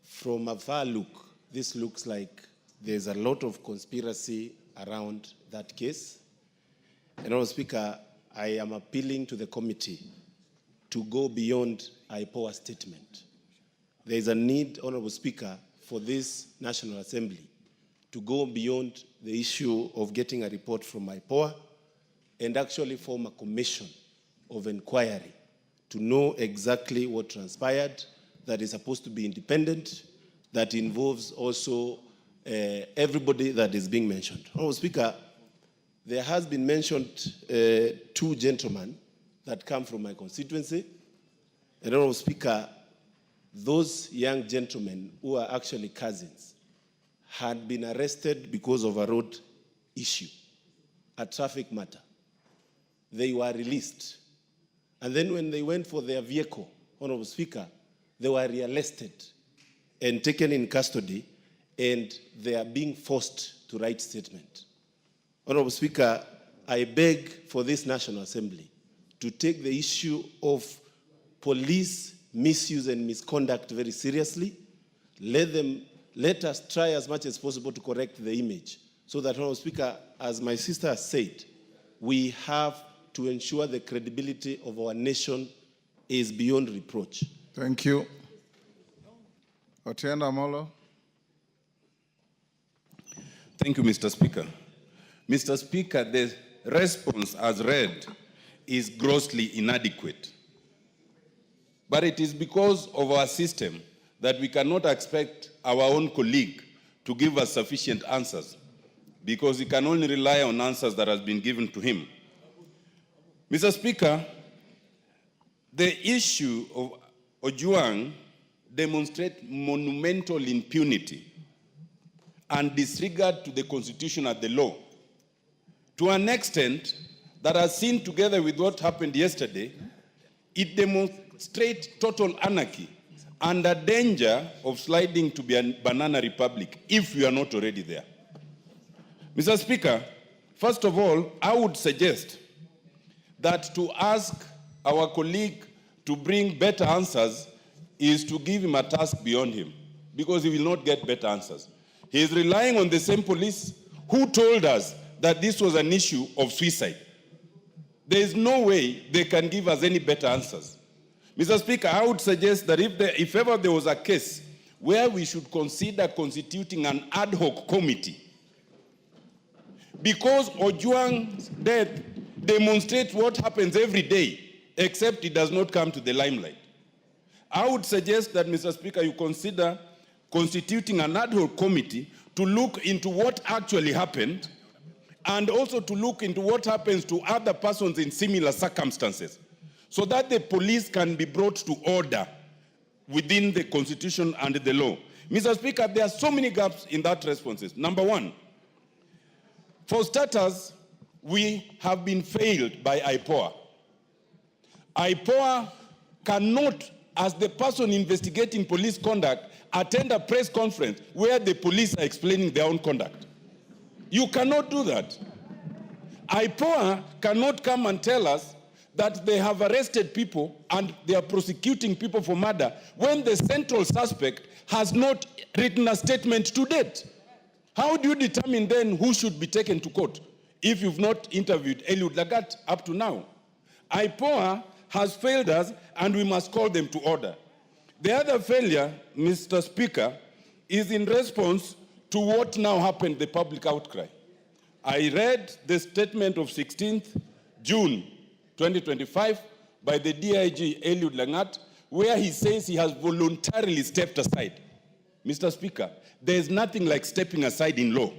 from a far look, this looks like there's a lot of conspiracy around that case. And Honorable Speaker, I am appealing to the committee to go beyond IPOA statement. There is a need, Honorable Speaker, for this National Assembly to go beyond the issue of getting a report from IPOA and actually form a commission of inquiry to know exactly what transpired, that is supposed to be independent, that involves also everybody that is being mentioned. Honorable Speaker, there has been mentioned two gentlemen that come from my constituency. And Honorable Speaker, those young gentlemen who are actually cousins had been arrested because of a road issue, a traffic matter. They were released. And then when they went for their vehicle, Honorable Speaker, they were rearrested and taken in custody, and they are being forced to write statement. Honorable Speaker, I beg for this National Assembly to take the issue of police misuse and misconduct very seriously. Let us try as much as possible to correct the image so that, Honorable Speaker, as my sister has said, we have to ensure the credibility of our nation is beyond reproach. Thank you. Otienda Molo. Thank you, Mr. Speaker. Mr. Speaker, the response as read is grossly inadequate. But it is because of our system that we cannot expect our own colleague to give us sufficient answers, because he can only rely on answers that have been given to him. Mr. Speaker, the issue of Ojwang demonstrates monumental impunity and disregard to the Constitution and the law, to an extent that, as seen together with what happened yesterday, it demonstrates total anarchy and a danger of sliding to be a banana republic if we are not already there. Mr. Speaker, first of all, I would suggest that to ask our colleague to bring better answers is to give him a task beyond him, because he will not get better answers. He is relying on the same police who told us that this was an issue of suicide. There is no way they can give us any better answers. Mr. Speaker, I would suggest that if ever there was a case where we should consider constituting an ad hoc committee, because Ojwang's death demonstrates what happens every day, except it does not come to the limelight. I would suggest that, Mr. Speaker, you consider constituting an ad hoc committee to look into what actually happened, and also to look into what happens to other persons in similar circumstances, so that the police can be brought to order within the Constitution and the law. Mr. Speaker, there are so many gaps in that responses. Number one, for starters, we have been failed by IPOA. IPOA cannot, as the person investigating police conduct, attend a press conference where the police are explaining their own conduct. You cannot do that. IPOA cannot come and tell us that they have arrested people and they are prosecuting people for murder when the central suspect has not written a statement to date. How do you determine then who should be taken to court if you've not interviewed Eliud Lagat up to now? IPOA has failed us, and we must call them to order. The other failure, Mr. Speaker, is in response to what now happened, the public outcry. I read the statement of 16th June 2025 by the DIG Eliud Lagat, where he says he has voluntarily stepped aside. Mr. Speaker, there is nothing like stepping aside in law.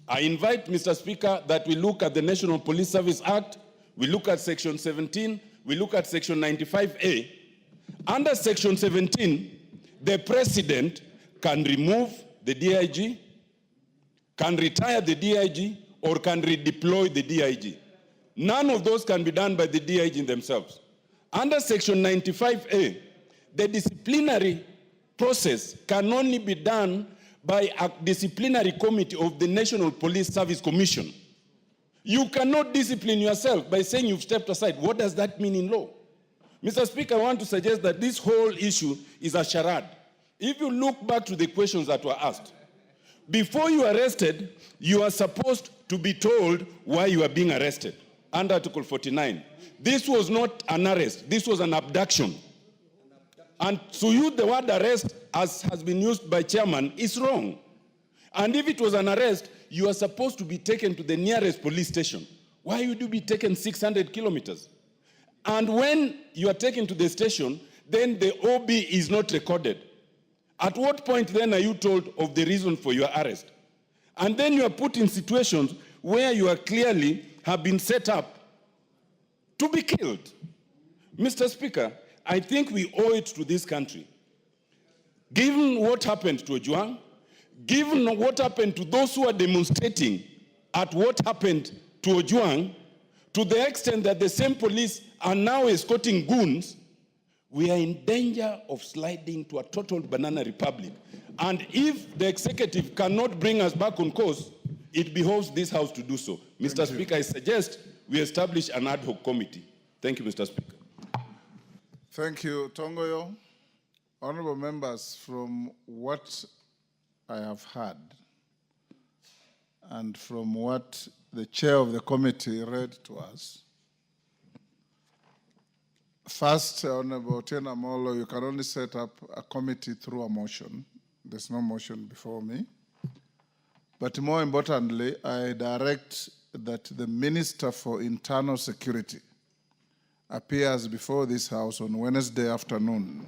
I invite, Mr. Speaker, that we look at the National Police Service Act, we look at Section 17, we look at Section 95A. Under Section 17, the President can remove the DIG, can retire the DIG, or can redeploy the DIG. None of those can be done by the DIG themselves. Under Section 95A, the disciplinary process can only be done by a disciplinary committee of the National Police Service Commission. You cannot discipline yourself by saying you've stepped aside. What does that mean in law? Mr. Speaker, I want to suggest that this whole issue is a charade. If you look back to the questions that were asked, before you are arrested, you are supposed to be told why you are being arrested under Article 49. This was not an arrest, this was an abduction. And to use the word arrest, as has been used by chairman, is wrong. And if it was an arrest, you are supposed to be taken to the nearest police station. Why would you be taken 600 kilometers? And when you are taken to the station, then the OB is not recorded. At what point then are you told of the reason for your arrest? And then you are put in situations where you are clearly have been set up to be killed. Mr. Speaker, I think we owe it to this country, given what happened to Ojwang, given what happened to those who are demonstrating at what happened to Ojwang, to the extent that the same police are now escorting goons, we are in danger of sliding to a total banana republic. And if the executive cannot bring us back on course, it behoves this House to do so. Mr. Speaker, I suggest we establish an ad hoc committee. Thank you, Mr. Speaker. Thank you, Tongoyo. Honorable members, from what I have heard and from what the chair of the committee read to us, first, Honorable Otieno Amollo, you can only set up a committee through a motion. There's no motion before me. But more importantly, I direct that the Minister for Internal Security appears before this House on Wednesday afternoon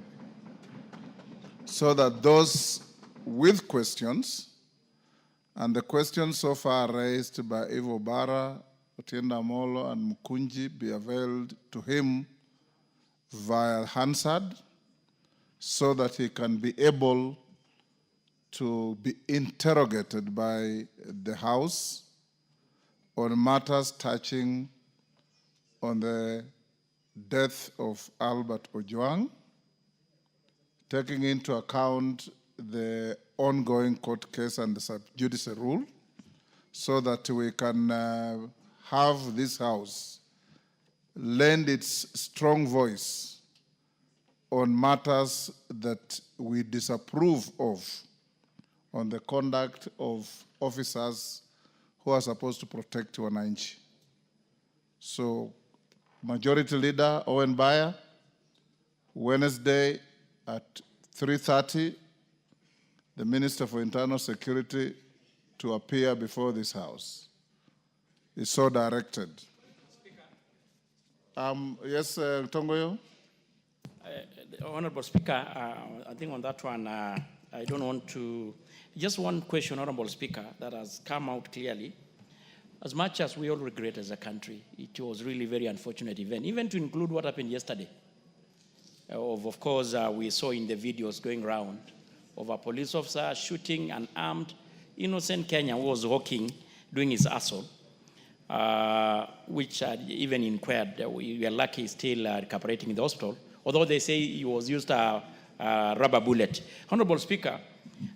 so that those with questions, and the questions so far raised by Ivo Bara, Otieno Amollo, and Mukunji be availed to him via Hansard so that he can be able to be interrogated by the House on matters touching on the death of Albert Ojwang, taking into account the ongoing court case and the sub judice rule, so that we can have this House lend its strong voice on matters that we disapprove of, on the conduct of officers who are supposed to protect wananchi. So, Majority Leader Owen Baya, Wednesday at 3:30, the Minister for Internal Security to appear before this House is so directed. Yes, Tongoyo? Honorable Speaker, I think on that one, I don't want to, just one question, Honorable Speaker, that has come out clearly. As much as we all regret as a country, it was really a very unfortunate event, even to include what happened yesterday. Of course, we saw in the videos going around of a police officer shooting an armed, innocent Kenyan who was walking, doing his assault, which even inquired. We are lucky he's still recuperating in the hospital, although they say he was used a rubber bullet. Honorable Speaker,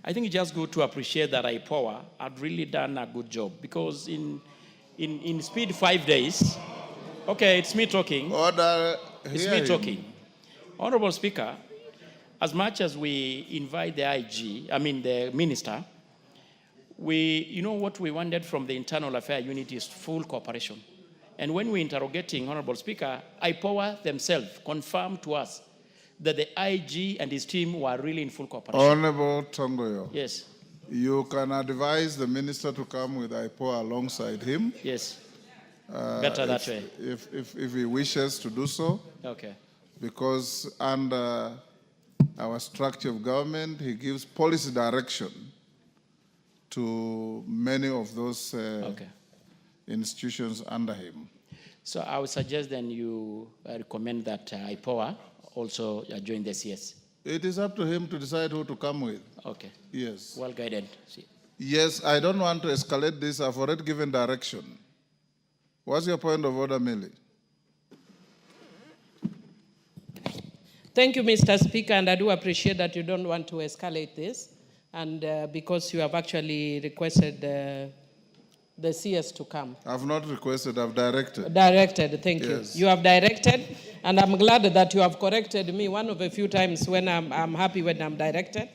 I think you just go to appreciate that IPOA had really done a good job, because in speed 5 days, okay, it's me talking. Order. It's me talking. Honorable Speaker, as much as we invite the IG, the minister, what we wanted from the Internal Affairs Unit is full cooperation. And when we're interrogating, Honorable Speaker, IPOA themselves confirmed to us that the IG and his team were really in full cooperation. Honorable Tongoyo. Yes. You can advise the minister to come with IPOA alongside him. Yes. Better that way. If he wishes to do so. Okay. Because under our structure of government, he gives policy direction to many of those institutions under him. So I would suggest then you recommend that IPOA also join the CS. It is up to him to decide who to come with. Okay. Yes. Well guided. Yes, I don't want to escalate this. I've already given direction. What's your point of order, Millie? Thank you, Mr. Speaker, and I do appreciate that you don't want to escalate this, and because you have actually requested the CS to come. I've not requested, I've directed. Directed, thank Yes. you. You have directed, and I'm glad that you have corrected me one of a few times when I'm happy when I'm directed.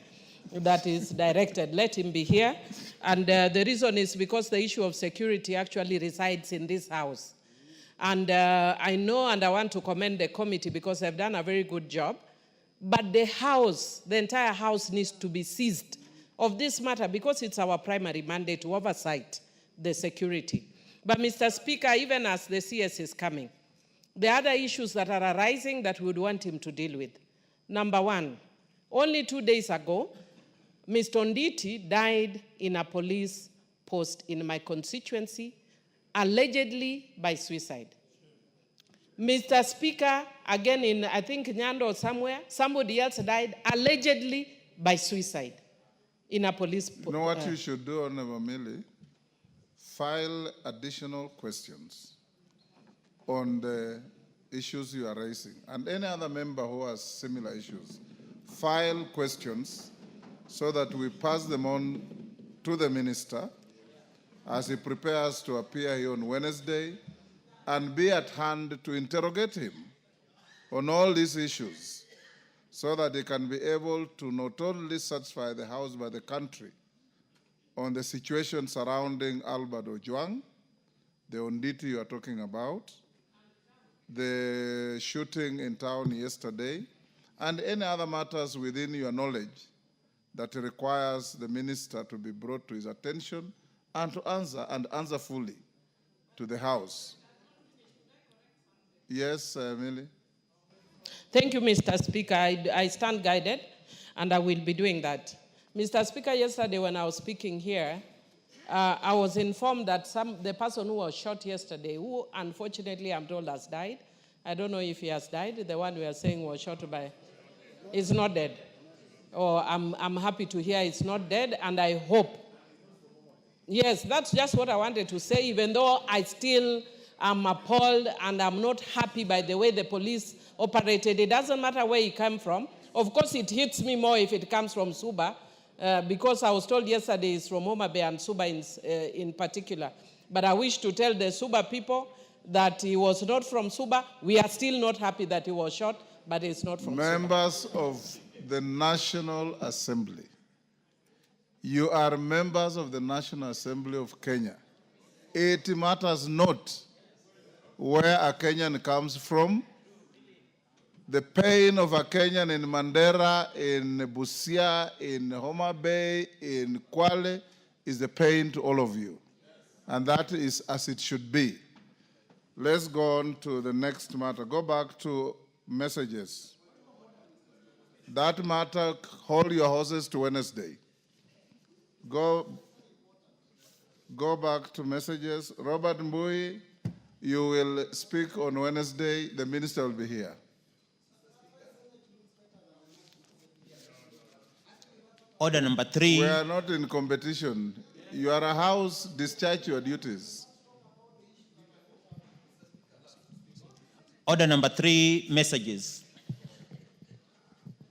That is directed. Let him be here. And the reason is because the issue of security actually resides in this house. And I know and I want to commend the committee because they've done a very good job. But the house, the entire house needs to be seized of this matter because it's our primary mandate to oversight the security. But Mr. Speaker, even as the CS is coming, there are other issues that are arising that we would want him to deal with. Number one, only 2 days ago, Mr. Onditi died in a police post in my constituency, allegedly by suicide. Mr. Speaker, again in, I think, Nyando or somewhere, somebody else died allegedly by suicide in a police post. You know what you should do, Honorable Millie? File additional questions on the issues you are raising. And any other member who has similar issues, file questions so that we pass them on to the minister as he prepares to appear here on Wednesday and be at hand to interrogate him on all these issues so that he can be able to not only satisfy the House but the country on the situation surrounding Albert Ojwang, the Onditi you are talking about, the shooting in town yesterday, and any other matters within your knowledge that requires the minister to be brought to his attention and to answer fully to the House. Yes, Millie? Thank you, Mr. Speaker. I stand guided, and I will be doing that. Mr. Speaker, yesterday when I was speaking here, I was informed that the person who was shot yesterday, who unfortunately I'm told has died, I don't know if he has died, the one we are saying was shot by, is not dead. Or I'm happy to hear it's not dead, and I hope. Yes, that's just what I wanted to say, even though I still am appalled and I'm not happy by the way the police operated. It doesn't matter where he came from. Of course, it hits me more if it comes from Suba, because I was told yesterday it's from Homa Bay and Suba in particular. But I wish to tell the Suba people that he was not from Suba. We are still not happy that he was shot, but it's not from Members Suba. of the National Assembly, you are members of the National Assembly of Kenya. It matters not where a Kenyan comes from. The pain of a Kenyan in Mandera, in Busia, in Homa Bay, in Kwale is the pain to all of you. And that is as it should be. Let's go on to the next matter. Go back to messages. That matter, hold your horses to Wednesday. Go back to messages. Robert Mbui, you will speak on Wednesday. The minister will be here. Order number 3. We are not in competition. You are a house, discharge your duties. Order number 3, messages.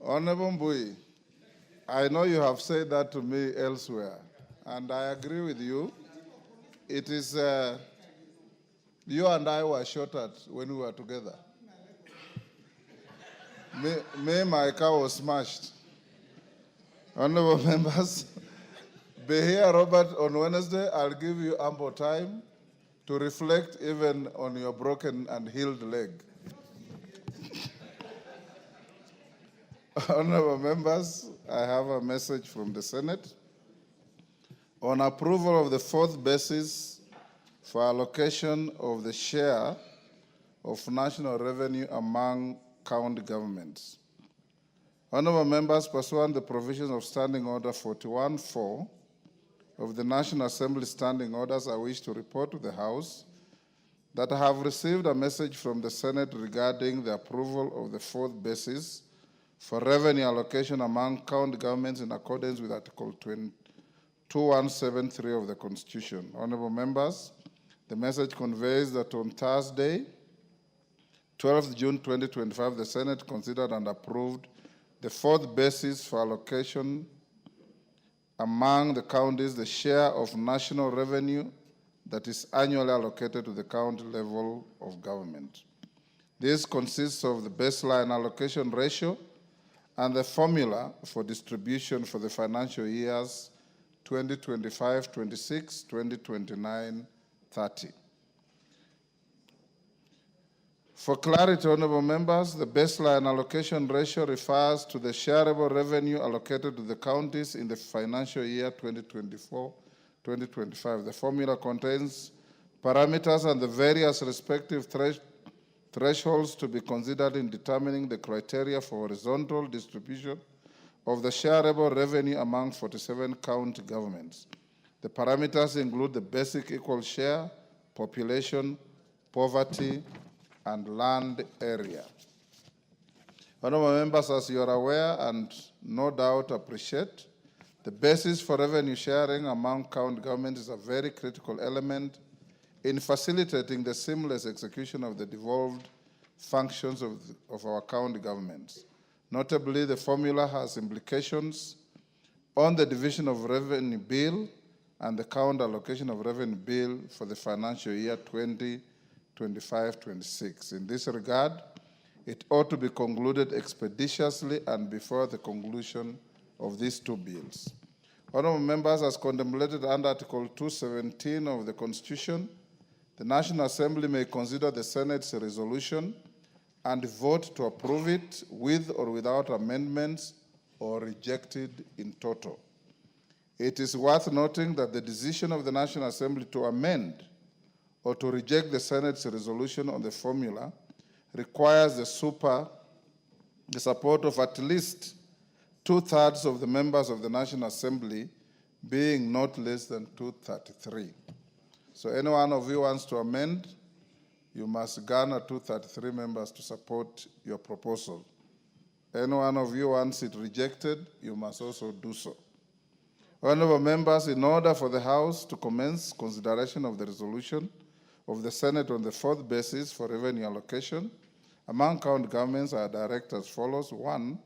Honorable Mbui, I know you have said that to me elsewhere, and I agree with you. It is, you and I were shot at when we were together. My car was smashed. Honorable members, be here, Robert, on Wednesday. I'll give you ample time to reflect even on your broken and healed leg. Honorable members, I have a message from the Senate on approval of the 4th basis for allocation of the share of national revenue among county governments. Honorable members, pursuant to the provisions of Standing Order 41-4 of the National Assembly Standing Orders, I wish to report to the House that I have received a message from the Senate regarding the approval of the 4th basis for revenue allocation among county governments in accordance with Article 2173 of the Constitution. Honorable members, the message conveys that on Thursday, 12th June 2025, the Senate considered and approved the 4th basis for allocation among the counties, the share of national revenue that is annually allocated to the county level of government. This consists of the baseline allocation ratio and the formula for distribution for the financial years 2025-26, 2029-30. For clarity, honorable members, the baseline allocation ratio refers to the shareable revenue allocated to the counties in the financial year 2024-2025. The formula contains parameters and the various respective thresholds to be considered in determining the criteria for horizontal distribution of the shareable revenue among 47 county governments. The parameters include the basic equal share, population, poverty, and land area. Honorable members, as you are aware and no doubt appreciate, the basis for revenue sharing among county governments is a very critical element in facilitating the seamless execution of the devolved functions of our county governments. Notably, the formula has implications on the division of revenue bill and the county allocation of revenue bill for the financial year 2025-26. In this regard, it ought to be concluded expeditiously and before the conclusion of these two bills. Honorable members, as contemplated under Article 217 of the Constitution, the National Assembly may consider the Senate's resolution and vote to approve it with or without amendments or reject it in total. It is worth noting that the decision of the National Assembly to amend or to reject the Senate's resolution on the formula requires the support of at least 2/3 of the members of the National Assembly, being not less than 233. So any one of you wants to amend, you must garner 233 members to support your proposal. Any one of you wants it rejected, you must also do so. Honorable members, in order for the House to commence consideration of the resolution of the Senate on the fourth basis for revenue allocation among county governments, are directed as follows. 1,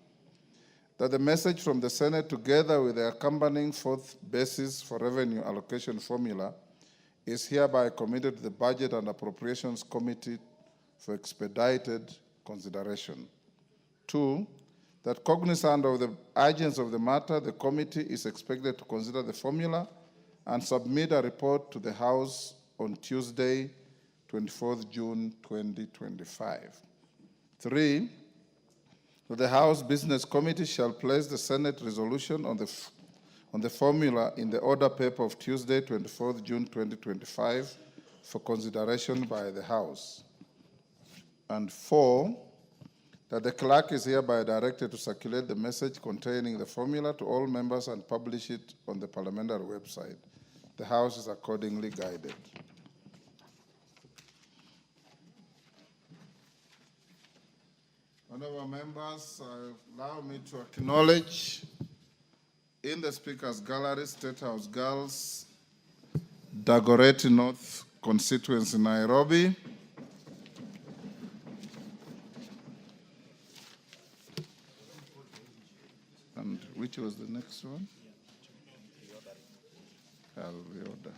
that the message from the Senate together with the accompanying fourth basis for revenue allocation formula is hereby committed to the Budget and Appropriations Committee for expedited consideration. 2, that cognizant of the urgency of the matter, the committee is expected to consider the formula and submit a report to the House on Tuesday, 24th June 2025. 3, that the House Business Committee shall place the Senate resolution on the formula in the order paper of Tuesday, 24th June 2025 for consideration by the House. And 4, that the clerk is hereby directed to circulate the message containing the formula to all members and publish it on the parliamentary website. The House is accordingly guided. Honorable members, allow me to acknowledge in the Speaker's Gallery, State House Girls, Dagoretti North constituency, Nairobi. And which was the next one? Alvioda.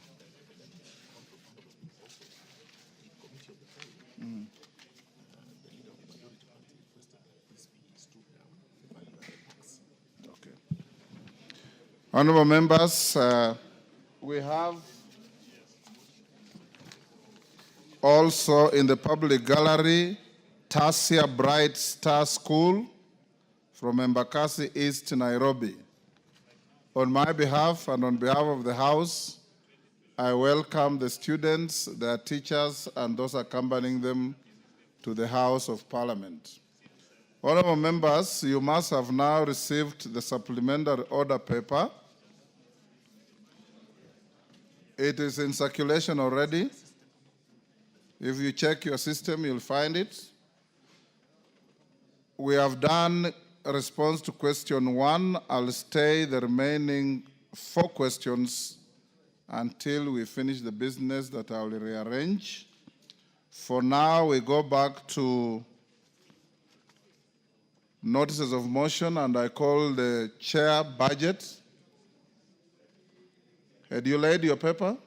Okay. Honorable members, we have also in the public gallery Tasia Bright Star School from Embakasi East, Nairobi. On my behalf and on behalf of the House, I welcome the students, their teachers, and those accompanying them to the House of Parliament. Honorable members, you must have now received the supplementary order paper. It is in circulation already. If you check your system, you'll find it. We have done a response to question 1. I'll stay the remaining 4 questions until we finish the business that I will rearrange. For now, we go back to notices of motion, and I call the chair budget. Had you laid your paper?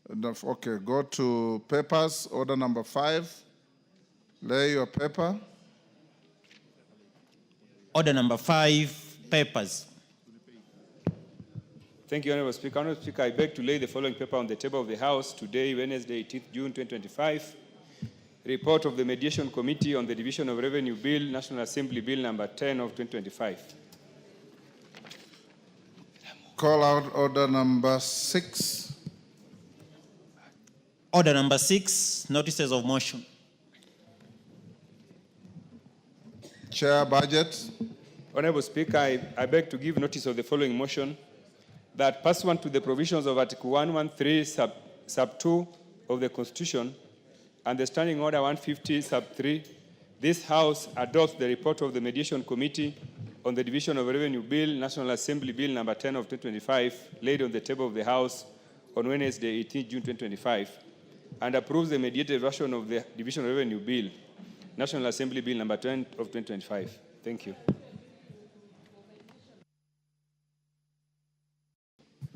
Okay, go to papers, order number 5. Lay your paper. Order number 5, papers. Thank you, Honorable Speaker. Honorable Speaker, I beg to lay the following paper on the table of the House today, Wednesday, 18th June 2025. Report of the Mediation Committee on the Division of Revenue Bill, National Assembly Bill number 10 of 2025. Call out order number 6. Order number 6, notices of motion. Chair, budget. Honorable Speaker, I beg to give notice of the following motion, that pursuant to the provisions of Article 113 sub 2 of the Constitution and the Standing Order 150 sub 3, this House adopts the report of the Mediation Committee on the Division of Revenue Bill, National Assembly Bill number 10 of 2025, laid on the table of the House on Wednesday, 18 June 2025, and approves the mediated version of the Division of Revenue Bill, National Assembly Bill number 10 of 2025. Thank you.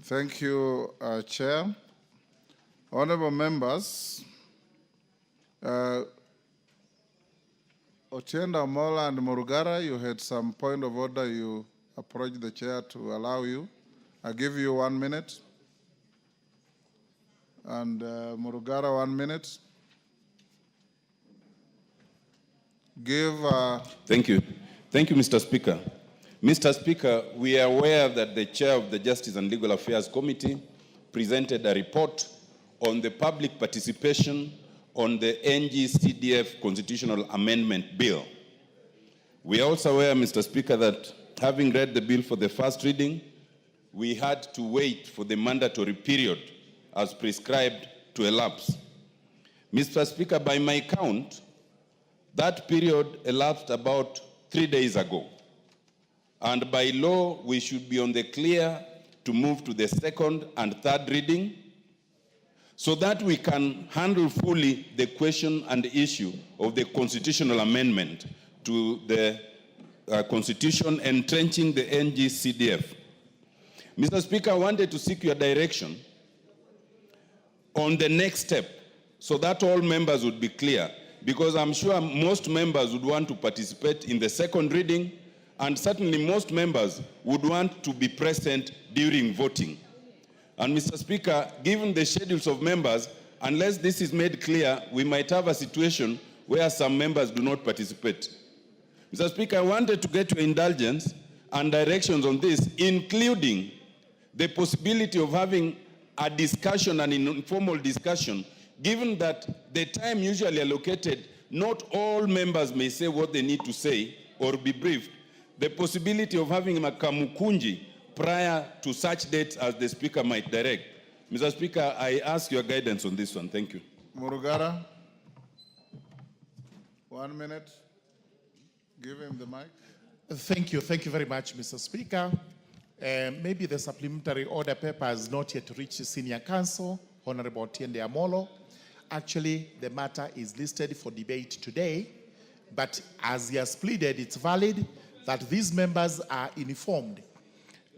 Thank you, Chair. Honorable members, Otienda Mola and Murugara, you had some point of order. You approached the chair to allow you. I give you 1 minute. And Murugara, 1 minute. Thank you. Thank you, Mr. Speaker. Mr. Speaker, we are aware that the chair of the Justice and Legal Affairs Committee presented a report on the public participation on the NG-CDF Constitutional Amendment Bill. We are also aware, Mr. Speaker, that having read the bill for the first reading, we had to wait for the mandatory period as prescribed to elapse. Mr. Speaker, by my count, that period elapsed about 3 days ago. And by law, we should be on the clear to move to the second and third reading so that we can handle fully the question and issue of the constitutional amendment to the Constitution entrenching the NG-CDF. Mr. Speaker, I wanted to seek your direction on the next step so that all members would be clear, because I'm sure most members would want to participate in the second reading, and certainly most members would want to be present during voting. And Mr. Speaker, given the schedules of members, unless this is made clear, we might have a situation where some members do not participate. Mr. Speaker, I wanted to get your indulgence and directions on this, including the possibility of having a discussion, an informal discussion, given that the time usually allocated, not all members may say what they need to say or be briefed. The possibility of having a kamukunji prior to such dates as the Speaker might direct. Mr. Speaker, I ask your guidance on this one. Thank you. Murugara, 1 minute. Give him the mic. Thank you very much, Mr. Speaker. Maybe the supplementary order paper has not yet reached Senior Counsel, Honorable Otiende Amolo. Actually, the matter is listed for debate today, but as he has pleaded, it's valid that these members are informed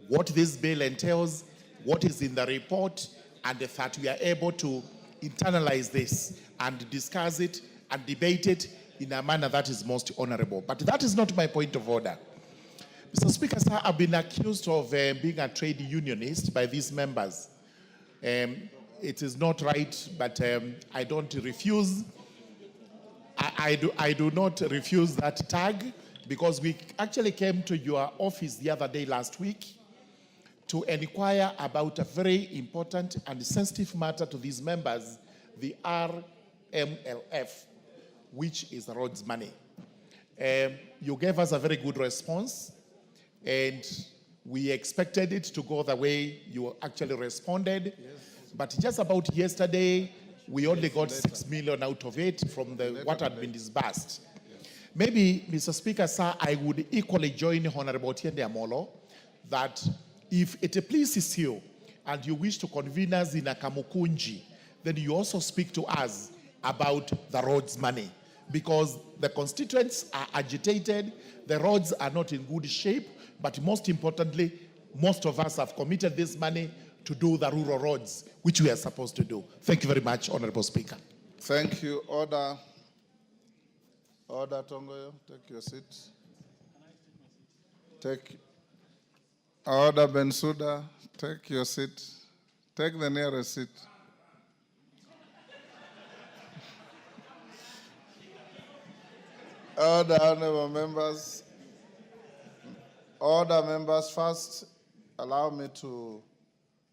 what this bill entails, what is in the report, and that we are able to internalize this and discuss it and debate it in a manner that is most honorable. But that is not my point of order. Mr. Speaker, sir, I've been accused of being a trade unionist by these members. It is not right, but I don't refuse. I do not refuse that tag, because we actually came to your office the other day last week to inquire about a very important and sensitive matter to these members, the RMLF, which is roads money. You gave us a very good response, and we expected it to go the way you actually responded. Yes. But just about yesterday, we only got 6 million out of it from what had been disbursed. Yes. Maybe, Mr. Speaker, sir, I would equally join Honorable Otiende Amolo that if it pleases you and you wish to convene us in a kamukunji, then you also speak to us about the roads money, because the constituents are agitated, the roads are not in good shape, but most importantly, most of us have committed this money to do the rural roads, which we are supposed to do. Thank you very much, Honorable Speaker. Thank you. Order. Order, Tongoyo. Take your seat. Take. Order, Bensouda. Take your seat. Take the nearest seat. Order, honorable members. Order, members. First, allow me to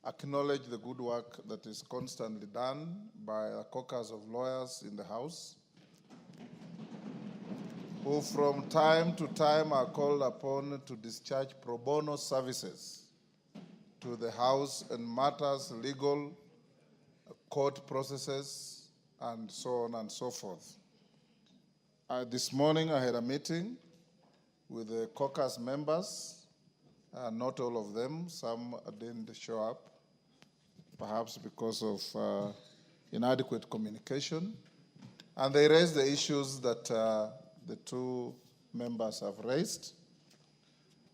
acknowledge the good work that is constantly done by a caucus of lawyers in the House, who from time to time are called upon to discharge pro bono services to the House in matters legal, court processes, and so on and so forth. This morning I had a meeting with the caucus members, not all of them, some didn't show up, perhaps because of inadequate communication, and they raised the issues that the two members have raised.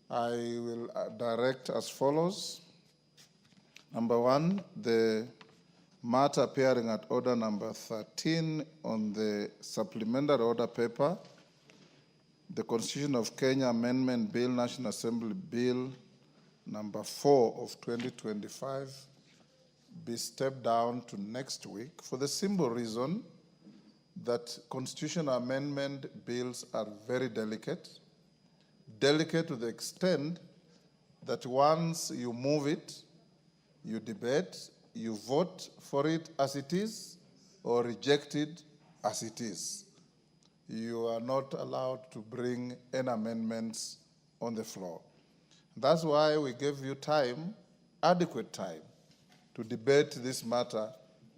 I will direct as follows. Number one, the matter appearing at order number 13 on the supplementary order paper, the Constitution of Kenya Amendment Bill, National Assembly Bill number 4 of 2025, be stepped down to next week for the simple reason that constitutional amendment bills are very delicate to the extent that once you move it, you debate, you vote for it as it is or reject it as it is. You are not allowed to bring any amendments on the floor. That's why we gave you time, adequate time, to debate this matter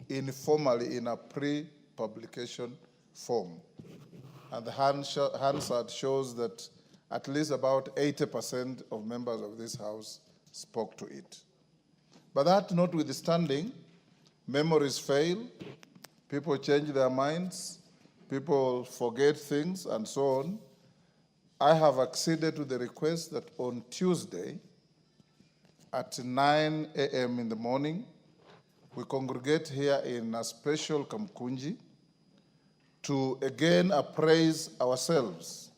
informally in a pre-publication form. And the Hansard shows that at least about 80% of members of this House spoke to it. But that notwithstanding, memories fail, people change their minds, people forget things, and so on. I have acceded to the request that on Tuesday at 9 a.m. in the morning, we congregate here in a special Kamkunji to again appraise ourselves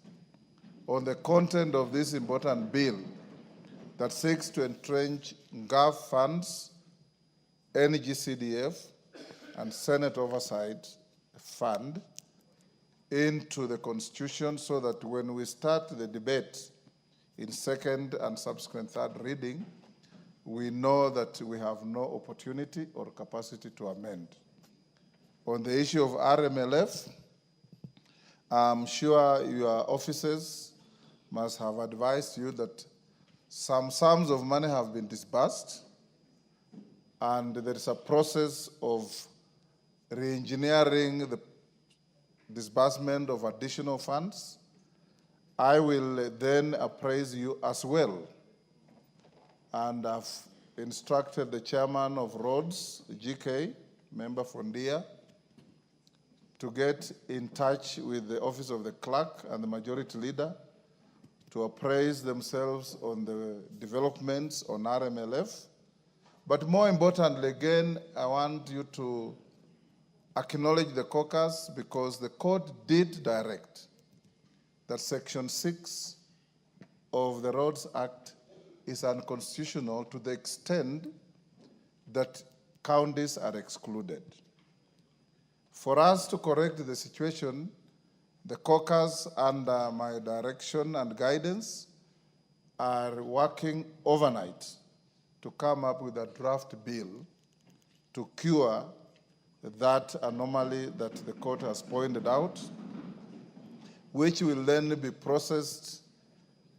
on the content of this important bill that seeks to entrench GAF funds, NGCDF, and Senate Oversight Fund into the Constitution so that when we start the debate in second and subsequent third reading, we know that we have no opportunity or capacity to amend. On the issue of RMLF, I'm sure your officers must have advised you that some sums of money have been disbursed, and there is a process of re-engineering the disbursement of additional funds. I will then appraise you as well, and I've instructed the chairman of Roads, GK, member Fondia, to get in touch with the office of the clerk and the majority leader to appraise themselves on the developments on RMLF. But more importantly, again, I want you to acknowledge the caucus because the court did direct that Section 6 of the Roads Act is unconstitutional to the extent that counties are excluded. For us to correct the situation, the caucus, under my direction and guidance, are working overnight to come up with a draft bill to cure that anomaly that the court has pointed out, which will then be processed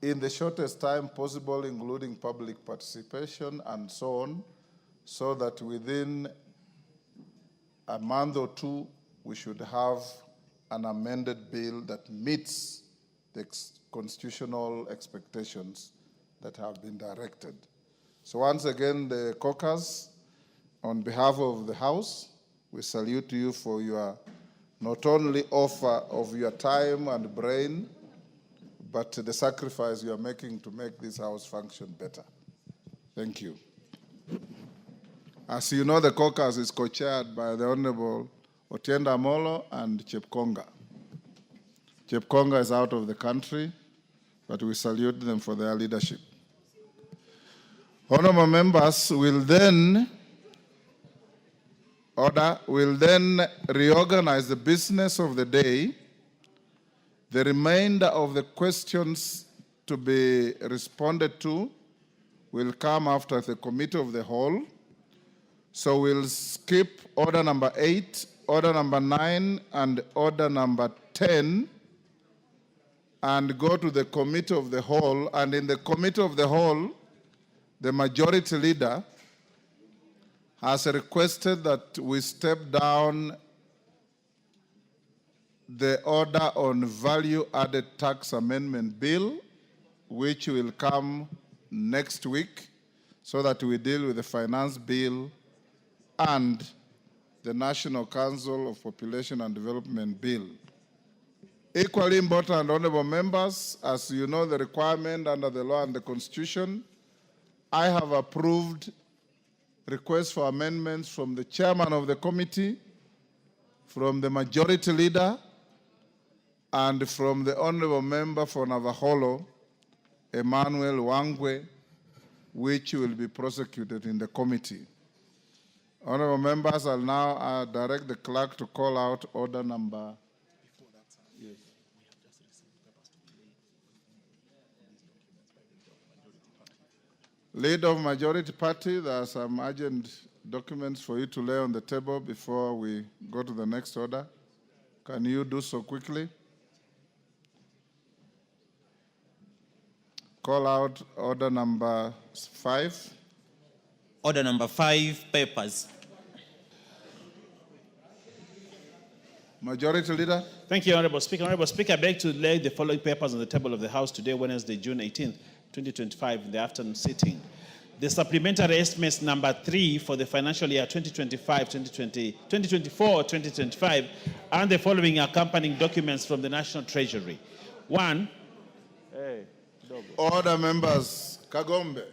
in the shortest time possible, including public participation and so on, so that within a month or two, we should have an amended bill that meets the constitutional expectations that have been directed. So once again, the caucus, on behalf of the House, we salute you for your not only offer of your time and brain, but the sacrifice you are making to make this House function better. Thank you. As you know, the caucus is co-chaired by the Honorable Otienda Amolo and Chepkonga. Chepkonga is out of the country, but we salute them for their leadership. Honorable members will then reorganize the business of the day. The remainder of the questions to be responded to will come after the committee of the whole. So we'll skip order number 8, order number 9, and order number 10, and go to the committee of the whole. And in the committee of the whole, the majority leader has requested that we step down the order on value-added tax amendment bill, which will come next week, so that we deal with the finance bill and the National Council of Population and Development bill. Equally important, honorable members, as you know the requirement under the law and the Constitution, I have approved requests for amendments from the chairman of the committee, from the majority leader, and from the honorable member for Navaholo, Emmanuel Wangwe, which will be prosecuted in the committee. Honorable members, I'll now direct the clerk to call out order number. Yes. Leader of majority party, there are some urgent documents for you to lay on the table before we go to the next order. Can you do so quickly? Call out order number 5. Order number 5, papers. Majority Leader. Thank you, Honorable Speaker. Honorable Speaker, I beg to lay the following papers on the table of the House today, Wednesday, June 18th, 2025, in the afternoon sitting. The supplementary estimates number 3 for the financial year 2024-2025, and the following accompanying documents from the National Treasury. 1. Order, members. Kagombe.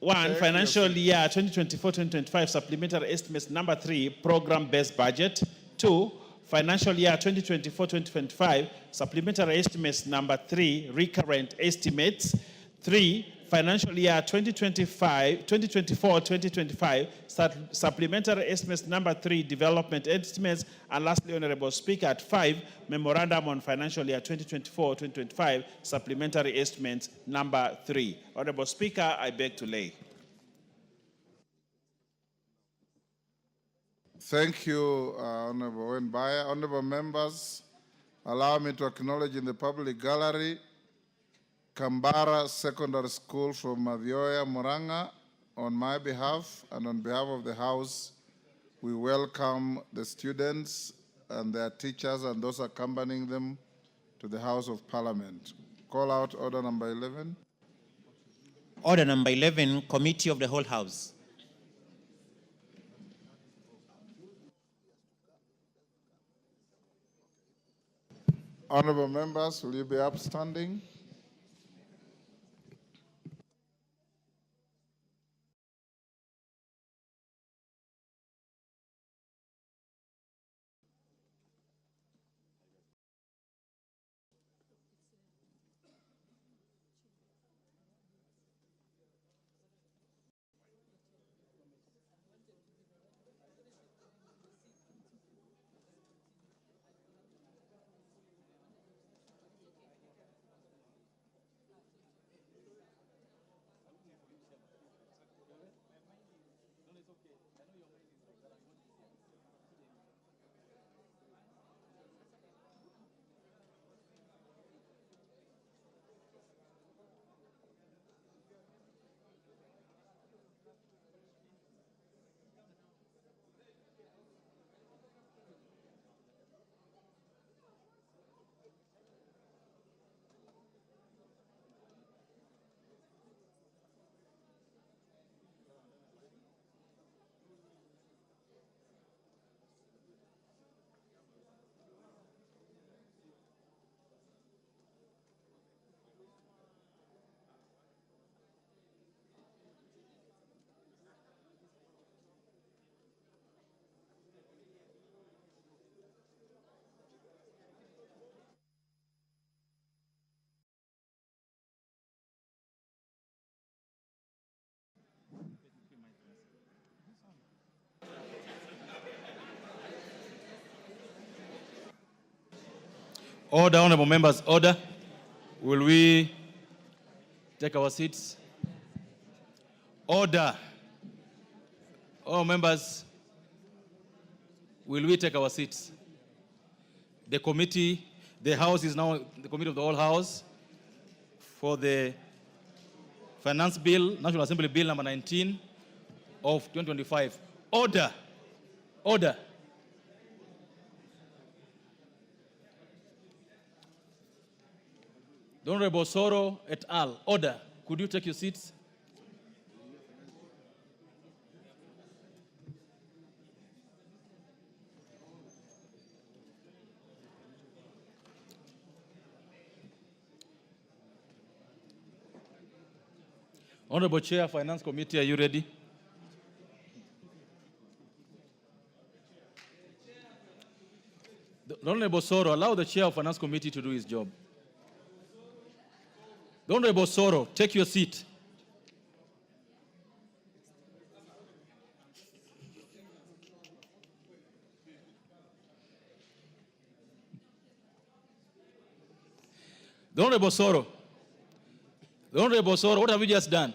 1. Financial year 2024-2025 supplementary estimates number 3, program-based budget. 2. Financial year 2024-2025 supplementary estimates number 3, recurrent estimates. 3. Financial year 2024-2025 supplementary estimates number 3, development estimates. And lastly, Honorable Speaker, at 5, memorandum on financial year 2024-2025 supplementary estimates number 3. Honorable Speaker, I beg to lay. Thank you, Honorable Wenbaya. Honorable members, allow me to acknowledge in the public gallery Kambara Secondary School from Mathioya, Muranga. On my behalf and on behalf of the House, we welcome the students and their teachers and those accompanying them to the House of Parliament. Call out order number 11. Order number 11, Committee of the Whole House. Honorable members, will you be upstanding? Order, honorable members, order. Will we take our seats? Order. All members, will we take our seats? The committee, the House is now the committee of the whole House for the Finance Bill, National Assembly Bill number 19 of 2025. Order. Order. The Honorable Soro et al. Order. Could you take your seats? Honorable Chair, Finance Committee, are you ready? The Honorable Soro, allow the Chair of Finance Committee to do his job. The Honorable Soro, take your seat. The Honorable Soro. The Honorable Soro, what have you just done?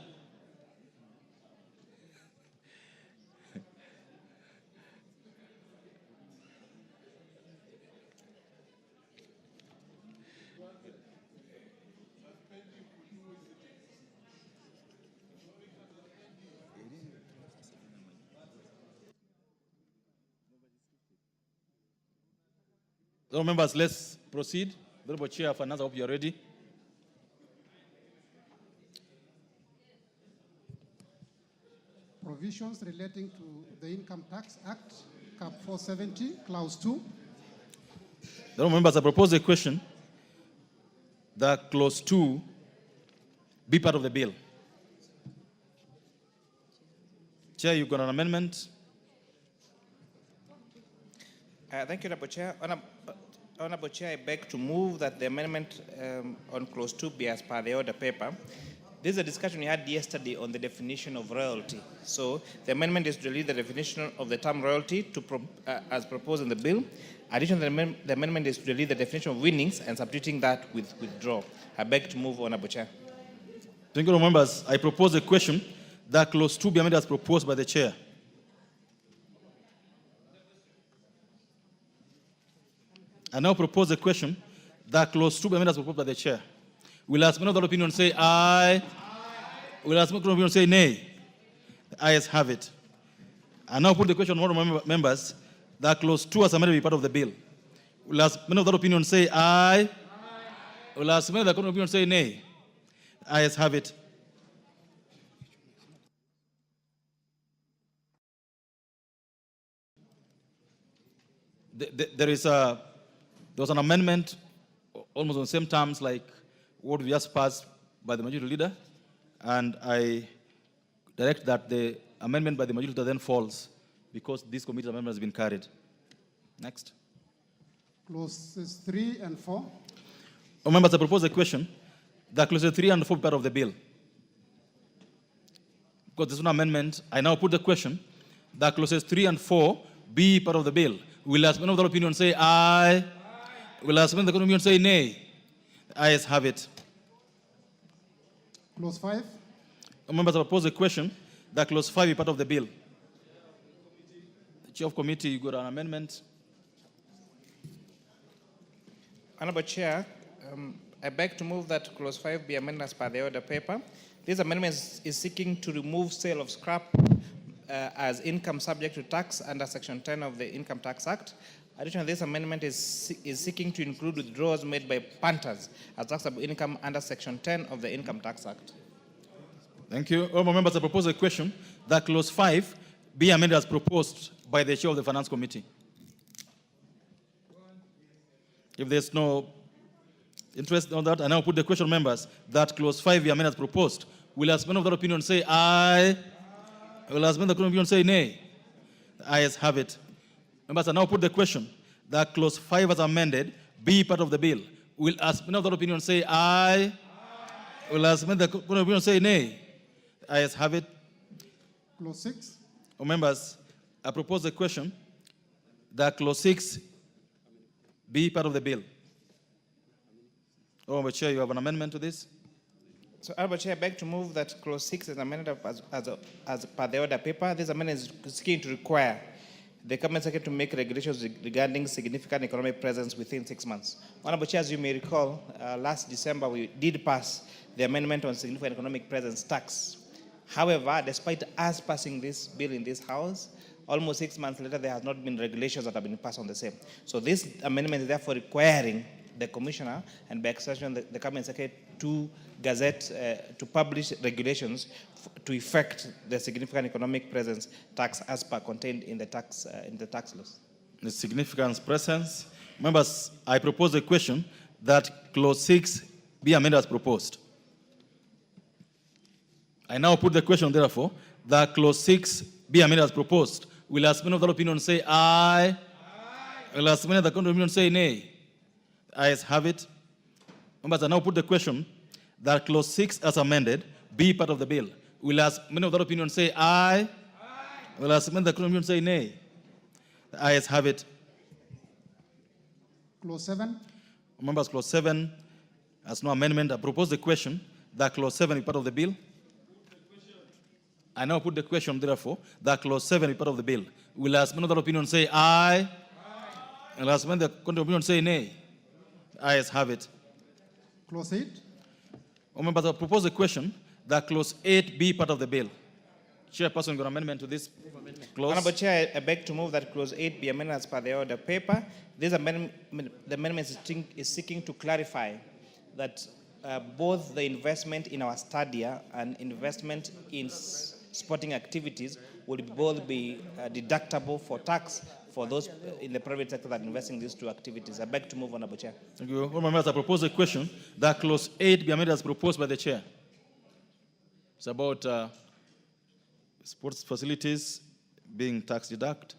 So members, let's proceed. The Honorable Chair of Finance, I hope you're ready. Provisions relating to the Income Tax Act, Cap 470, Clause 2. The Honorable members, I propose a question that Clause 2 be part of the bill. Chair, you've got an amendment. Thank you, Honorable Chair. Honorable Chair, I beg to move that the amendment on Clause 2 be as per the order paper. This is a discussion we had yesterday on the definition of royalty. So the amendment is to delete the definition of the term royalty as proposed in the bill. Additionally, the amendment is to delete the definition of winnings and substituting that with withdraw. I beg to move, Honorable Chair. Thank you, Honorable members. I propose a question that Clause 2 be amended as proposed by the Chair. I now propose a question that Clause 2 be amended as proposed by the Chair. Will as many of the opinion say aye? Will as many of the opinion say nay? The ayes have it. I now put the question on honorable members that Clause 2 as amended be part of the bill. Will as many of the opinion say aye? Will as many of the opinion say nay? The ayes have it. There was an amendment almost on the same terms like what we just passed by the majority leader, and I direct that the amendment by the majority leader then falls because this committee amendment has been carried. Next. Clauses 3 and 4. Oh, members, I propose a question that clauses 3 and 4 be part of the bill. Because there's an amendment, I now put the question that clauses 3 and 4 be part of the bill. Will as many of the opinion say aye? Will as many of the opinion say nay? The ayes have it. Clause 5. Members, I propose a question that Clause 5 be part of the bill. The Chair of Committee, you got an amendment. Honorable Chair, I beg to move that Clause 5 be amended as per the order paper. This amendment is seeking to remove sale of scrap as income subject to tax under Section 10 of the Income Tax Act. Additionally, this amendment is seeking to include withdrawals made by punters as taxable income under Section 10 of the Income Tax Act. Thank you. Honorable members, I propose a question that Clause 5 be amended as proposed by the Chair of the Finance Committee. If there's no interest on that, I now put the question, members, that Clause 5 be amended as proposed. Will as many of that opinion say aye? Will as many of that opinion say nay? The ayes have it. Members, I now put the question that Clause 5 as amended be part of the bill. Will as many of that opinion say aye? Will as many of that opinion say nay? The ayes have it. Clause 6. Members, I propose a question that Clause 6 be part of the bill. Honorable Chair, you have an amendment to this? So, Honorable Chair, I beg to move that clause 6 is amended as per the order paper. This amendment is seeking to require the Cabinet Secretary to make regulations regarding significant economic presence within 6 months. Honorable Chair, as you may recall, last December we did pass the amendment on significant economic presence tax. However, despite us passing this bill in this House, almost 6 months later, there has not been regulations that have been passed on the same. So this amendment is therefore requiring the Commissioner and by extension the Cabinet Secretary to gazette, to publish regulations to effect the significant economic presence tax as per contained in the tax laws. The significant presence. Members, I propose a question that clause 6 be amended as proposed. I now put the question, therefore, that clause 6 be amended as proposed. Will as many of the opinion say aye? Will as many of the opinion say nay? The ayes have it. Members, I now put the question that clause 6 as amended be part of the bill. Will as many of the opinion say aye? Will as many of the opinion say nay? The ayes have it. Clause 7. Members, clause 7 has no amendment. I propose the question that clause 7 be part of the bill. I now put the question, therefore, that clause 7 be part of the bill. Will as many of the opinion say aye? Will as many of the opinion say nay? The ayes have it. Clause 8. Members, I propose the question that clause 8 be part of the bill. Chairperson, got amendment to this clause? Honorable Chair, I beg to move that clause 8 be amended as per the order paper. This amendment, the amendment is seeking to clarify that both the investment in our stadia and investment in sporting activities will both be deductible for tax for those in the private sector that invest in these two activities. I beg to move, Honorable Chair. Thank you. Honorable members, I propose a question that clause 8 be amended as proposed by the Chair. It's about sports facilities being tax deduct.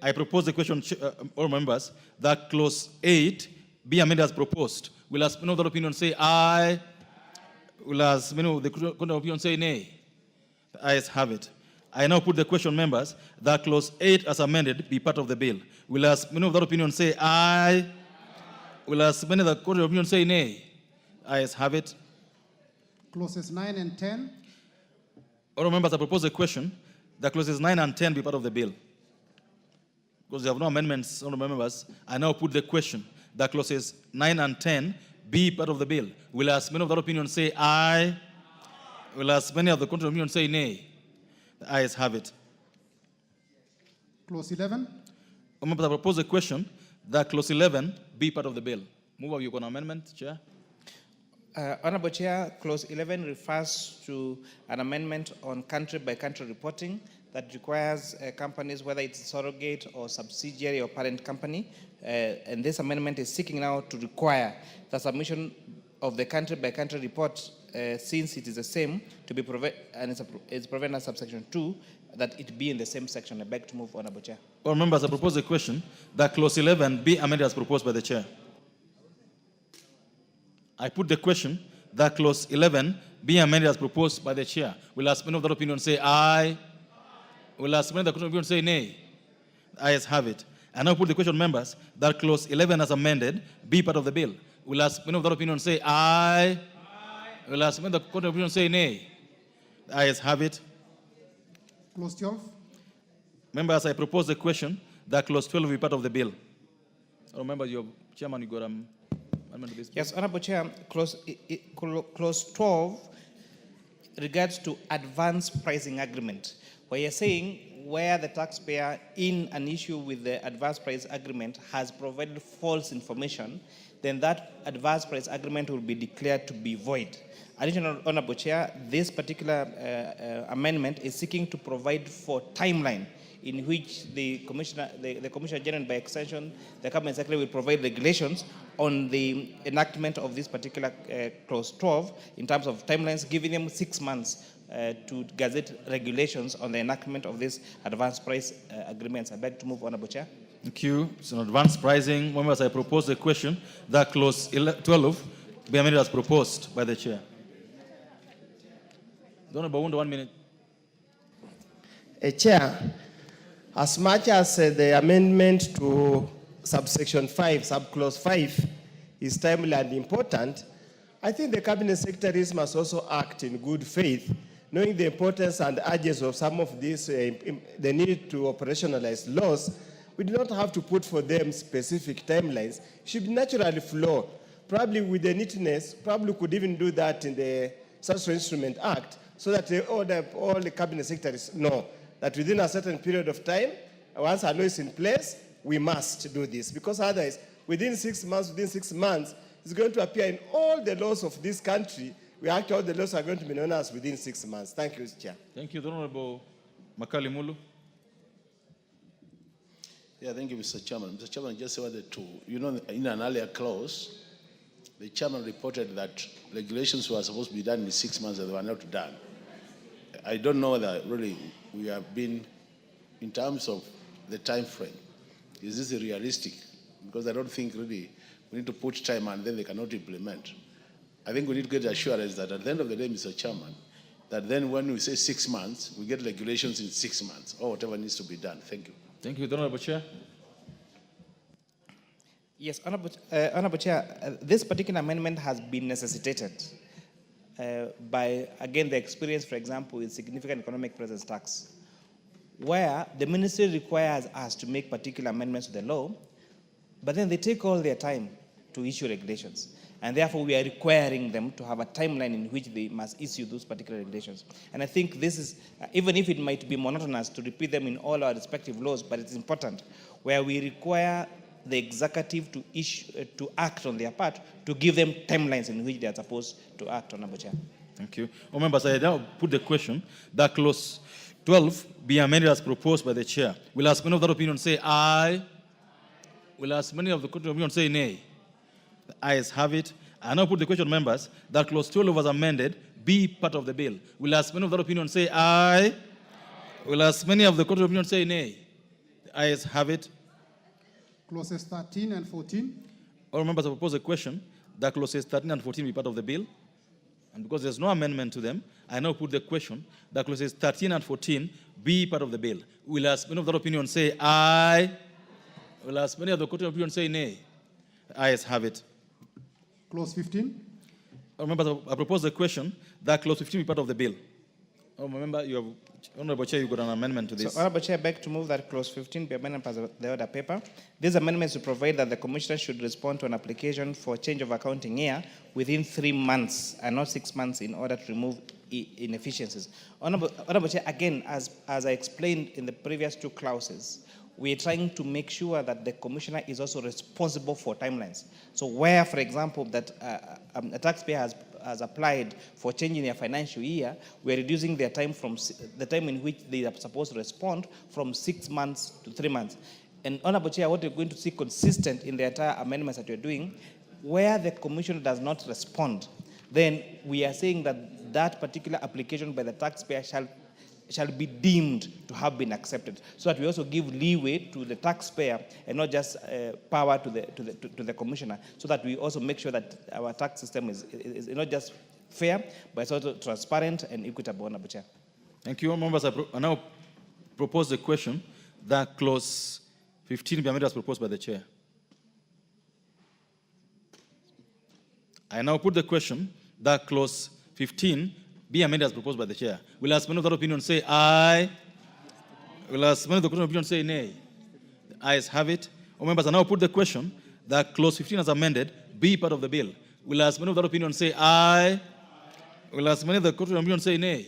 I propose the question, all members, that clause 8 be amended as proposed. Will as many of the opinion say aye? Will as many of the opinion say nay? The ayes have it. I now put the question, members, that clause 8 as amended be part of the bill. Will as many of the opinion say aye? Will as many of the opinion say nay? The ayes have it. Clauses 9 and 10. All members, I propose a question that clauses 9 and 10 be part of the bill. Because there have no amendments, honorable members, I now put the question that clauses 9 and 10 be part of the bill. Will as many of the opinion say aye? Will as many of the contrary opinion say nay? The ayes have it. Clause 11. Members, I propose a question that clause 11 be part of the bill. Move you got an amendment, Chair? Honorable Chair, clause 11 refers to an amendment on country-by-country reporting that requires companies, whether it's surrogate or subsidiary or parent company, and this amendment is seeking now to require the submission of the country-by-country report, since it is the same, to be provided, and it's provided under subsection 2, that it be in the same section. I beg to move, Honorable Chair. All members, I propose a question that clause 11 be amended as proposed by the Chair. I put the question that clause 11 be amended as proposed by the Chair. Will as many of the opinion say aye? Will as many of the opinion say nay? The ayes have it. I now put the question, members, that clause 11 as amended be part of the bill. Will as many of the opinion say aye? Will as many of the opinion say nay? The ayes have it. Clause 12. Members, I propose the question that clause 12 be part of the bill. Oh, members, your chairman, you got amendment to this. Yes, Honorable Chair, clause 12 regards to advance pricing agreement, where you're saying where the taxpayer in an issue with the advance price agreement has provided false information, then that advance price agreement will be declared to be void. Additionally, Honorable Chair, this particular amendment is seeking to provide for timeline in which the Commissioner General, by extension, the Cabinet Secretary, will provide regulations on the enactment of this particular clause 12 in terms of timelines, giving them 6 months to gazette regulations on the enactment of these advance price agreements. I beg to move, Honorable Chair. Thank you. It's an advanced pricing. Members, I propose the question that clause 12 be amended as proposed by the Chair. Honorable Wunda, 1 minute. Chair, as much as the amendment to subsection 5, subclause 5, is timely and important, I think the cabinet secretaries must also act in good faith, knowing the importance and urgency of some of these, the need to operationalize laws. We do not have to put for them specific timelines. It should naturally flow. Probably with the neatness, probably could even do that in the Social Instrument Act, so that all the cabinet secretaries know that within a certain period of time, once a law is in place, we must do this. Because otherwise, within 6 months, it's going to appear in all the laws of this country. All the laws are going to be known as within 6 months. Thank you, Mr. Chair. Thank you. The Honorable Makali Mulu. Yeah, thank you, Mr. Chairman. Mr. Chairman, just wanted to, in an earlier clause, the chairman reported that regulations were supposed to be done in 6 months and they were not done. I don't know whether really we have been, in terms of the time frame, is this realistic? Because I don't think really we need to put time and then they cannot implement. I think we need to get assurance that at the end of the day, Mr. Chairman, that then when we say 6 months, we get regulations in 6 months or whatever needs to be done. Thank you. Thank you. The Honorable Chair. Yes, Honorable Chair, this particular amendment has been necessitated by, again, the experience, for example, with significant economic presence tax, where the ministry requires us to make particular amendments to the law, but then they take all their time to issue regulations. And therefore, we are requiring them to have a timeline in which they must issue those particular regulations. And I think this is, even if it might be monotonous to repeat them in all our respective laws, but it's important, where we require the executive to act on their part, to give them timelines in which they are supposed to act, Honorable Chair. Thank you. Oh, members, I now put the question that clause 12 be amended as proposed by the chair. Will as many of that opinion say aye? Will as many of the opinion say nay? The ayes have it. I now put the question, members, that clause 12 was amended be part of the bill. Will as many of that opinion say aye? Will as many of the opinion say nay? The ayes have it. Clauses 13 and 14. All members, I propose a question that clauses 13 and 14 be part of the bill. And because there's no amendment to them, I now put the question that clauses 13 and 14 be part of the bill. Will as many of that opinion say aye? Will as many of the opinion say nay? The ayes have it. Clause 15. All members, I propose the question that clause 15 be part of the bill. Honorable Chair, you've got an amendment to this. So, Honorable Chair, I beg to move that clause 15 be amended as the order paper. This amendment is to provide that the Commissioner should respond to an application for change of accounting year within 3 months and not 6 months in order to remove inefficiencies. Honorable Chair, again, as I explained in the previous two clauses, we are trying to make sure that the Commissioner is also responsible for timelines. So where, for example, that a taxpayer has applied for changing their financial year, we're reducing their time from the time in which they are supposed to respond from 6 months to 3 months. And Honorable Chair, what you're going to see consistent in the entire amendments that you're doing, where the Commissioner does not respond, then we are saying that that particular application by the taxpayer shall be deemed to have been accepted, so that we also give leeway to the taxpayer and not just power to the Commissioner, so that we also make sure that our tax system is not just fair, but it's also transparent and equitable, Honorable Chair. Thank you. Members, I now propose the question that clause 15 be amended as proposed by the chair. I now put the question that clause 15 be amended as proposed by the chair. Will as many of that opinion say aye? Will as many of the opinion say nay? The ayes have it. Oh, members, I now put the question that clause 15 as amended be part of the bill. Will as many of that opinion say aye? Will as many of the opinion say nay?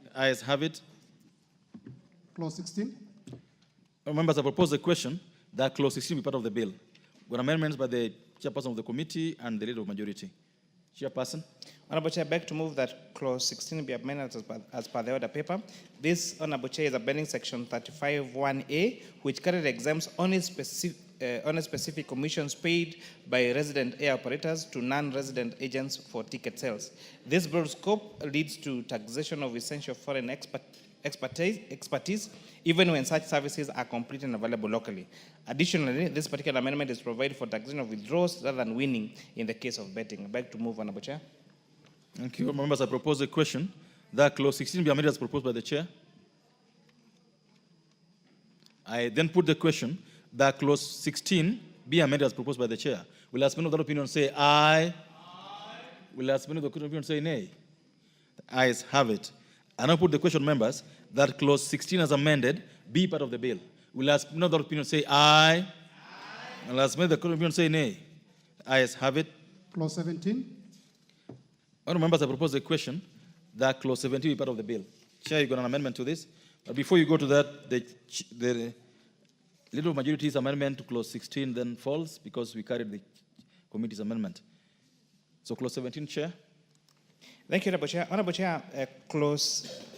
The ayes have it. Clause 16. Oh, members, I propose the question that clause 16 be part of the bill. With amendments by the chairperson of the committee and the leader of majority. Chairperson. Honorable Chair, I beg to move that clause 16 be amended as per the order paper. This, Honorable Chair, is amending section 35(1)A, which currently exempts only specific commissions paid by resident air operators to non-resident agents for ticket sales. This broad scope leads to taxation of essential foreign expertise, even when such services are complete and available locally. Additionally, this particular amendment is provided for taxation of withdrawals rather than winning in the case of betting. I beg to move, Honorable Chair. Thank you. Members, I propose a question that clause 16 be amended as proposed by the chair. I then put the question that clause 16 be amended as proposed by the chair? Will as many of that opinion say aye? Will as many of the opinion say nay? The ayes have it. I now put the question, members, that clause 16 as amended be part of the bill. Will as many of that opinion say aye? Will as many of the opinion say nay? The ayes have it. Clause 17. Honourable members, I propose a question that clause 17 be part of the bill. Chair, you got an amendment to this? But before you go to that, the Liberal Majority's amendment to clause 16 then falls because we carried the committee's amendment. So clause 17, Chair. Thank you, Honourable Chair. Honourable Chair,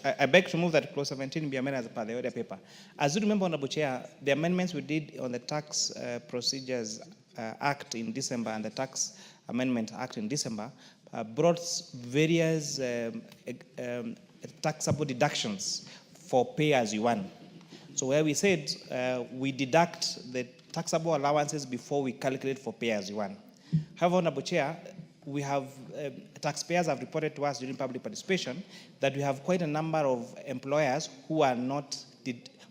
I beg to move that clause 17 be amended as per the order paper. As you remember, Honourable Chair, the amendments we did on the Tax Procedures Act in December and the Tax Amendment Act in December brought various taxable deductions for pay as you earn. So where we said we deduct the taxable allowances before we calculate for pay as you earn. However, Honourable Chair, we have taxpayers have reported to us during public participation that we have quite a number of employers who are not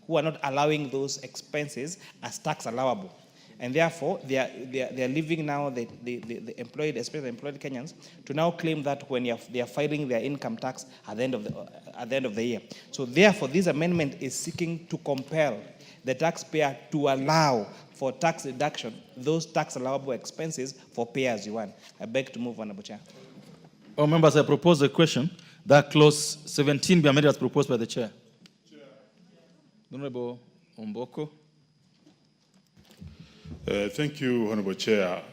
allowing those expenses as tax allowable. And therefore, they are leaving now the employed, especially the employed Kenyans, to now claim that when they are filing their income tax at the end of the year. So therefore, this amendment is seeking to compel the taxpayer to allow for tax deduction those tax allowable expenses for pay as you earn. I beg to move, Honourable Chair. Oh, members, I propose a question that clause 17 be amended as proposed by the chair. Honourable Omboko. Thank you, Honourable Chair.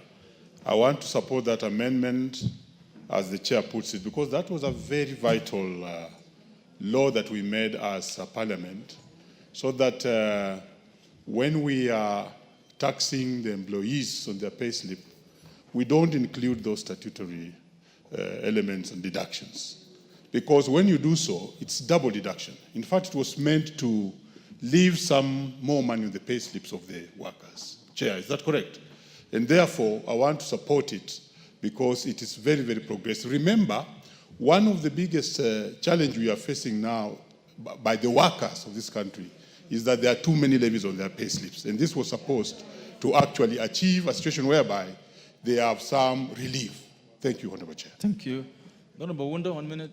I want to support that amendment as the chair puts it, because that was a very vital law that we made as a parliament, so that when we are taxing the employees on their payslip, we don't include those statutory elements and deductions. Because when you do so, it's double deduction. In fact, it was meant to leave some more money on the payslips of the workers. Chair, is that correct? And therefore, I want to support it because it is very, very progressive. Remember, one of the biggest challenge we are facing now by the workers of this country is that there are too many levies on their payslips. And this was supposed to actually achieve a situation whereby they have some relief. Thank you, Honourable Chair. Thank you. Honourable Wunda, 1 minute.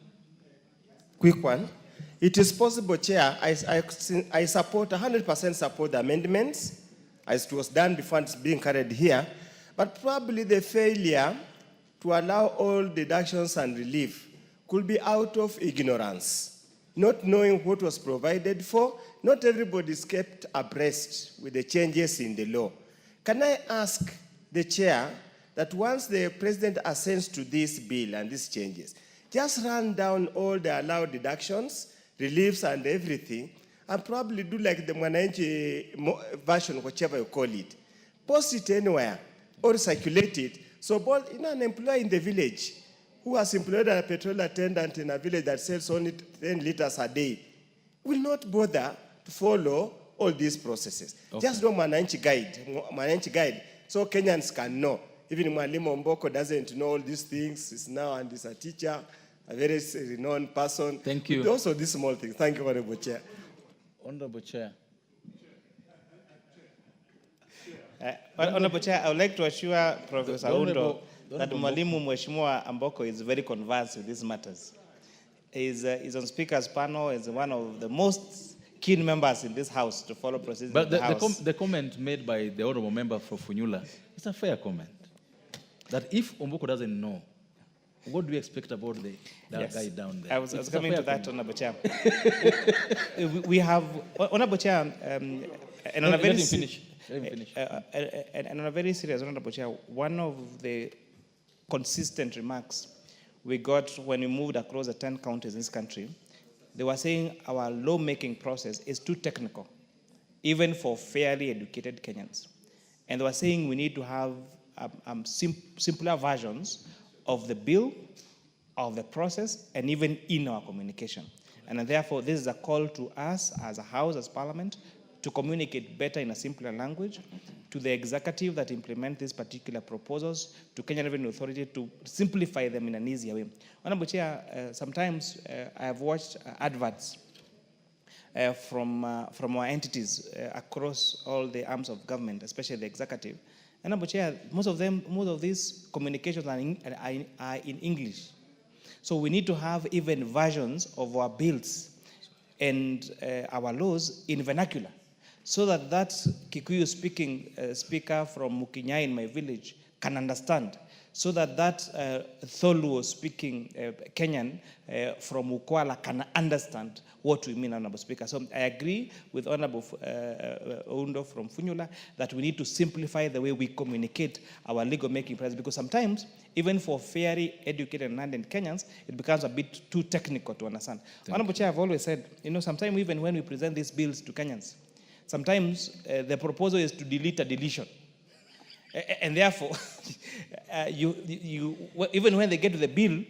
Quick one. It is possible, Chair, I support, 100% support the amendments as it was done before it's being carried here, but probably the failure to allow all deductions and relief could be out of ignorance, not knowing what was provided for. Not everybody is kept abreast with the changes in the law. Can I ask the chair that once the president assents to this bill and these changes, just run down all the allowed deductions, reliefs and everything, and probably do like the Mwananchi version, whichever you call it. Post it anywhere or circulate it. So both, an employee in the village who has employed a petrol attendant in a village that sells only 10 liters a day will not bother to follow all these processes. Okay. Just do Mwananchi guide, so Kenyans can know. Even Mwalimu Omboko doesn't know all these things. He's now and he's a teacher, a very renowned person. Thank you. But also these small things. Thank you, Honourable Chair. Honourable Chair. Honourable Chair, I would like to assure Professor Undo that Mwalimu Mheshimiwa Amboko is very conversant with these matters. He's on Speaker's panel, is one of the most keen members in this House to follow procedures in the House. The comment made by the Honourable Member for Funyula is a fair comment. That if Omboko doesn't know, what do we expect about that guy down there? I was coming to that, Honourable Chair. We have, Honourable Chair, and on a very and on a very serious, Honourable Chair, one of the consistent remarks we got when we moved across the 10 counties in this country, they were saying our lawmaking process is too technical, even for fairly educated Kenyans. And they were saying we need to have simpler versions of the bill, of the process, and even in our communication. And therefore, this is a call to us as a House, as Parliament, to communicate better in a simpler language, to the executive that implement these particular proposals, to Kenya Revenue Authority to simplify them in an easier way. Honourable Chair, sometimes I have watched adverts from our entities across all the arms of government, especially the executive, Honorable Chair, most of these communications are in English. So we need to have even versions of our bills and our laws in vernacular, so that Kikuyu speaking speaker from Mukinya in my village can understand, so that Tholuo speaking Kenyan from Ukwala can understand what we mean, Honorable Speaker. So I agree with Honorable Oundo from Funyula that we need to simplify the way we communicate our legal making process, because sometimes, even for fairly educated and learned Kenyans, it becomes a bit too technical to understand. Honorable Chair, I've always said, sometimes even when we present these bills to Kenyans, sometimes the proposal is to delete a deletion. And therefore, even when they get to the bill,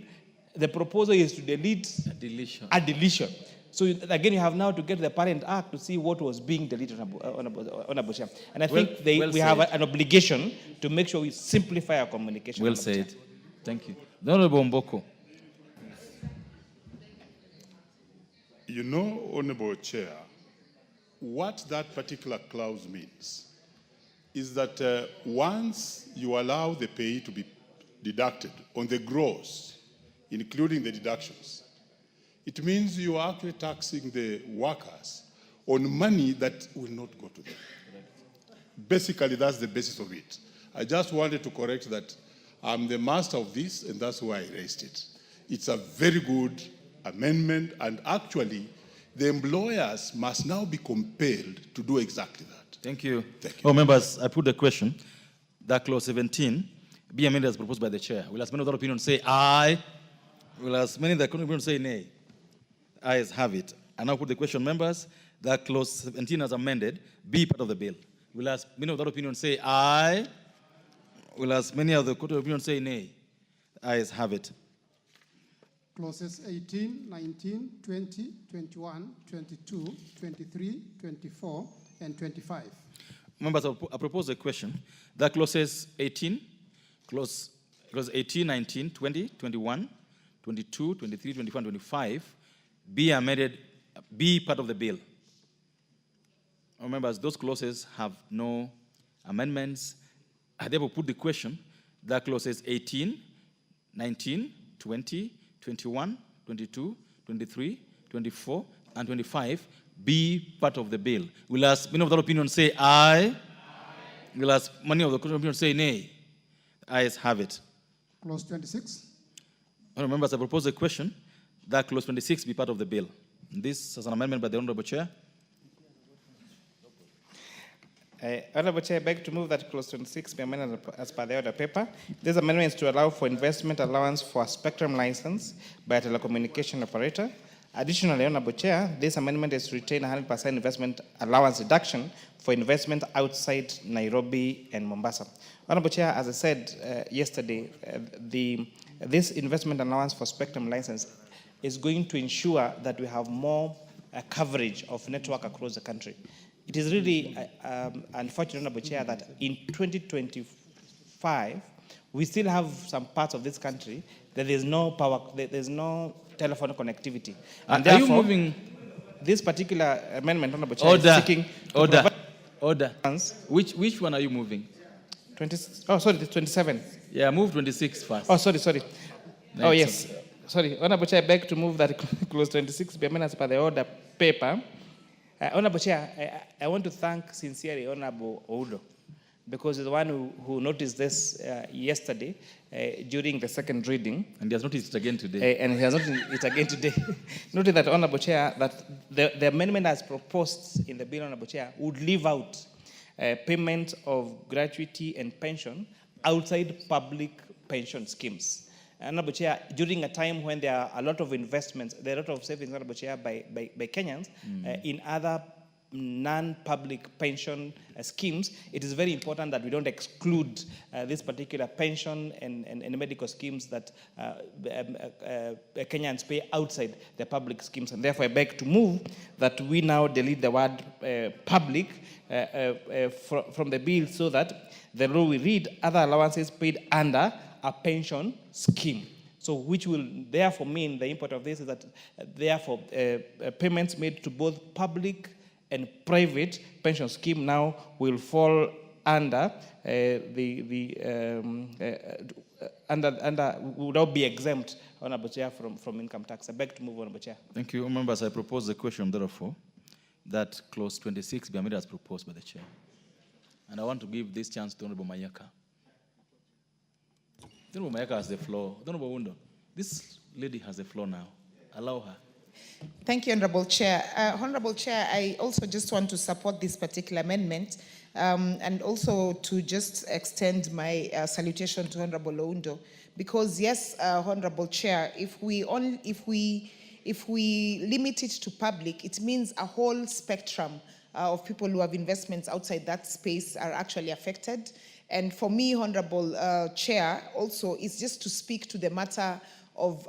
the proposal is to delete a deletion. So again, you have now to get to the parent act to see what was being deleted, Honorable Chair. And I think we have an obligation to make sure we simplify our communication. Well said. Thank you. The Honorable Mboko. Honorable Chair, what that particular clause means is that once you allow the pay to be deducted on the gross, including the deductions, it means you are actually taxing the workers on money that will not go to them. Basically, that's the basis of it. I just wanted to correct that. I'm the master of this, and that's why I raised it. It's a very good amendment, and actually, the employers must now be compelled to do exactly that. Thank you. Thank you. Oh, members, I put the question. That clause 17 be amended as proposed by the chair. Will as many of that opinion say aye? Will as many of the opinion say nay? Ayes have it. I now put the question, members, that clause 17 as amended be part of the bill. Will as many of that opinion say aye? Will as many of the court of opinion say nay? Ayes have it. Clauses 18, 19, 20, 21, 22, 23, 24, and 25. Members, I propose a question. That clauses 18, clause 18, 19, 20, 21, 22, 23, 24, and 25 be amended, be part of the bill. Members, those clauses have no amendments. I therefore put the question that clauses 18, 19, 20, 21, 22, 23, 24, and 25 be part of the bill. Will as many of that opinion say aye? Will as many of the opinion say nay? Ayes have it. Clause 26. Members, I propose a question that clause 26 be part of the bill. This is an amendment by the Honorable Chair. Honorable Chair, I beg to move that clause 26 be amended as per the order paper. This amendment is to allow for investment allowance for a spectrum license by a telecommunication operator. Additionally, Honorable Chair, this amendment is to retain 100% investment allowance deduction for investment outside Nairobi and Mombasa. Honorable Chair, as I said yesterday, this investment allowance for spectrum license is going to ensure that we have more coverage of network across the country. It is really unfortunate, Honorable Chair, that in 2025, we still have some parts of this country that there's no power, there's no telephone connectivity. And are you moving? This particular amendment, Honorable Chair, is seeking order. Which one are you moving? 27. Yeah, move 26 first. Oh, sorry. No, oh, yes. Okay. Sorry. Honorable Chair, I beg to move that clause 26 be amended as per the order paper. Honorable Chair, I want to thank sincerely Honorable Oundo, because he's the one who noticed this yesterday during the second reading. And he has noticed it again today. Noted that, Honorable Chair, that the amendment as proposed in the bill, Honorable Chair, would leave out payment of gratuity and pension outside public pension schemes. Honorable Chair, during a time when there are a lot of investments, there are a lot of savings, Honorable Chair, by Kenyans in other non-public pension schemes, it is very important that we don't exclude this particular pension and medical schemes that Kenyans pay outside the public schemes. And therefore, I beg to move that we now delete the word public from the bill, so that the law will read other allowances paid under a pension scheme. So which will therefore mean, the import of this is that therefore payments made to both public and private pension scheme now will fall under would not be exempt, Honorable Chair, from income tax. I beg to move, Honorable Chair. Thank you. Members, I propose the question, therefore, that clause 26 be amended as proposed by the chair. And I want to give this chance to Honorable Mayaka. Honorable Mayaka has the floor. Honorable Wundo, this lady has the floor now. Allow her. Thank you, Honorable Chair. Honorable Chair, I also just want to support this particular amendment and also to just extend my salutation to Honorable Oundo, because yes, Honorable Chair, if we limit it to public, it means a whole spectrum of people who have investments outside that space are actually affected. And for me, Honorable Chair, also is just to speak to the matter of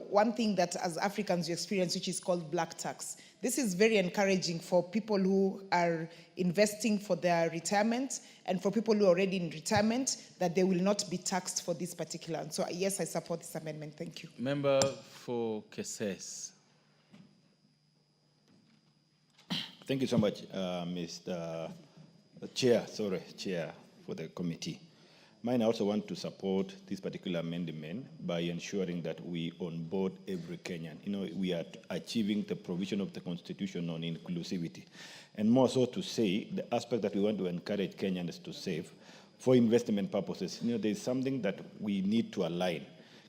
one thing that as Africans we experience, which is called black tax. This is very encouraging for people who are investing for their retirement and for people who are already in retirement, that they will not be taxed for this particular. And so yes, I support this amendment. Thank you. Member for Keses. Thank you so much, Mr. Chair, for the committee. Mine, I also want to support this particular amendment by ensuring that we onboard every Kenyan. You know, we are achieving the provision of the Constitution on inclusivity. And more so to say, the aspect that we want to encourage Kenyans to save for investment purposes. You know, there's something that we need to align.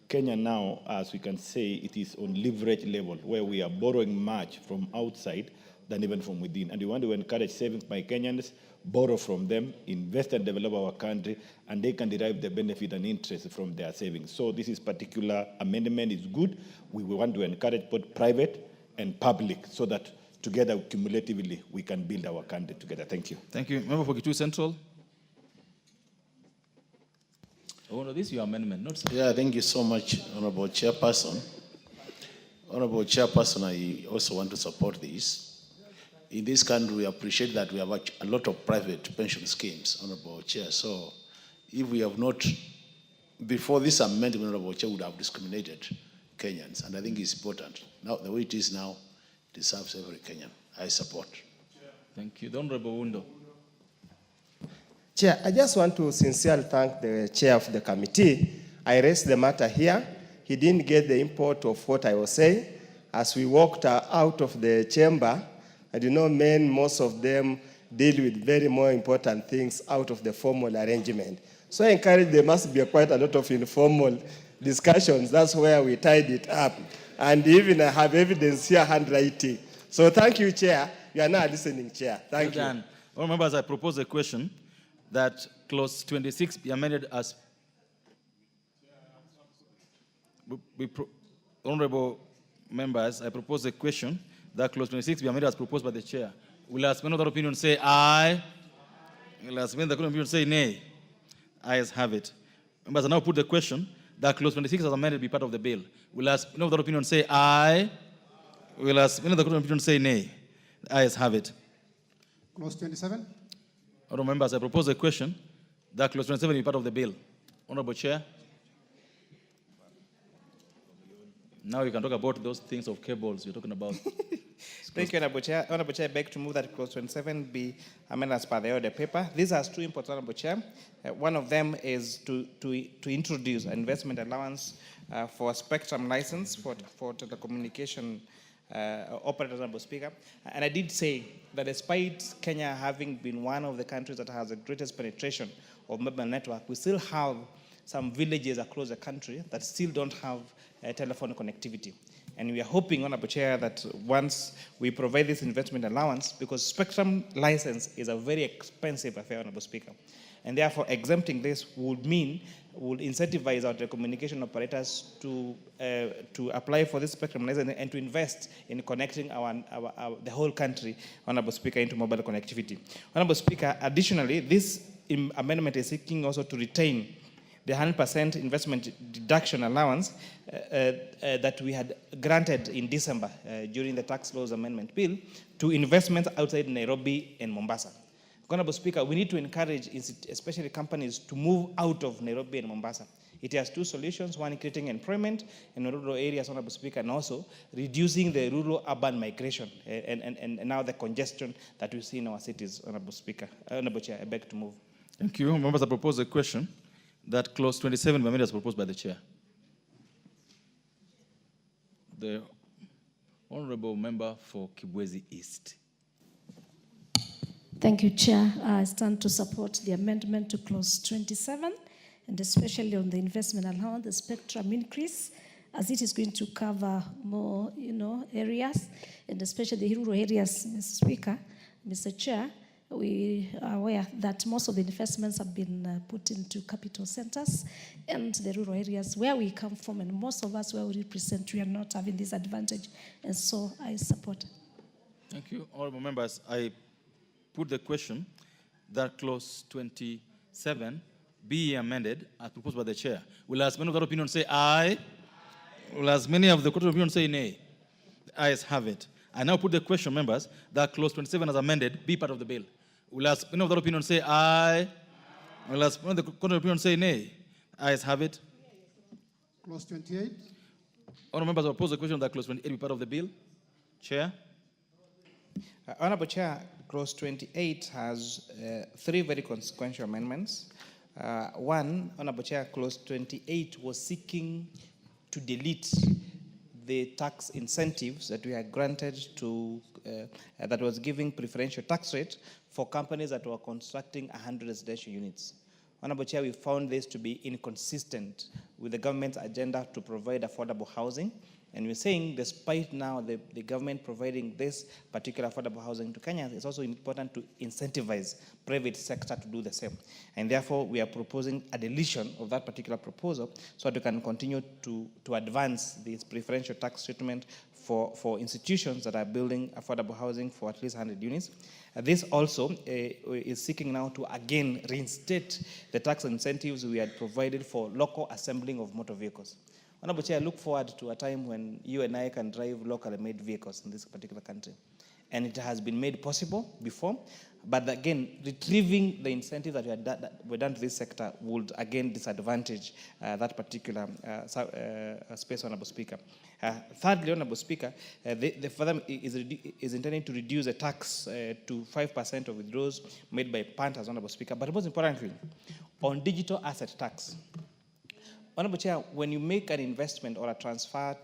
Kenya now, as we can say, it is on leverage level, where we are borrowing much from outside than even from within. And we want to encourage savings by Kenyans, borrow from them, invest and develop our country, and they can derive the benefit and interest from their savings. So this particular amendment is good. We want to encourage both private and public so that together, cumulatively, we can build our country together. Thank you. Thank you. Member for Kitui Central. Oh, no, this is your amendment, not so. Yeah, thank you so much, Honorable Chairperson. Honorable Chairperson, I also want to support this. In this country, we appreciate that we have a lot of private pension schemes, Honorable Chair. So if we have not, before this amendment, Honorable Chair would have discriminated Kenyans. And I think it's important. Now, the way it is now, it serves every Kenyan. I support. Thank you. The Honorable Wundo. Chair, I just want to sincerely thank the chair of the committee. I raised the matter here. He didn't get the import of what I was saying. As we walked out of the chamber, and you know, most of them deal with very more important things out of the formal arrangement. So I encourage there must be quite a lot of informal discussions. That's where we tied it up. And even I have evidence here, handwriting. So thank you, Chair. You are now listening, Chair. Thank you. Done. All members, I propose a question that clause 26 be amended as... Honorable members, I propose a question that clause 26 be amended as proposed by the chair. Will as many other opinion say aye? Will as many other opinion say nay? Ayes have it. Members, I now put the question that clause 26 as amended be part of the bill. Will as many other opinion say aye? Will as many other opinion say nay? Ayes have it. Clause 27. Honorable members, I propose a question that clause 27 be part of the bill. Honorable Chair. Now you can talk about those things of cables you're talking about. Thank you, Honorable Chair. Honorable Chair, I beg to move that clause 27 be amended as per the order paper. This has two imports, Honorable Chair. One of them is to introduce an investment allowance for a spectrum license for telecommunication operators, Honorable Speaker. And I did say that despite Kenya having been one of the countries that has the greatest penetration of mobile network, we still have some villages across the country that still don't have telephone connectivity. And we are hoping, Honorable Chair, that once we provide this investment allowance, because spectrum license is a very expensive affair, Honorable Speaker, and therefore exempting this would incentivize our telecommunication operators to apply for this spectrum license and to invest in connecting the whole country, Honorable Speaker, into mobile connectivity. Honorable Speaker, additionally, this amendment is seeking also to retain the 100% investment deduction allowance that we had granted in December during the tax laws amendment bill to investments outside Nairobi and Mombasa. Honorable Speaker, we need to encourage especially companies to move out of Nairobi and Mombasa. It has two solutions, one creating employment in rural areas, Honorable Speaker, and also reducing the rural-urban migration and now the congestion that we see in our cities, Honorable Speaker. Honorable Chair, I beg to move. Thank you. Members, I propose a question that clause 27 be amended as proposed by the chair. The honorable member for Kibwezi East. Thank you, Chair. I stand to support the amendment to clause 27, and especially on the investment allowance, the spectrum increase, as it is going to cover more, areas, and especially the rural areas, Mr. Speaker, Mr. Chair. We are aware that most of the investments have been put into capital centers and the rural areas where we come from, and most of us where we represent, we are not having this advantage, and so I support. Thank you. Honorable members, I put the question that clause 27 be amended as proposed by the chair. Will as many of that opinion say aye? Will as many of the court of opinion say nay? The ayes have it. I now put the question, members, that clause 27 as amended be part of the bill. Will as many of that opinion say aye? Will as many of the court of opinion say nay? The ayes have it. Clause 28. Honorable members, I propose the question that clause 28 be part of the bill. Chair. Honorable Chair, clause 28 has three very consequential amendments. One, Honorable Chair, clause 28 was seeking to delete the tax incentives that we had granted to, that was giving preferential tax rate for companies that were constructing 100 residential units. Honorable Chair, we found this to be inconsistent with the government's agenda to provide affordable housing. And we're saying, despite now the government providing this particular affordable housing to Kenyans, it's also important to incentivize private sector to do the same. And therefore, we are proposing a deletion of that particular proposal so that we can continue to advance this preferential tax treatment for institutions that are building affordable housing for at least 100 units. This also is seeking now to again reinstate the tax incentives we had provided for local assembling of motor vehicles. Honorable Chair, I look forward to a time when you and I can drive locally made vehicles in this particular country. And it has been made possible before, but again, retrieving the incentive that were done to this sector would again disadvantage that particular space, Honorable Speaker. Thirdly, Honorable Speaker, the further is intending to reduce the tax to 5% of withdrawals made by punters, Honorable Speaker. But most importantly, on digital asset tax. Honorable Chair, when you make an investment or a transfer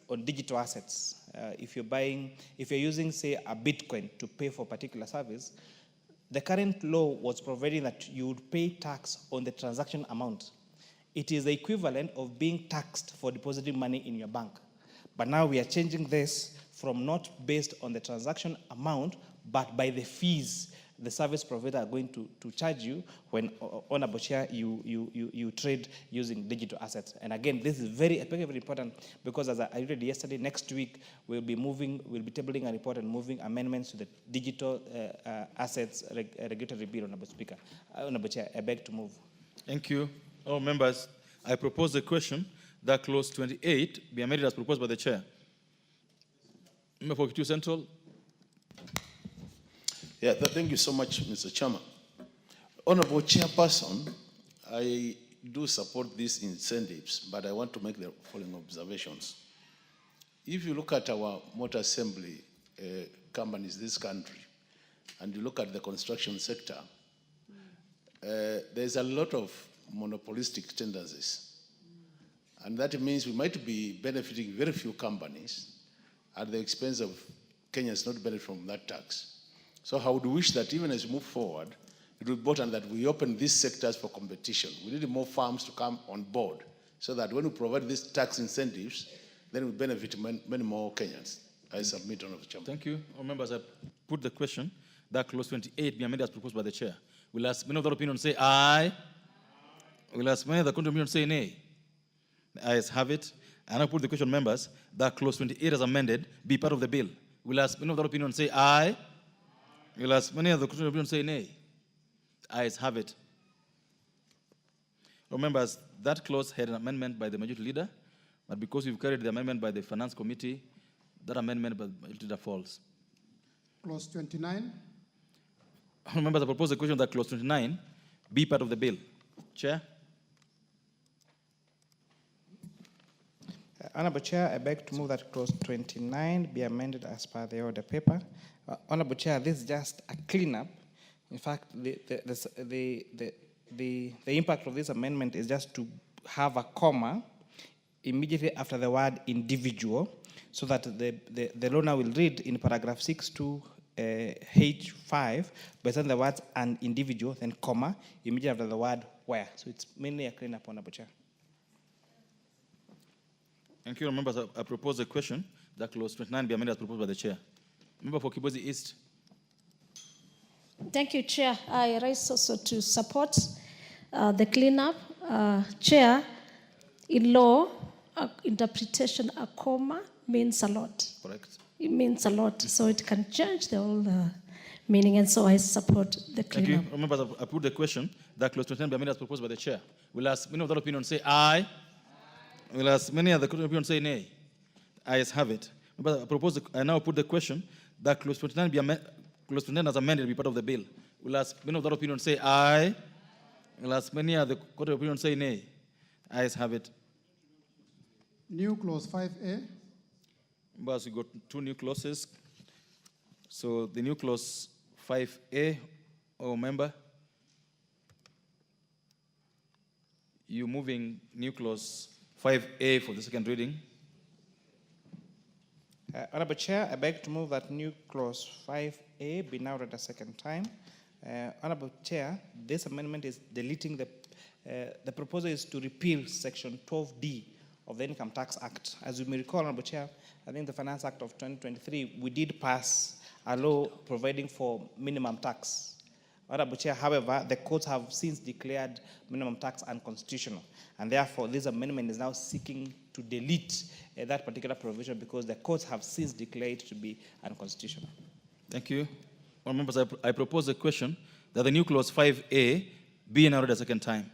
on digital assets, if you're using, say, a Bitcoin to pay for a particular service, the current law was providing that you would pay tax on the transaction amount. It is the equivalent of being taxed for depositing money in your bank. But now we are changing this from not based on the transaction amount, but by the fees the service provider are going to charge you when, Honorable Chair, you trade using digital assets. And again, this is very, very important because, as I read yesterday, next week we'll be tabling a report and moving amendments to the digital assets regulatory bill, Honorable Speaker. Honorable Chair, I beg to move. Thank you. All members, I propose the question that clause 28 be amended as proposed by the chair. Member for Kitui Central. Yeah, thank you so much, Mr. Chairman. Honorable Chairperson, I do support these incentives, but I want to make the following observations. If you look at our motor assembly companies in this country, and you look at the construction sector, there's a lot of monopolistic tendencies. And that means we might be benefiting very few companies at the expense of Kenyans not benefit from that tax. So I would wish that even as we move forward, it would be important that we open these sectors for competition. We need more firms to come on board so that when we provide these tax incentives, then we benefit many more Kenyans. I submit, Honorable Chairman. Thank you. All members, I put the question that clause 28 be amended as proposed by the chair. Will as many of the opinion say aye? Will as many of the contrary opinion say nay? The ayes have it. And I put the question, members, that clause 28 as amended be part of the bill. Will as many of the opinion say aye? Will as many of the contrary opinion say nay? The ayes have it. All members, that clause had an amendment by the majority leader, but because we've carried the amendment by the Finance Committee, that amendment by the majority leader falls. Clause 29. All members, I propose the question that clause 29 be part of the bill. Chair. Honorable Chair, I beg to move that clause 29 be amended as per the order paper. Honorable Chair, this is just a cleanup In fact, the impact of this amendment is just to have a comma immediately after the word individual, so that the law now will read in paragraph 6 to H5, but then the words an individual, then comma, immediately after the word where. So it's mainly a cleanup, Honorable Chair. Thank you, members. I propose a question that clause 29 be amended as proposed by the chair. Member for Kibozi East. Thank you, Chair. I rise also to support the cleanup. Chair, in law, interpretation, a comma means a lot. Correct. It means a lot, so it can change the whole meaning, and so I support the cleanup. Thank you. Members, I put the question that clause 29 be amended as proposed by the chair. Will ask many of that opinion say aye. Will ask many of the opinion say nay. Ayes have it. Members, I now put the question that clause 29 be amended. Clause 29 as amended be part of the bill. Will ask many of that opinion say aye. Will ask many of the court of opinion say nay. Ayes have it. New clause 5A. Members, we got two new clauses. So the new clause 5A, member, you moving new clause 5A for the second reading. Honorable Chair, I beg to move that new clause 5A be now read a second time. Honorable Chair, this amendment is deleting the proposal is to repeal section 12D of the Income Tax Act. As you may recall, Honorable Chair, I think the Finance Act of 2023, we did pass a law providing for minimum tax. Honorable Chair, however, the courts have since declared minimum tax unconstitutional, and therefore this amendment is now seeking to delete that particular provision because the courts have since declared it to be unconstitutional. Thank you. Well, members, I propose a question that the new clause 5A be now read a second time.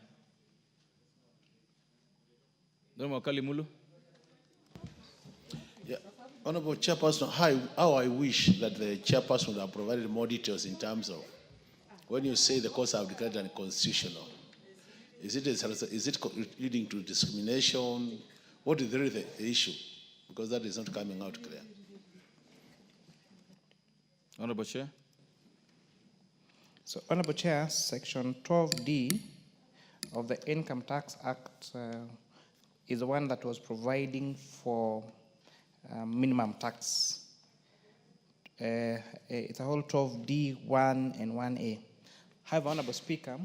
Yeah. Honorable Chairperson, how I wish that the chairperson would have provided more details in terms of when you say the courts have declared unconstitutional. Is it leading to discrimination? What is really the issue? Because that is not coming out clear. Honorable Chair. So, Honorable Chair, Section 12D of the Income Tax Act is the one that was providing for minimum tax. It's a whole 12D, 1 and 1A. However, Honorable Speaker,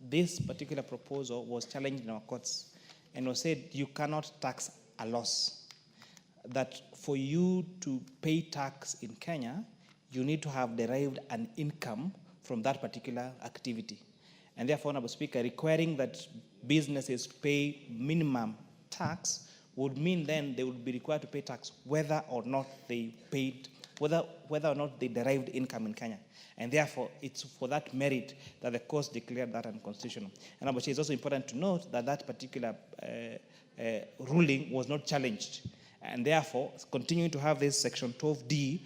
this particular proposal was challenged in our courts and was said you cannot tax a loss. That for you to pay tax in Kenya, you need to have derived an income from that particular activity. And therefore, Honorable Speaker, requiring that businesses pay minimum tax would mean then they would be required to pay tax whether or not they paid, whether or not they derived income in Kenya. And therefore, it's for that merit that the court declared that unconstitutional. And it's also important to note that that particular ruling was not challenged. And therefore, continuing to have this Section 12D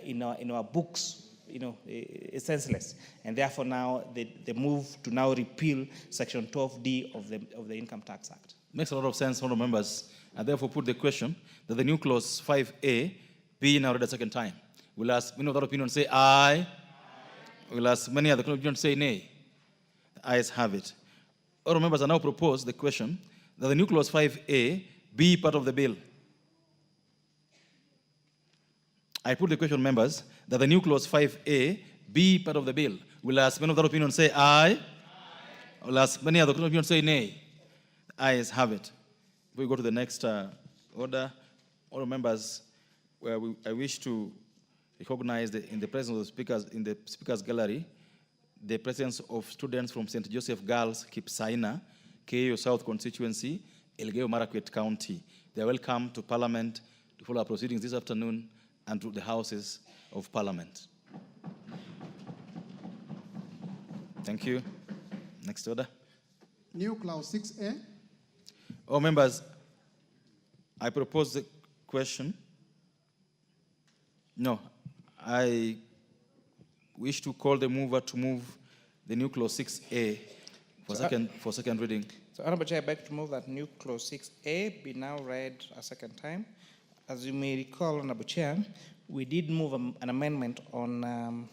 in our books, is senseless. And therefore, now the move to now repeal Section 12D of the Income Tax Act. Makes a lot of sense, honorable members. I therefore put the question that the new clause 5A be now read a second time. We'll ask many of that opinion say aye. We'll ask many other opinion say nay. The ayes have it. Honorable members, I now propose the question that the new clause 5A be part of the bill. I put the question, members, that the new clause 5A be part of the bill. We'll ask many of that opinion say aye. We'll ask many other opinion say nay. The ayes have it. We go to the next order. Honorable members, I wish to recognize in the presence of the speakers, in the speakers gallery, the presence of students from St. Joseph Girls Kipsaina, KAU South Constituency, Elgeyo Marakwet County. They are welcome to Parliament to follow our proceedings this afternoon and to the Houses of Parliament. Thank you. Next order. New clause 6A. Members, I propose the question. No, I wish to call the mover to move the new clause 6A for second reading. So, Honorable Chair, I beg to move that new clause 6A be now read a second time. As you may recall, Honorable Chair, we did move an amendment on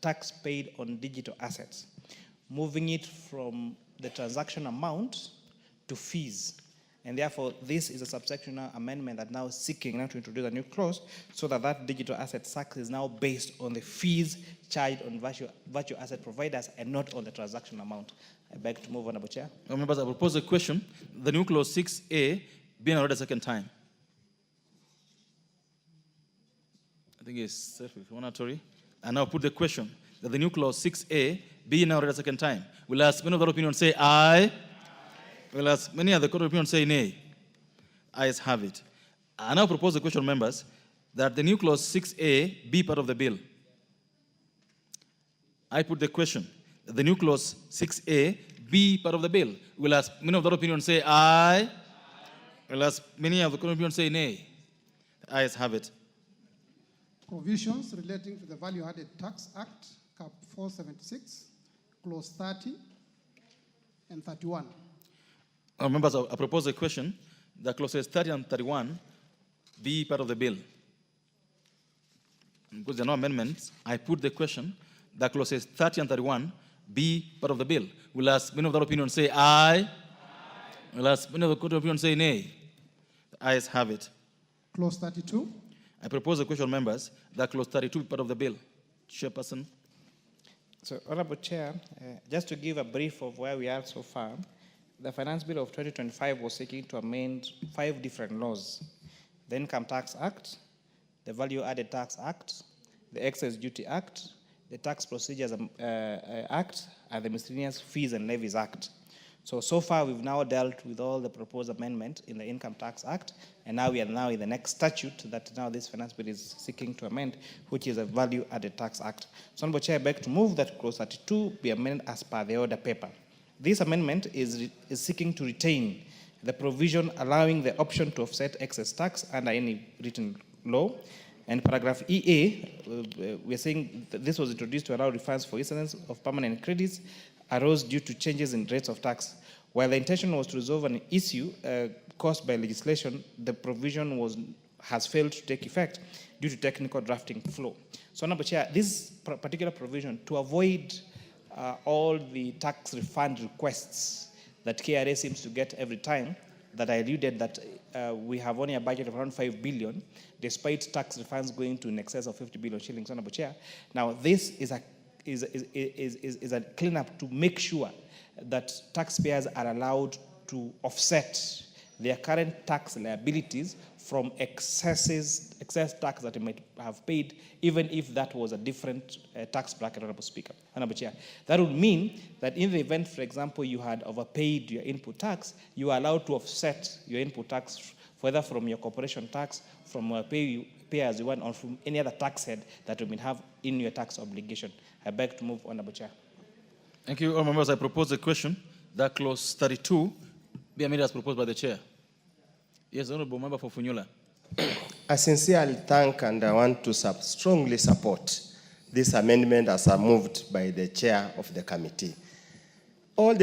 tax paid on digital assets, moving it from the transaction amount to fees. And therefore, this is a subsectional amendment that now is seeking now to introduce a new clause so that that digital asset tax is now based on the fees charged on virtual asset providers and not on the transaction amount. I beg to move, Honorable Chair. Members, I propose a question. The new clause 6A being read a second time. I think it's self-explanatory. And now put the question that the new clause 6A be now read a second time. Will ask many of the opinion say aye. Will ask many of the court of opinion say nay. Ayes have it. I now propose the question, members, that the new clause 6A be part of the bill. I put the question that the new clause 6A be part of the bill. Will ask many of the opinion say aye. Will ask many of the court of opinion say nay. Ayes have it. Provisions relating to the Value Added Tax Act, Cap 476, Clause 30 and 31. Members, I propose a question that clauses 30 and 31 be part of the bill. Because there are no amendments, I put the question that clauses 30 and 31 be part of the bill. Will ask many of the opinion say aye. Will ask many of the court of opinion say nay. The ayes have it. Clause 32. I propose a question, members, that clause 32 be part of the bill. Chairperson. So, Honorable Chair, just to give a brief of where we are so far, the Finance Bill of 2025 was seeking to amend 5 different laws: the Income Tax Act, the Value Added Tax Act, the Excise Duty Act, the Tax Procedures Act, and the Miscellaneous Fees and Levies Act. So far we've now dealt with all the proposed amendment in the Income Tax Act, and now we are now in the next statute that now this Finance Bill is seeking to amend, which is a Value Added Tax Act. So, Honorable Chair, I beg to move that Clause 32 be amended as per the order paper. This amendment is seeking to retain the provision allowing the option to offset excess tax under any written law. And paragraph EA, we are saying that this was introduced to allow refunds for incidents of permanent credits arose due to changes in rates of tax. While the intention was to resolve an issue caused by legislation, the provision has failed to take effect due to technical drafting flaw. So, Honorable Chair, this particular provision, to avoid all the tax refund requests that KRA seems to get every time, that I alluded that we have only a budget of around 5 billion, despite tax refunds going to in excess of 50 billion shillings, Honorable Chair. Now, this is a cleanup to make sure that taxpayers are allowed to offset their current tax liabilities from excess tax that they might have paid, even if that was a different tax bracket, Honorable Speaker. Honorable Chair. That would mean that in the event, for example, you had overpaid your input tax, you are allowed to offset your input tax, whether from your corporation tax, from pay as you want, or from any other tax head that you may have in your tax obligation. I beg to move, Honorable Chair. Thank you. All members, I propose a question that clause 32 be amended as proposed by the chair. Yes, Honorable Member for Funyula. I sincerely thank and I want to strongly support this amendment as moved by the chair of the committee. All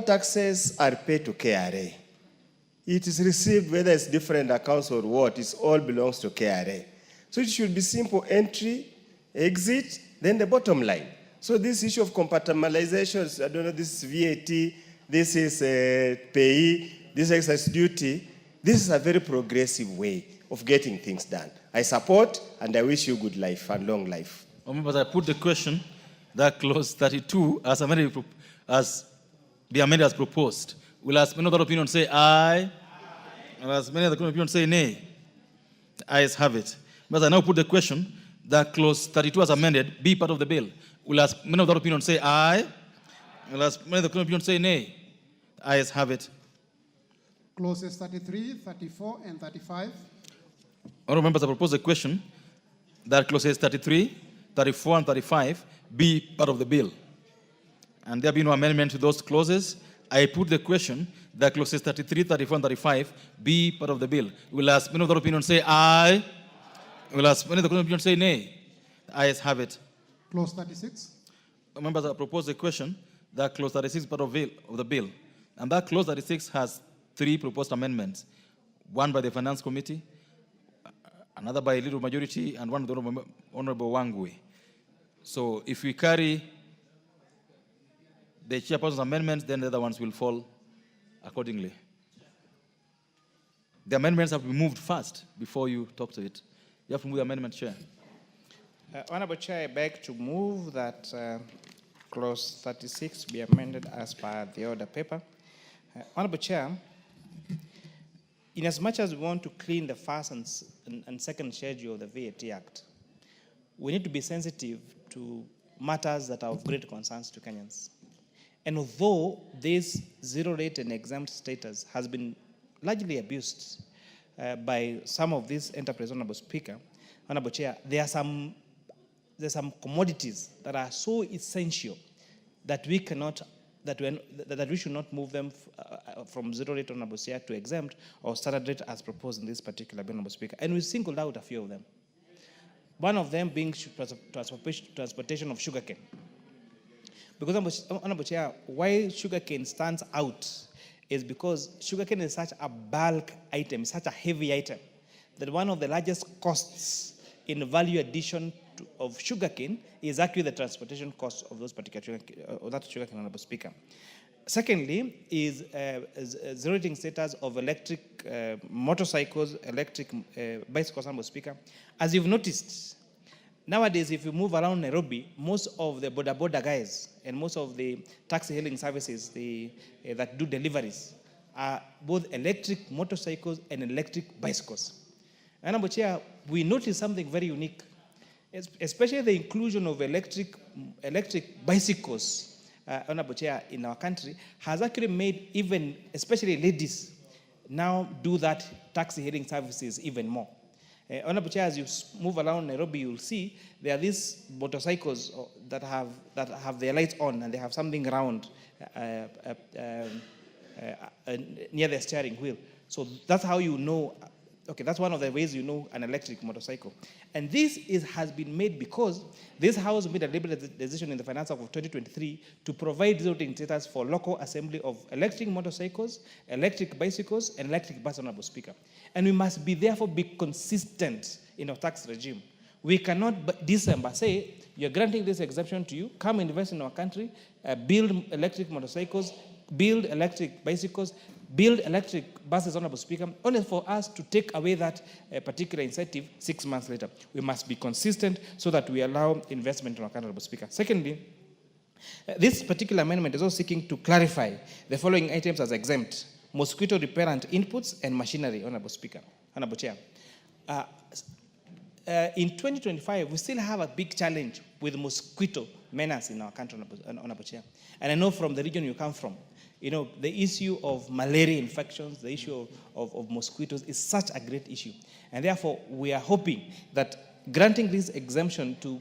taxes are paid to KRA. It is received, whether it's different accounts or what, it all belongs to KRA. So it should be simple entry, exit, then the bottom line. So this issue of compartmentalization, I don't know, this is VAT, this is payee, this is excise duty, this is a very progressive way of getting things done. I support and I wish you good life and long life. Members, I put the question that clause 32 as amended as proposed. Will as many other opinion say aye? And as many other opinion say nay? The ayes have it. But I now put the question that clause 32 as amended be part of the bill. Will as many other opinion say aye? And as many other opinion say nay? The ayes have it. Clauses 33, 34, and 35. Honourable members, I propose a question that clauses 33, 34, and 35 be part of the bill. And there be no amendment to those clauses. I put the question that clauses 33, 34, and 35 be part of the bill. Will as many of the opinion say aye? Will as many of the opinion say nay? The ayes have it. Clause 36. Members, I propose a question that clause 36 is part of the bill. And that clause 36 has 3 proposed amendments. One by the Finance Committee, another by a little majority, and one with Honorable Wangwe. So if we carry the chairperson's amendments, then the other ones will fall accordingly. The amendments have to be moved first before you talk to it. You have to move the amendment, Chair. Honorable Chair, I beg to move that clause 36 be amended as per the order paper. Honorable Chair, in as much as we want to clean the first and second schedule of the VAT Act, we need to be sensitive to matters that are of great concerns to Kenyans. And although this zero rate and exempt status has been largely abused by some of these enterprises, Honorable Speaker, Honorable Chair, there's some commodities that are so essential that we cannot, that we should not move them from zero rate, Honorable Chair, to exempt or standard rate as proposed in this particular bill, Honorable Speaker. And we singled out a few of them. One of them being transportation of sugarcane. Because, Honorable Chair, why sugarcane stands out is because sugarcane is such a bulk item, such a heavy item, that one of the largest costs in value addition of sugarcane is actually the transportation cost of those particular sugarcane, Honorable Speaker. Secondly, is zero rating status of electric motorcycles, electric bicycles, Honorable Speaker. As you've noticed, nowadays, if you move around Nairobi, most of the boda guys and most of the taxi hailing services that do deliveries are both electric motorcycles and electric bicycles. And Honorable Chair, we noticed something very unique, especially the inclusion of electric bicycles, Honorable Chair, in our country, has actually made even, especially ladies, now do that taxi hailing services even more. Honorable Chair, as you move around Nairobi, you'll see there are these motorcycles that have their lights on and they have something round near the steering wheel. So that's how you know. Okay, that's one of the ways you know an electric motorcycle. And this has been made because this House made a deliberate decision in the Finance Act of 2023 to provide zero rating status for local assembly of electric motorcycles, electric bicycles, and electric buses, Honorable Speaker. And we must therefore be consistent in our tax regime. We cannot December say, you're granting this exemption to you, come invest in our country, build electric motorcycles, build electric bicycles, build electric buses, Honorable Speaker, only for us to take away that particular incentive 6 months later. We must be consistent so that we allow investment in our country, Honorable Speaker. Secondly, this particular amendment is also seeking to clarify the following items as exempt: mosquito repellent inputs and machinery, Honorable Speaker, Honorable Chair. In 2025, we still have a big challenge with mosquito menace in our country, Honorable Chair. And I know from the region you come from, you know, the issue of malaria infections, the issue of mosquitoes is such a great issue. And therefore, we are hoping that granting this exemption to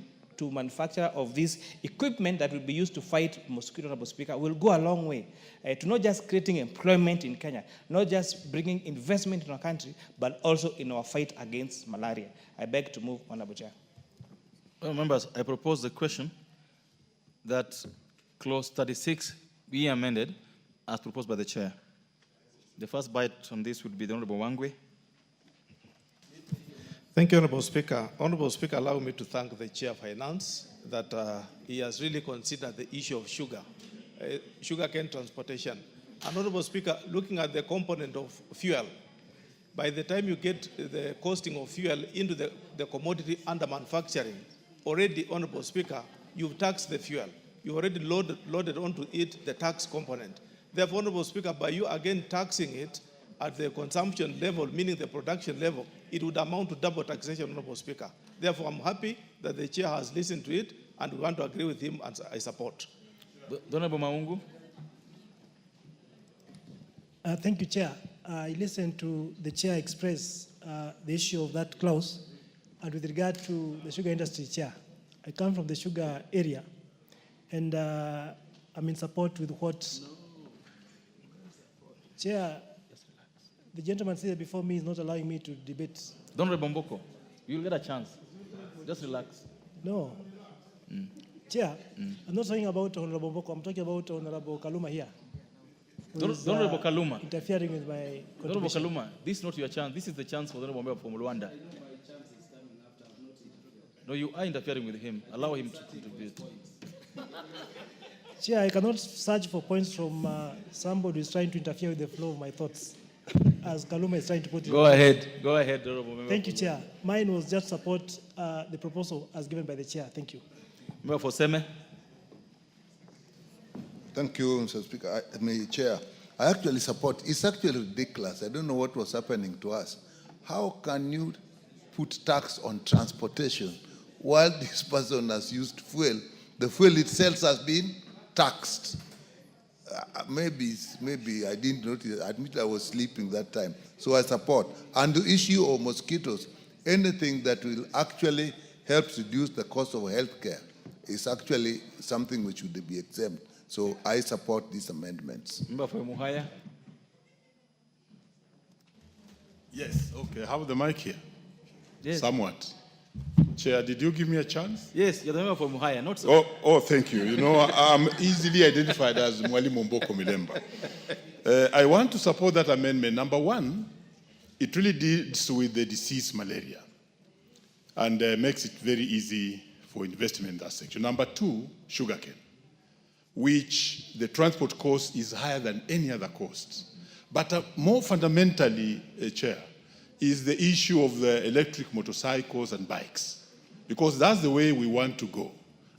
manufacturer of this equipment that will be used to fight mosquito, Honorable Speaker, will go a long way to not just creating employment in Kenya, not just bringing investment in our country, but also in our fight against malaria. I beg to move, Honorable Chair. Well, members, I propose the question that clause 36 be amended as proposed by the chair. The first bite on this would be the Honorable Wangwe. Thank you, Honorable Speaker. Honorable Speaker, allow me to thank the Chair of Finance that he has really considered the issue of sugarcane transportation. And Honorable Speaker, looking at the component of fuel, by the time you get the costing of fuel into the commodity under manufacturing, already, Honorable Speaker, you've taxed the fuel. You've already loaded onto it the tax component. Therefore, Honorable Speaker, by you again taxing it at the consumption level, meaning the production level, it would amount to double taxation, Honorable Speaker. Therefore, I'm happy that the Chair has listened to it, and we want to agree with him, and I support. Honorable Maungu. Thank you, Chair. I listened to the Chair express the issue of that clause, and with regard to the sugar industry, Chair, I come from the sugar area, and I'm in support with what Chair, the gentleman seated before me is not allowing me to debate. Honorable Mboko, you'll get a chance. Just relax. No. Chair, I'm not talking about Honorable Mboko, I'm talking about Honorable Kaluma here. who is Honorable Kaluma. interfering with my Honorable contribution. Kaluma, this is not your chance. This is the chance for the Honorable member from Luanda. No, you are interfering with him. Allow him to contribute. Chair, I cannot search for points from somebody who is trying to interfere with the flow of my thoughts, as Kaluma is trying to put it. Go ahead, Honorable member. Thank you, Chair. Mine was just support the proposal as given by the Chair. Thank you. Member for Seme. Thank you, Mr. Speaker. Chair, I actually support. It's actually ridiculous. I don't know what was happening to us. How can you put tax on transportation while this person has used fuel? The fuel itself has been taxed. Maybe I didn't notice. I admit I was sleeping that time. So I support. And the issue of mosquitoes, anything that will actually help reduce the cost of healthcare is actually something which should be exempt. So I support these amendments. Member for Muhaya. Yes, okay. Have the mic here. Yes. Somewhat. Chair, did you give me a chance? Yes, you're the member for Muhaya, not so. Oh, thank you. You know, I'm easily identified as Mwalimu Mboko Milemba. I want to support that amendment. Number one, it really deals with the disease malaria and makes it very easy for investment in that section. Number two, sugarcane, which the transport cost is higher than any other cost. But more fundamentally, Chair, is the issue of the electric motorcycles and bikes, because that's the way we want to go.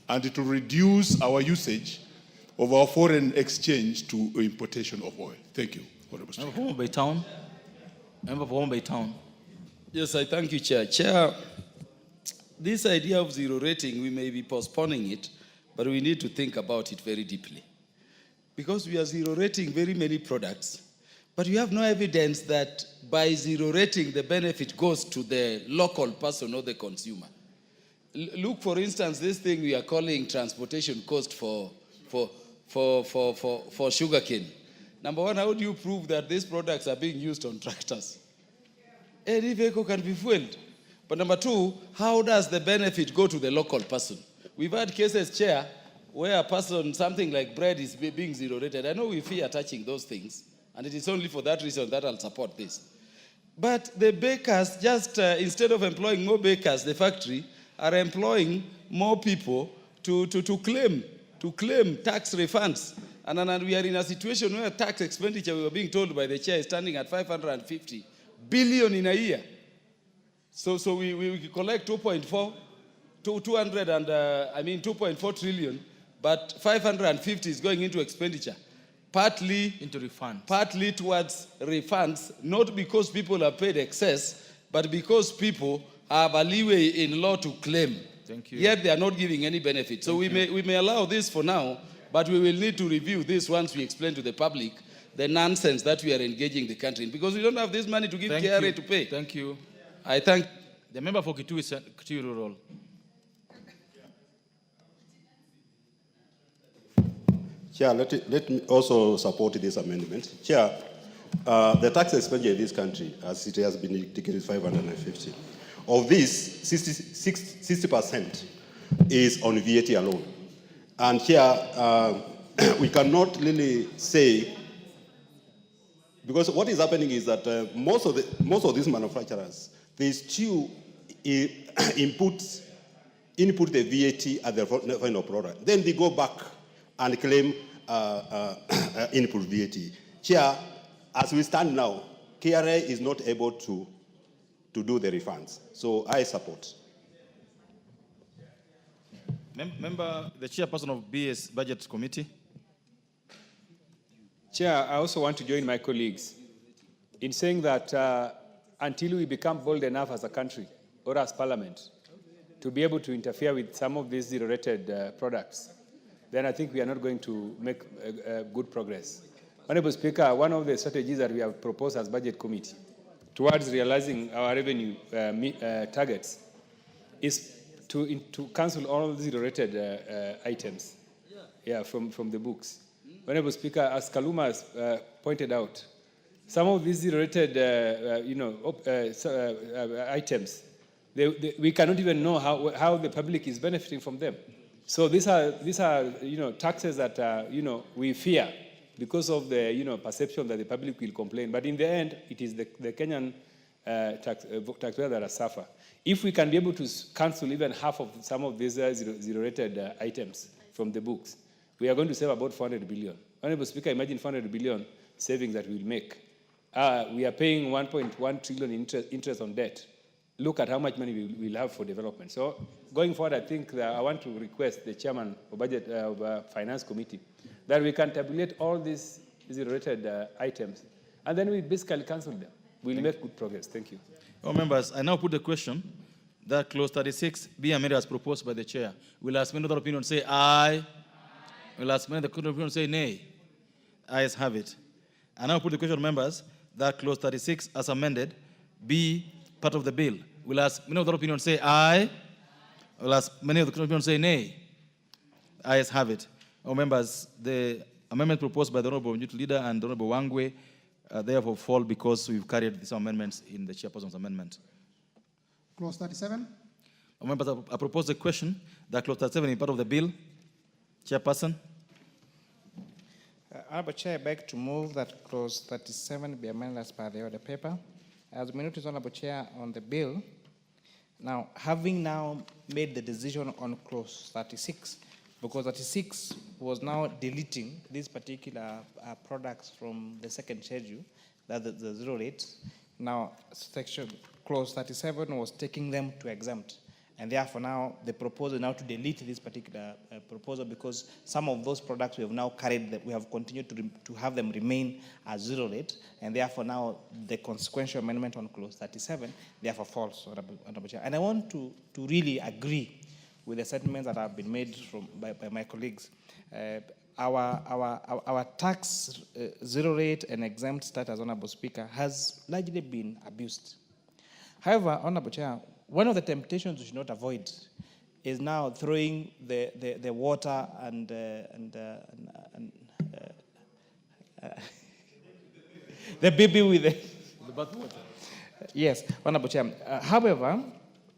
And it will reduce our usage of our foreign exchange to importation of oil. Thank you, Honorable Speaker. Member for Home Bay Town. Yes, I thank you, Chair. Chair, this idea of zero rating, we may be postponing it, but we need to think about it very deeply. Because we are zero rating very many products, but we have no evidence that by zero rating, the benefit goes to the local person or the consumer. Look, for instance, this thing we are calling transportation cost for sugarcane. Number one, how do you prove that these products are being used on tractors? Any vehicle can be fueled. But number two, how does the benefit go to the local person? We've had cases, Chair, where a person, something like bread is being zero rated. I know we fear touching those things, and it is only for that reason that I'll support this. But the bakers just, instead of employing more bakers, the factory are employing more people to claim tax refunds. And we are in a situation where tax expenditure, we were being told by the Chair, is standing at 550 billion in a year. So we collect 2.4 trillion, but 550 is going into expenditure. Partly into refunds. Partly towards refunds, not because people are paid excess, but because people have a leeway in law to claim. Thank you. Yet they are not giving any benefit. So we may allow this for now, but we will need to review this once we explain to the public the nonsense that we are engaging the country in, because we don't have this money to give KRA to pay. Thank you. I thank the member for Kitui Rural. Chair, let me also support this amendment. Chair, the tax expenditure in this country, as it has been indicated, is 550. Of this, 60% is on VAT alone. And here, we cannot really say, because what is happening is that most of these manufacturers, they still input the VAT at the final product. Then they go back and claim input VAT. Chair, as we stand now, KRA is not able to do the refunds. So I support. Member, the chairperson of BS Budget Committee. Chair, I also want to join my colleagues in saying that until we become bold enough as a country or as parliament to be able to interfere with some of these zero-rated products, then I think we are not going to make good progress. Honorable Speaker, one of the strategies that we have proposed as Budget Committee towards realizing our revenue targets is to cancel all zero-rated items from the books. Honorable Speaker, as Kaluma has pointed out, some of these zero-rated items, we cannot even know how the public is benefiting from them. So these are taxes that we fear because of the perception that the public will complain. But in the end, it is the Kenyan taxpayers that are suffer. If we can be able to cancel even half of some of these zero-rated items from the books, we are going to save about 400 billion. Honorable Speaker, imagine 400 billion savings that we'll make. We are paying 1.1 trillion interest on debt. Look at how much money we'll have for development. So going forward, I think that I want to request the chairman of Finance Committee that we can tabulate all these zero-rated items, and then we basically cancel them. We'll make good progress. Thank you. Oh, members, I now put the question that clause 36 be amended as proposed by the chair. Will as many other opinion say aye? Will as many other opinion say nay? Ayes have it. I now put the question, members, that clause 36 as amended be part of the bill. Will as many other opinion say aye? Will as many other opinion say nay? Ayes have it. Oh, members, the amendment proposed by the Honorable Youth Leader and the Honorable Wangwe therefore fall because we've carried these amendments in the chairperson's amendment. Clause 37. Oh, members, I propose the question that clause 37 is part of the bill. Chairperson. Honorable Chair, I beg to move that clause 37 be amended as per the order paper. As we notice, Honorable Chair, on the bill, now having now made the decision on clause 36, because 36 was now deleting these particular products from the second schedule, that the zero rate. Now, clause 37 was taking them to exempt. And therefore now the proposal now to delete this particular proposal, because some of those products we have now carried, that we have continued to have them remain as zero rate, and therefore now the consequential amendment on clause 37 therefore falls, Honorable Chair. And I want to really agree with the sentiments that have been made by my colleagues. Our tax zero rate and exempt status, Honorable Speaker, has largely been abused. However, Honorable Chair, one of the temptations we should not avoid is now throwing the water and the baby with the bathwater. Yes, Honorable Chair. However,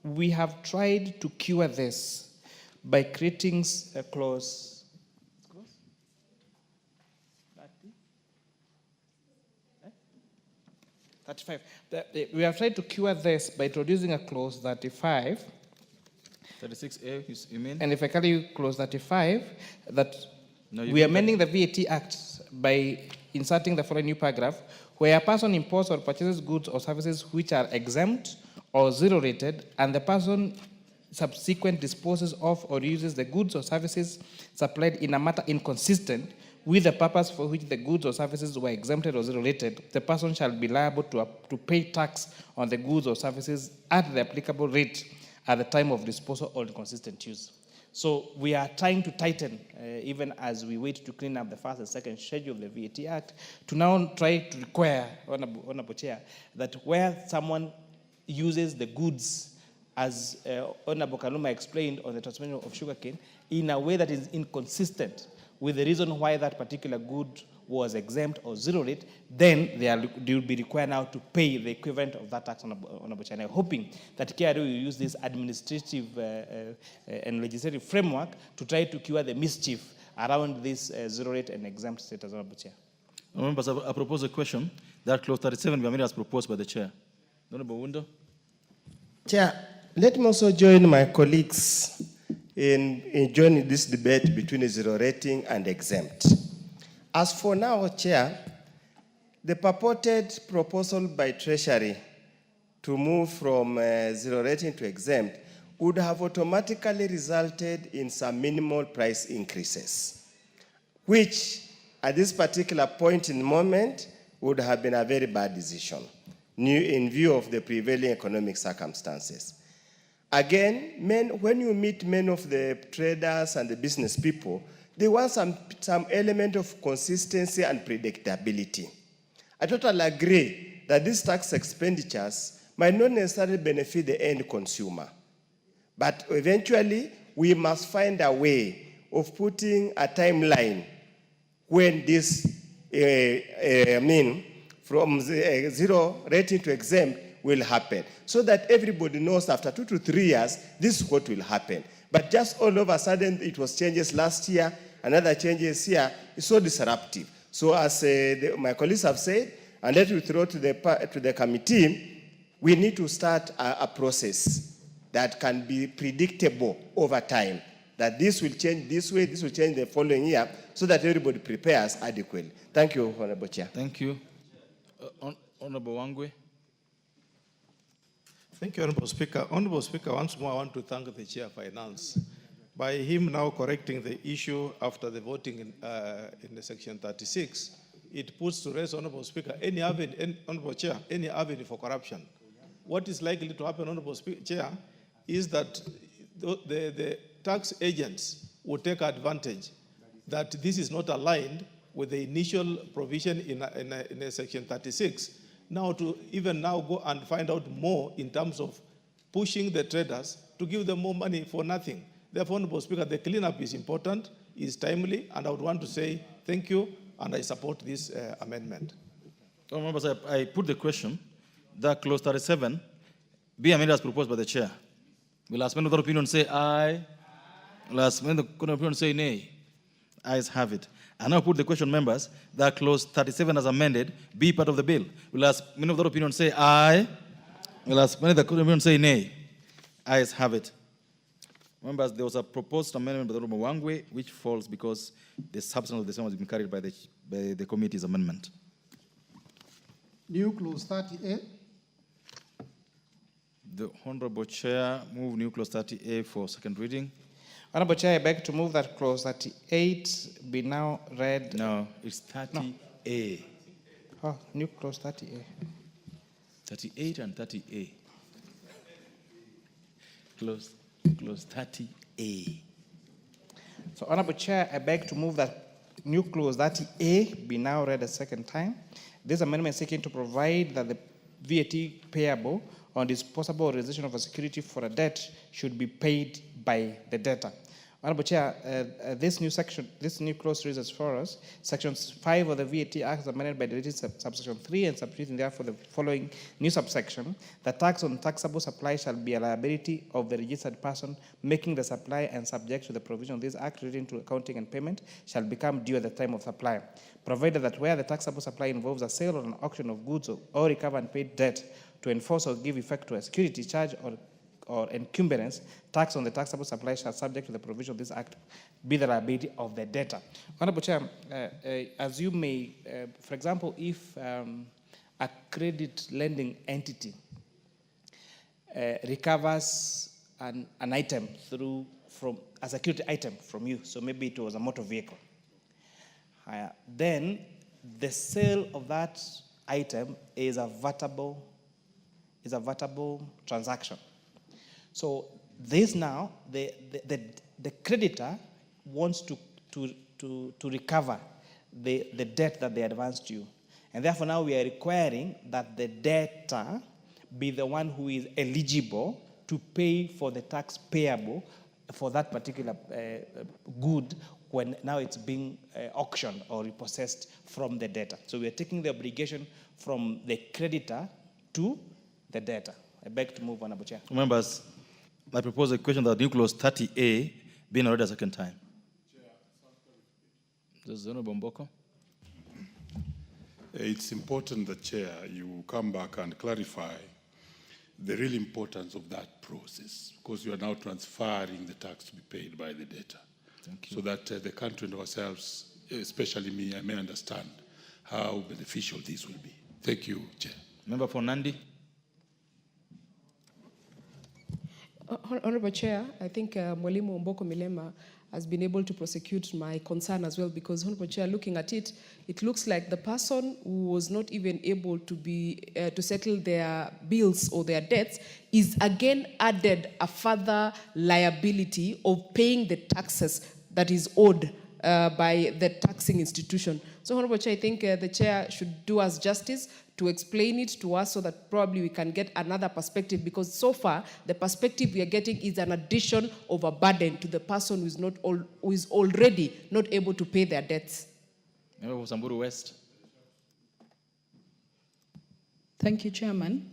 we have tried to cure this by creating a clause. 35. We have tried to cure this by introducing a clause 35. 36A, you mean? And if I call you clause 35, that we are amending the VAT Act by inserting the following new paragraph: where a person imports or purchases goods or services which are exempt or zero rated, and the person subsequent disposes of or uses the goods or services supplied in a matter inconsistent with the purpose for which the goods or services were exempted or zero-rated, the person shall be liable to pay tax on the goods or services at the applicable rate at the time of disposal or inconsistent use. So we are trying to tighten, even as we wait to clean up the first and second schedule of the VAT Act, to now try to require, Honorable Chair, that where someone uses the goods, as Honorable Kaluma explained on the transportation of sugarcane, in a way that is inconsistent with the reason why that particular good was exempt or zero rate, then they will be required now to pay the equivalent of that tax, Honorable Chair. I'm hoping that KRA will use this administrative and legislative framework to try to cure the mischief around this zero rate and exempt status, Honorable Chair. Members, I propose a question that clause 37 be amended as proposed by the chair. Honorable Wundo. Chair, let me also join my colleagues in joining this debate between zero rating and exempt. As for now, Chair, the purported proposal by Treasury to move from zero rating to exempt would have automatically resulted in some minimal price increases, which at this particular point in the moment would have been a very bad decision in view of the prevailing economic circumstances. Again, when you meet many of the traders and the business people, they want some element of consistency and predictability. I totally agree that these tax expenditures might not necessarily benefit the end consumer. But eventually, we must find a way of putting a timeline when this, from zero rating to exempt will happen, so that everybody knows after 2 to 3 years, this is what will happen. But just all of a sudden, it was changes last year, another changes here, it's so disruptive. So as my colleagues have said, and let me throw to the committee, we need to start a process that can be predictable over time. That this will change this way, this will change the following year, so that everybody prepares adequately. Thank you, Honorable Chair. Thank you. Honorable Wangwe. Thank you, Honorable Speaker. Honorable Speaker, once more I want to thank the Chair of Finance. By him now correcting the issue after the voting in the Section 36, it puts to rest, Honorable Speaker, Honorable Chair, any avenue for corruption. What is likely to happen, Honorable Chair, is that the tax agents will take advantage that this is not aligned with the initial provision in Section 36. Now to even now go and find out more in terms of pushing the traders to give them more money for nothing. Therefore, Honorable Speaker, the cleanup is important, is timely, and I would want to say thank you, and I support this amendment. So, members, I put the question that clause 37 be amended as proposed by the chair. Will as many other opinion say aye? Will as many other opinion say nay? Ayes have it. I now put the question, members, that clause 37 as amended be part of the bill. Will as many other opinion say aye? Will as many other opinion say nay? Ayes have it. Members, there was a proposed amendment by the Honorable Wangwe, which falls because the substance of the same has been carried by the committee's amendment. New clause 30A. The Honorable Chair move new clause 30A for second reading. Honorable Chair, I beg to move that clause 38 be now read. No, it's 30A. No. Oh, new clause 30A. 38 and 30A. Clause 30A. So, Honorable Chair, I beg to move that new clause 30A be now read a second time. This amendment is seeking to provide that the VAT payable on disposable realization of a security for a debt should be paid by the debtor. Honorable Chair, this new clause reads as follows. Section 5 of the VAT Act is amended by deleting subsection 3 and substituting therefore the following new subsection. The tax on taxable supply shall be a liability of the registered person making the supply and subject to the provision of this Act relating to accounting and payment shall become due at the time of supply. Provided that where the taxable supply involves a sale or an auction of goods or recover and paid debt to enforce or give effect to a security charge or encumbrance, tax on the taxable supply shall, subject to the provision of this Act, be the liability of the debtor. Honorable Chair, as you may, for example, if a credit lending entity recovers an item from a security item from you, so maybe it was a motor vehicle, then the sale of that item is a vatable transaction. So this now, the creditor wants to recover the debt that they advanced you. And therefore now we are requiring that the debtor be the one who is eligible to pay for the tax payable for that particular good when now it's being auctioned or repossessed from the debtor. So we are taking the obligation from the creditor to the debtor. I beg to move, Honorable Chair. Members, I propose a question that new clause 30A be read a second time. This is Honorable Mboko. It's important that, Chair, you come back and clarify the real importance of that process, because you are now transferring the tax to be paid by the debtor. Thank you. So that the country and ourselves, especially me, I may understand how beneficial this will be. Thank you, Chair. Member for Nandi. Honorable Chair, I think Mwalimu Mboko Milema has been able to prosecute my concern as well, because, Honorable Chair, looking at it, it looks like the person who was not even able to to settle their bills or their debts is again added a further liability of paying the taxes that is owed by the taxing institution. So, Honorable Chair, I think the Chair should do us justice to explain it to us so that probably we can get another perspective, because so far the perspective we are getting is an addition of a burden to the person who is already not able to pay their debts. Member for Samburu West. Thank you, Chairman.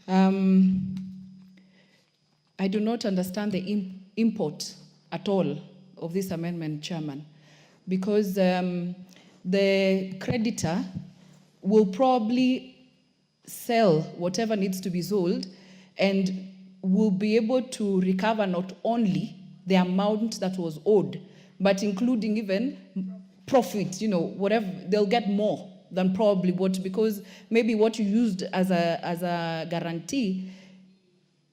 I do not understand the import at all of this amendment, Chairman, because the creditor will probably sell whatever needs to be sold and will be able to recover not only the amount that was owed, but including even profit, whatever, they'll get more than probably because maybe what you used as a guarantee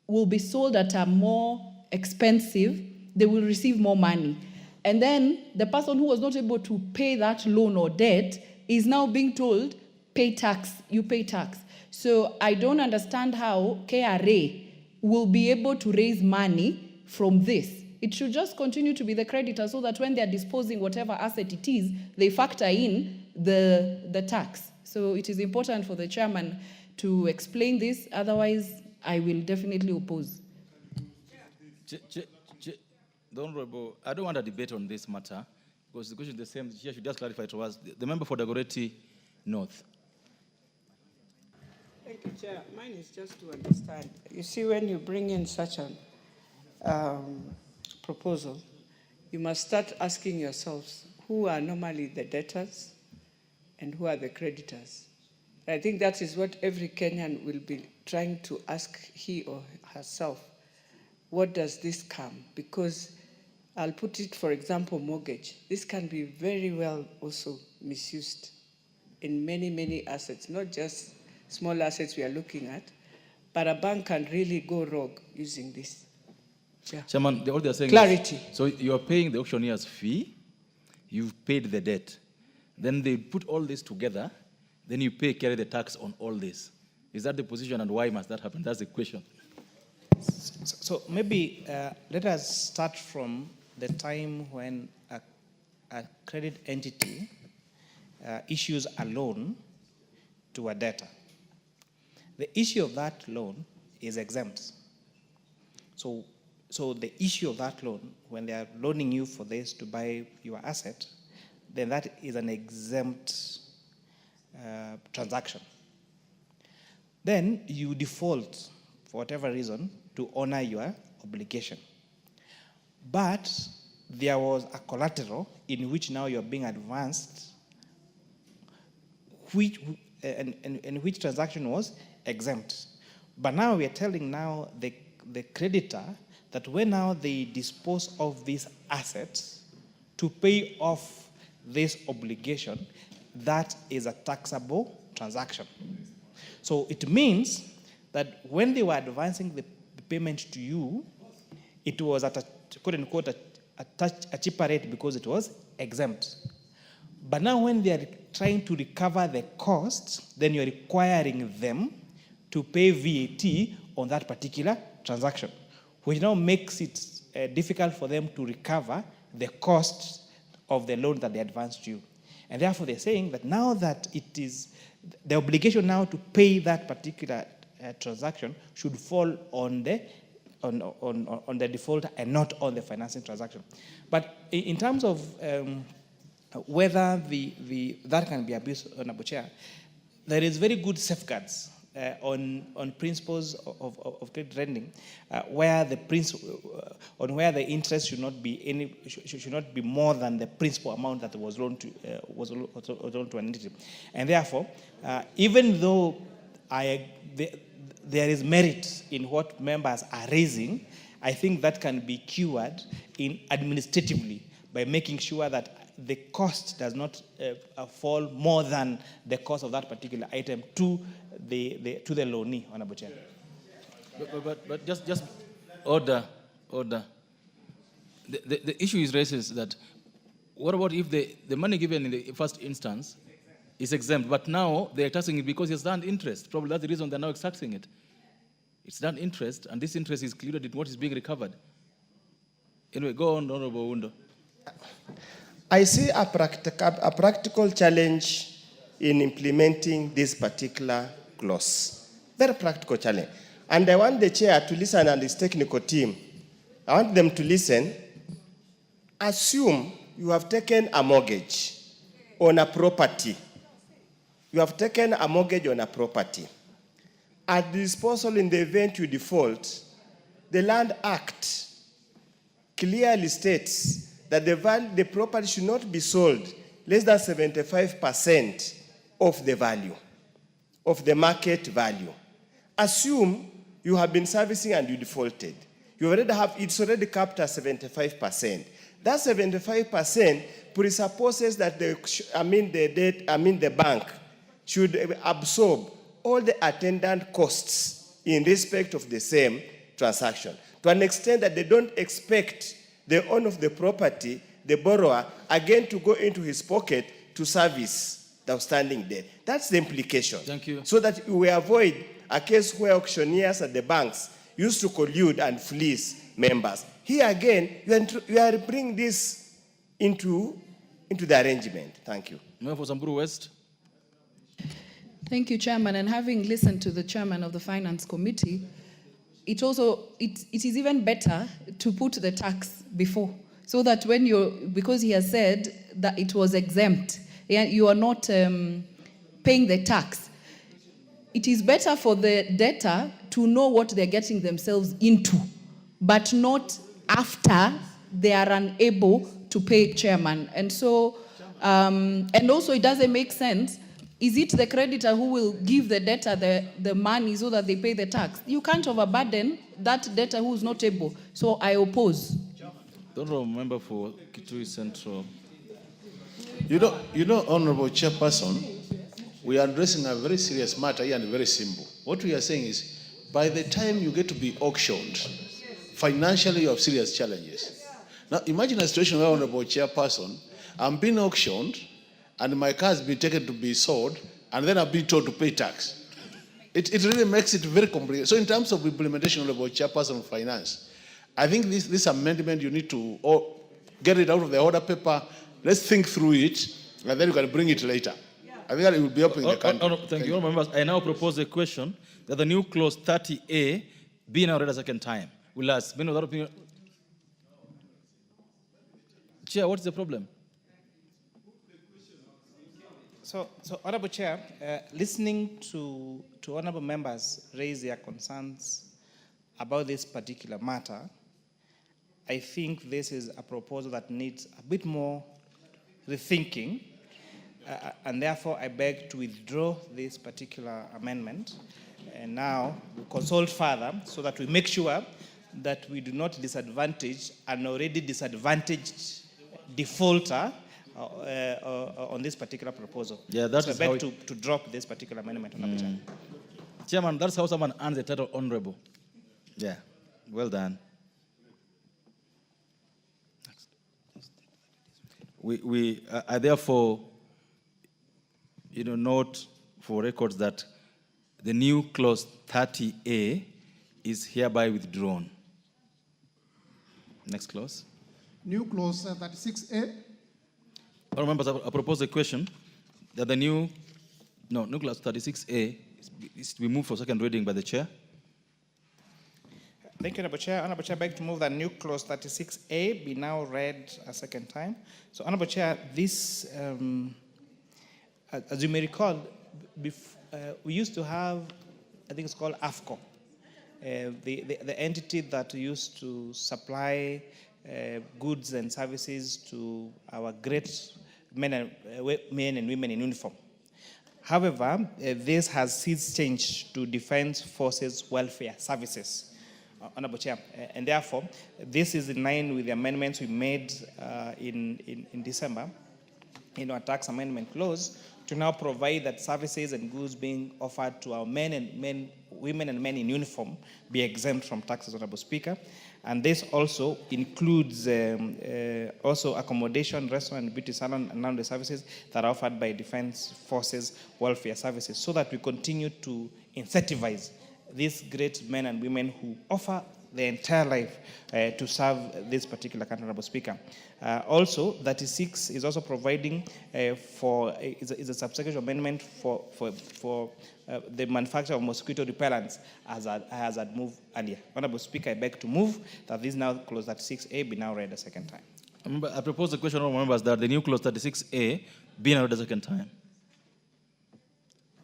will be sold at a more expensive, they will receive more money. And then the person who was not able to pay that loan or debt is now being told, pay tax, you pay tax. So I don't understand how KRA will be able to raise money from this. It should just continue to be the creditor so that when they're disposing whatever asset it is, they factor in the tax. So it is important for the chairman to explain this, otherwise I will definitely oppose. The Honorable, I don't want a debate on this matter because the question is the same. She should just clarify to us. The member for Dagoretti North. Thank you, Chair. Mine is just to understand. You see, when you bring in such a proposal, you must start asking yourselves who are normally the debtors and who are the creditors. I think that is what every Kenyan will be trying to ask he or herself. What does this come? Because I'll put it, for example, mortgage. This can be very well also misused in many, many assets, not just small assets we are looking at, but a bank can really go rogue using this. Yeah. Chairman, all they're saying clarity. So you're paying the auctioneer's fee, you've paid the debt, then they put all this together, then you carry the tax on all this. Is that the position, and why must that happen? That's the question. So maybe let us start from the time when a credit entity issues a loan to a debtor. The issue of that loan is exempt. So the issue of that loan, when they are loaning you for this to buy your asset, then that is an exempt transaction. Then you default, for whatever reason, to honor your obligation. But there was a collateral in which now you're being advanced, and which transaction was exempt. But now we are telling now the creditor that when now they dispose of these assets to pay off this obligation, that is a taxable transaction. So it means that when they were advancing the payment to you, it was at a quote-unquote a cheaper rate because it was exempt. But now when they are trying to recover the costs, then you're requiring them to pay VAT on that particular transaction, which now makes it difficult for them to recover the costs of the loan that they advanced to you. And therefore they're saying that now that it is, the obligation now to pay that particular transaction should fall on the defaulter and not on the financing transaction. But in terms of whether that can be abused, Honorable Chair, there is very good safeguards on principles of credit lending, where the interest should not be more than the principal amount that was loaned to an entity, and therefore, even though there is merit in what members are raising, I think that can be cured administratively by making sure that the cost does not fall more than the cost of that particular item to the loanee, Honorable Chair. But just order. The issue is raised that what about if the money given in the first instance is exempt, but now they're taxing it because it's done interest? Probably that's the reason they're now taxing it. It's done interest, and this interest is included in what is being recovered. Anyway, go on, Honorable Undo. I see a practical challenge in implementing this particular clause. Very practical challenge. And I want the chair to listen, and his technical team, I want them to listen. Assume you have taken a mortgage on a property. You have taken a mortgage on a property. At disposal, in the event you default, the Land Act clearly states that the property should not be sold less than 75% of the value, of the market value. Assume you have been servicing and you defaulted. You already have, it's already capped at 75%. That 75% presupposes that the bank should absorb all the attendant costs in respect of the same transaction, to an extent that they don't expect the owner of the property, the borrower, again to go into his pocket to service the outstanding debt. That's the implication. Thank you. So that we avoid a case where auctioneers at the banks used to collude and fleece members. Here again, you are bringing this into the arrangement. Thank you. Member for Samburu West. Thank you, Chairman. And having listened to the Chairman of the Finance Committee, it is even better to put the tax before, so that because he has said that it was exempt, you are not paying the tax. It is better for the debtor to know what they're getting themselves into, but not after they are unable to pay, Chairman. And so, and also it doesn't make sense. Is it the creditor who will give the debtor the money so that they pay the tax? You can't overburden that debtor who is not able. So I oppose. The honourable member for Kitui Central. You know, Honourable Chairperson, we are addressing a very serious matter here and very simple. What we are saying is, by the time you get to be auctioned, financially you have serious challenges. Now, imagine a situation where, Honourable Chairperson, I'm being auctioned, and my car has been taken to be sold, and then I've been told to pay tax. It really makes it very complicated. So in terms of implementation, Honourable Chairperson of Finance, I think this amendment, you need to get it out of the order paper. Let's think through it, and then you can bring it later. I think that it will be helping the country. Thank you, Honourable members. I now propose a question that the new clause 30A be now read a second time. We'll ask. Without opinion. Chair, what's the problem? So Honourable Chair, listening to honourable members raise their concerns about this particular matter, I think this is a proposal that needs a bit more rethinking, and therefore I beg to withdraw this particular amendment, and now we'll consult further so that we make sure that we do not disadvantage an already disadvantaged defaulter on this particular proposal. Yeah, that's so I beg to drop this particular amendment. Chairman, that's how someone earns the title honourable. Yeah, well done. I therefore, note for records that the new clause 30A is hereby withdrawn. Next clause. New clause 36A. All members, I propose a question that the new clause 36A is to be moved for second reading by the chair. Thank you, Honourable Chair. Honourable Chair, I beg to move that new clause 36A be now read a second time. So, Honourable Chair, this, as you may recall, we used to have, I think it's called AFCO, the entity that used to supply goods and services to our great men and women in uniform. However, this has since changed to Defence Forces Welfare Services, Honourable Chair, and therefore this is in line with the amendments we made in December in our tax amendment clause to now provide that services and goods being offered to our women and men in uniform be exempt from taxes, Honourable Speaker. And this also includes also accommodation, restaurant, and beauty salon and laundry services that are offered by Defence Forces Welfare Services, so that we continue to incentivize these great men and women who offer their entire life to serve this particular country, Honourable Speaker. Also, 36 is also providing is a subsequent amendment for the manufacture of mosquito repellents, as I had moved earlier. Honourable Speaker, I beg to move that this now clause 36A be now read a second time. I propose the question, honourable members, that the new clause 36A be now read a second time.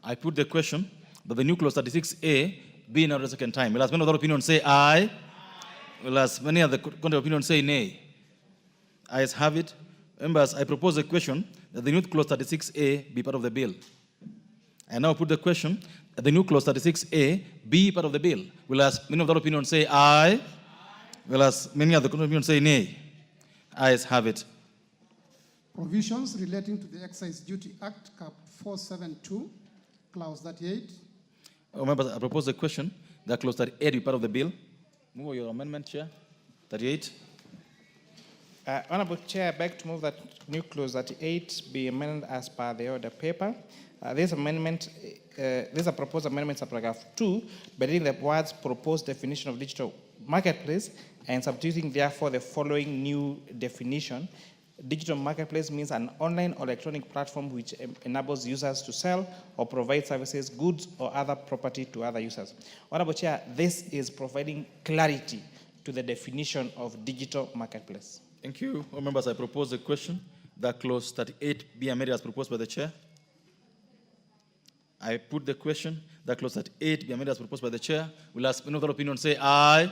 I put the question that the new clause 36A be now read a second time. Will as many other opinions say aye? Will as many other contrary opinions say nay? Ayes have it. Members, I propose a question that the new clause 36A be part of the bill. I now put the question that the new clause 36A be part of the bill. Will as many of the opinion say aye? Will as many of the opinion say nay? Ayes have it. Provisions relating to the Excise Duty Act, Cap 472, Clause 38. Members, I propose a question that clause 38 be part of the bill. Move your amendment, Chair. 38. Honorable Chair, I beg to move that new clause 38 be amended as per the order paper. These are proposed amendments to paragraph 2, but in the words proposed definition of digital marketplace and substituting therefore the following new definition. Digital marketplace means an online or electronic platform which enables users to sell or provide services, goods, or other property to other users. Honorable Chair, this is providing clarity to the definition of digital marketplace. Thank you. All members, I propose a question that clause 38 be amended as proposed by the Chair. I put the question that clause 38 be amended as proposed by the Chair. Will as many of the opinion say aye?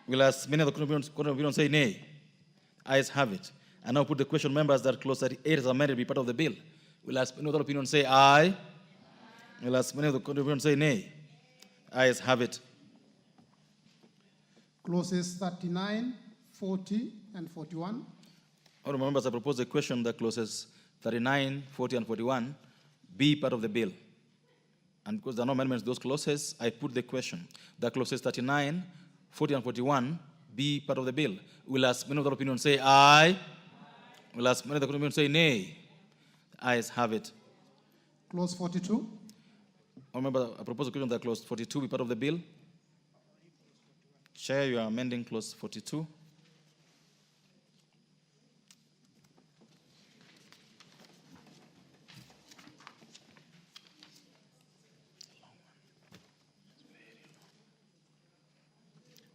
Will as many of the opinion say nay? Ayes have it. I now put the question, members, that clause 38 is amended be part of the bill. Will as many of the opinion say aye? Will as many of the opinion say nay? Ayes have it. Clauses 39, 40, and 41. Honourable members, I propose a question that clauses 39, 40, and 41 be part of the bill. And because there are no amendments to those clauses, I put the question that clauses 39, 40, and 41 be part of the bill. Will as many of the opinion say aye? Will as many of the opinion say nay? Ayes have it. Clause 42. Remember, I propose a question that clause 42 be part of the bill. Chair, you are amending clause 42.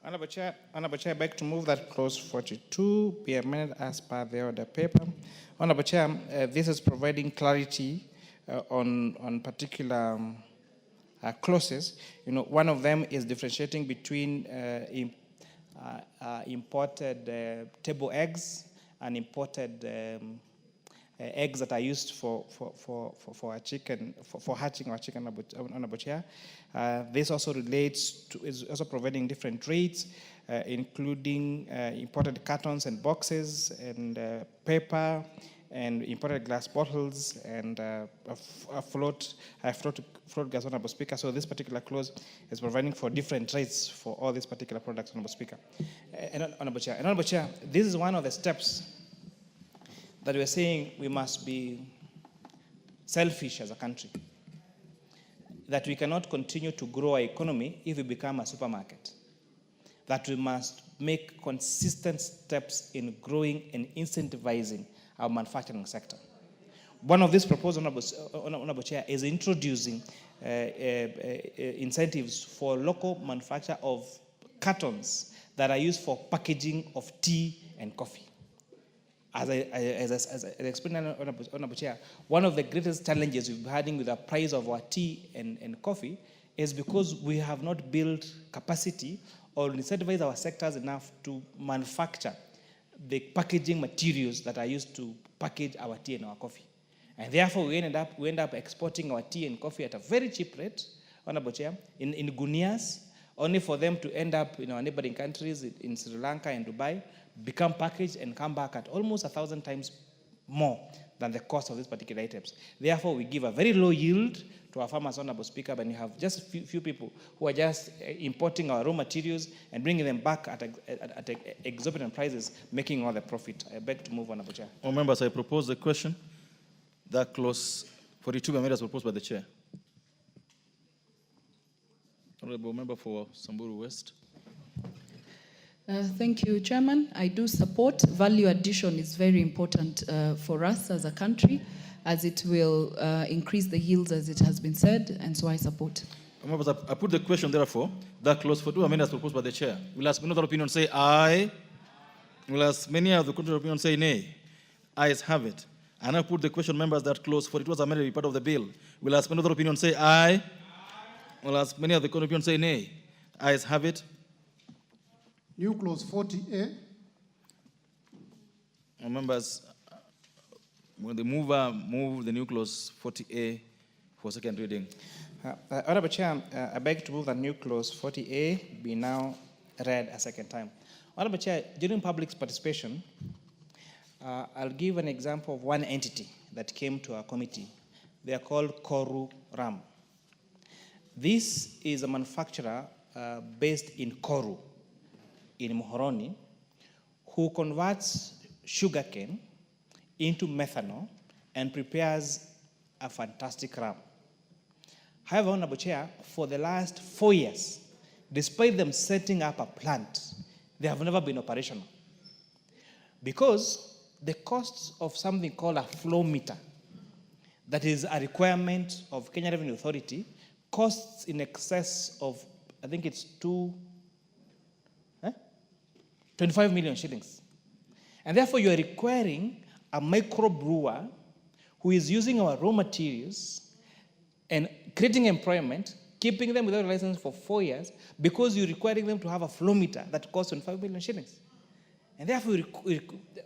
Honorable Chair, I beg to move that clause 42 be amended as per the order paper. Honorable Chair, this is providing clarity on particular clauses. You know, one of them is differentiating between imported table eggs and imported eggs that are used for a chicken, for hatching our chicken, Honorable Chair. This also relates to, is also providing different rates, including imported cartons and boxes, and paper, and imported glass bottles, and float gas, Honorable Speaker. So this particular clause is providing for different rates for all these particular products, Honorable Speaker. Honorable Chair, this is one of the steps that we're saying we must be selfish as a country, that we cannot continue to grow our economy if we become a supermarket, that we must make consistent steps in growing and incentivizing our manufacturing sector. One of these proposals, Honorable Chair, is introducing incentives for local manufacture of cartons that are used for packaging of tea and coffee. As I explained, Honorable Chair, one of the greatest challenges we've been having with the price of our tea and coffee is because we have not built capacity or incentivized our sectors enough to manufacture the packaging materials that are used to package our tea and our coffee. And therefore, we end up exporting our tea and coffee at a very cheap rate, Honorable Chair, in gunias, only for them to end up in our neighboring countries, in Sri Lanka and Dubai, become packaged and come back at almost 1,000 times more than the cost of these particular items. Therefore, we give a very low yield to our farmers, Honorable Speaker, and you have just few people who are just importing our raw materials and bringing them back at exorbitant prices, making all the profit. I beg to move, Honorable Chair. All members, I propose a question that clause 42 be made as proposed by the Chair. Honorable Member for Samburu West. Thank you, Chairman. I do support. Value addition is very important for us as a country, as it will increase the yields, as it has been said, and so I support. Members, I put the question, therefore, that clause 42 amended as proposed by the Chair. Will as many of the opinion say aye? Will as many of the contrary opinion say nay? Ayes have it. And I put the question, members, that clause 42 was amended to be part of the bill. Will as many of the opinion say aye? Will as many of the contrary opinion say nay? Ayes have it. New clause 40A. Members, Will the mover move the new clause 40A for second reading? Honorable Chair, I beg to move that new clause 40A be now read a second time. Honorable Chair, during public participation, I'll give an example of one entity that came to our committee. They are called Koru Ram. This is a manufacturer based in Koru, in Muhoroni, who converts sugarcane into methanol and prepares a fantastic ram. However, Honorable Chair, for the last 4 years, despite them setting up a plant, they have never been operational. Because the costs of something called a flow meter, that is a requirement of Kenya Revenue Authority, costs in excess of, I think it's 25 million shillings. And therefore you are requiring a micro brewer who is using our raw materials and creating employment, keeping them without a license for 4 years, because you're requiring them to have a flow meter that costs 25 million shillings. And therefore,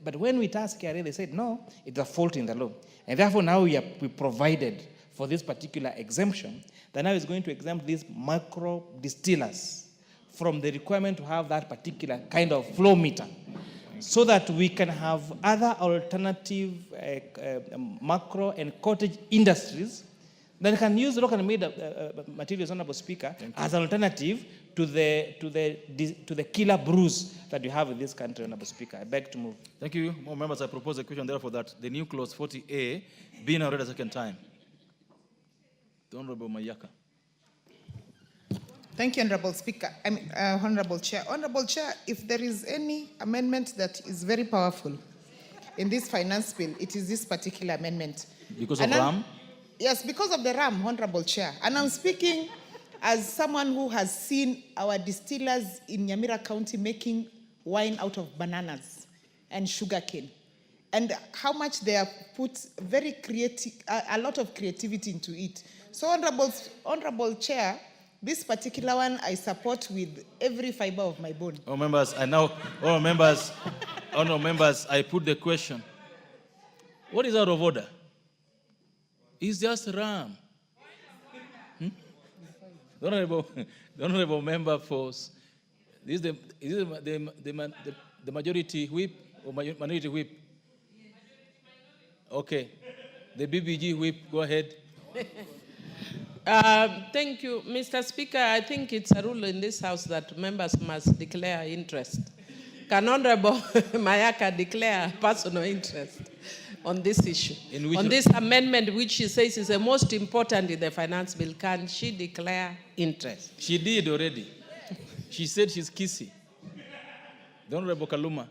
but when we asked KRA, they said, no, it's a fault in the law. And therefore, now we provided for this particular exemption, that now is going to exempt these micro distillers from the requirement to have that particular kind of flow meter, so that we can have other alternative macro and cottage industries that can use locally made materials, Honorable Speaker, as an alternative to the killer brews that you have in this country, Honorable Speaker. I beg to move. Thank you. More members, I propose a question, therefore, that the new clause 40A be now read a second time. The Honorable Mayaka. Thank you, Honorable Speaker. Honorable Chair. Honorable Chair, if there is any amendment that is very powerful in this finance bill, it is this particular amendment. Because of RAM? Yes, because of the RAM, Honorable Chair. And I'm speaking as someone who has seen our distillers in Nyamira County making wine out of bananas and sugarcane, and how much they have put very creative, a lot of creativity into it. So, Honorable Chair, this particular one I support with every fiber of my bone. Members, I put the question. What is out of order? It's just RAM. The honorable member force. Is the majority whip or minority whip? Okay. The BBG whip, go ahead. Thank you, Mr. Speaker. I think it's a rule in this House that members must declare interest. Can Honorable Mayaka declare personal interest on this issue? On this amendment, which she says is the most important in the finance bill, can she declare interest? She did already. She said she's kissy. The Honorable Kaluma.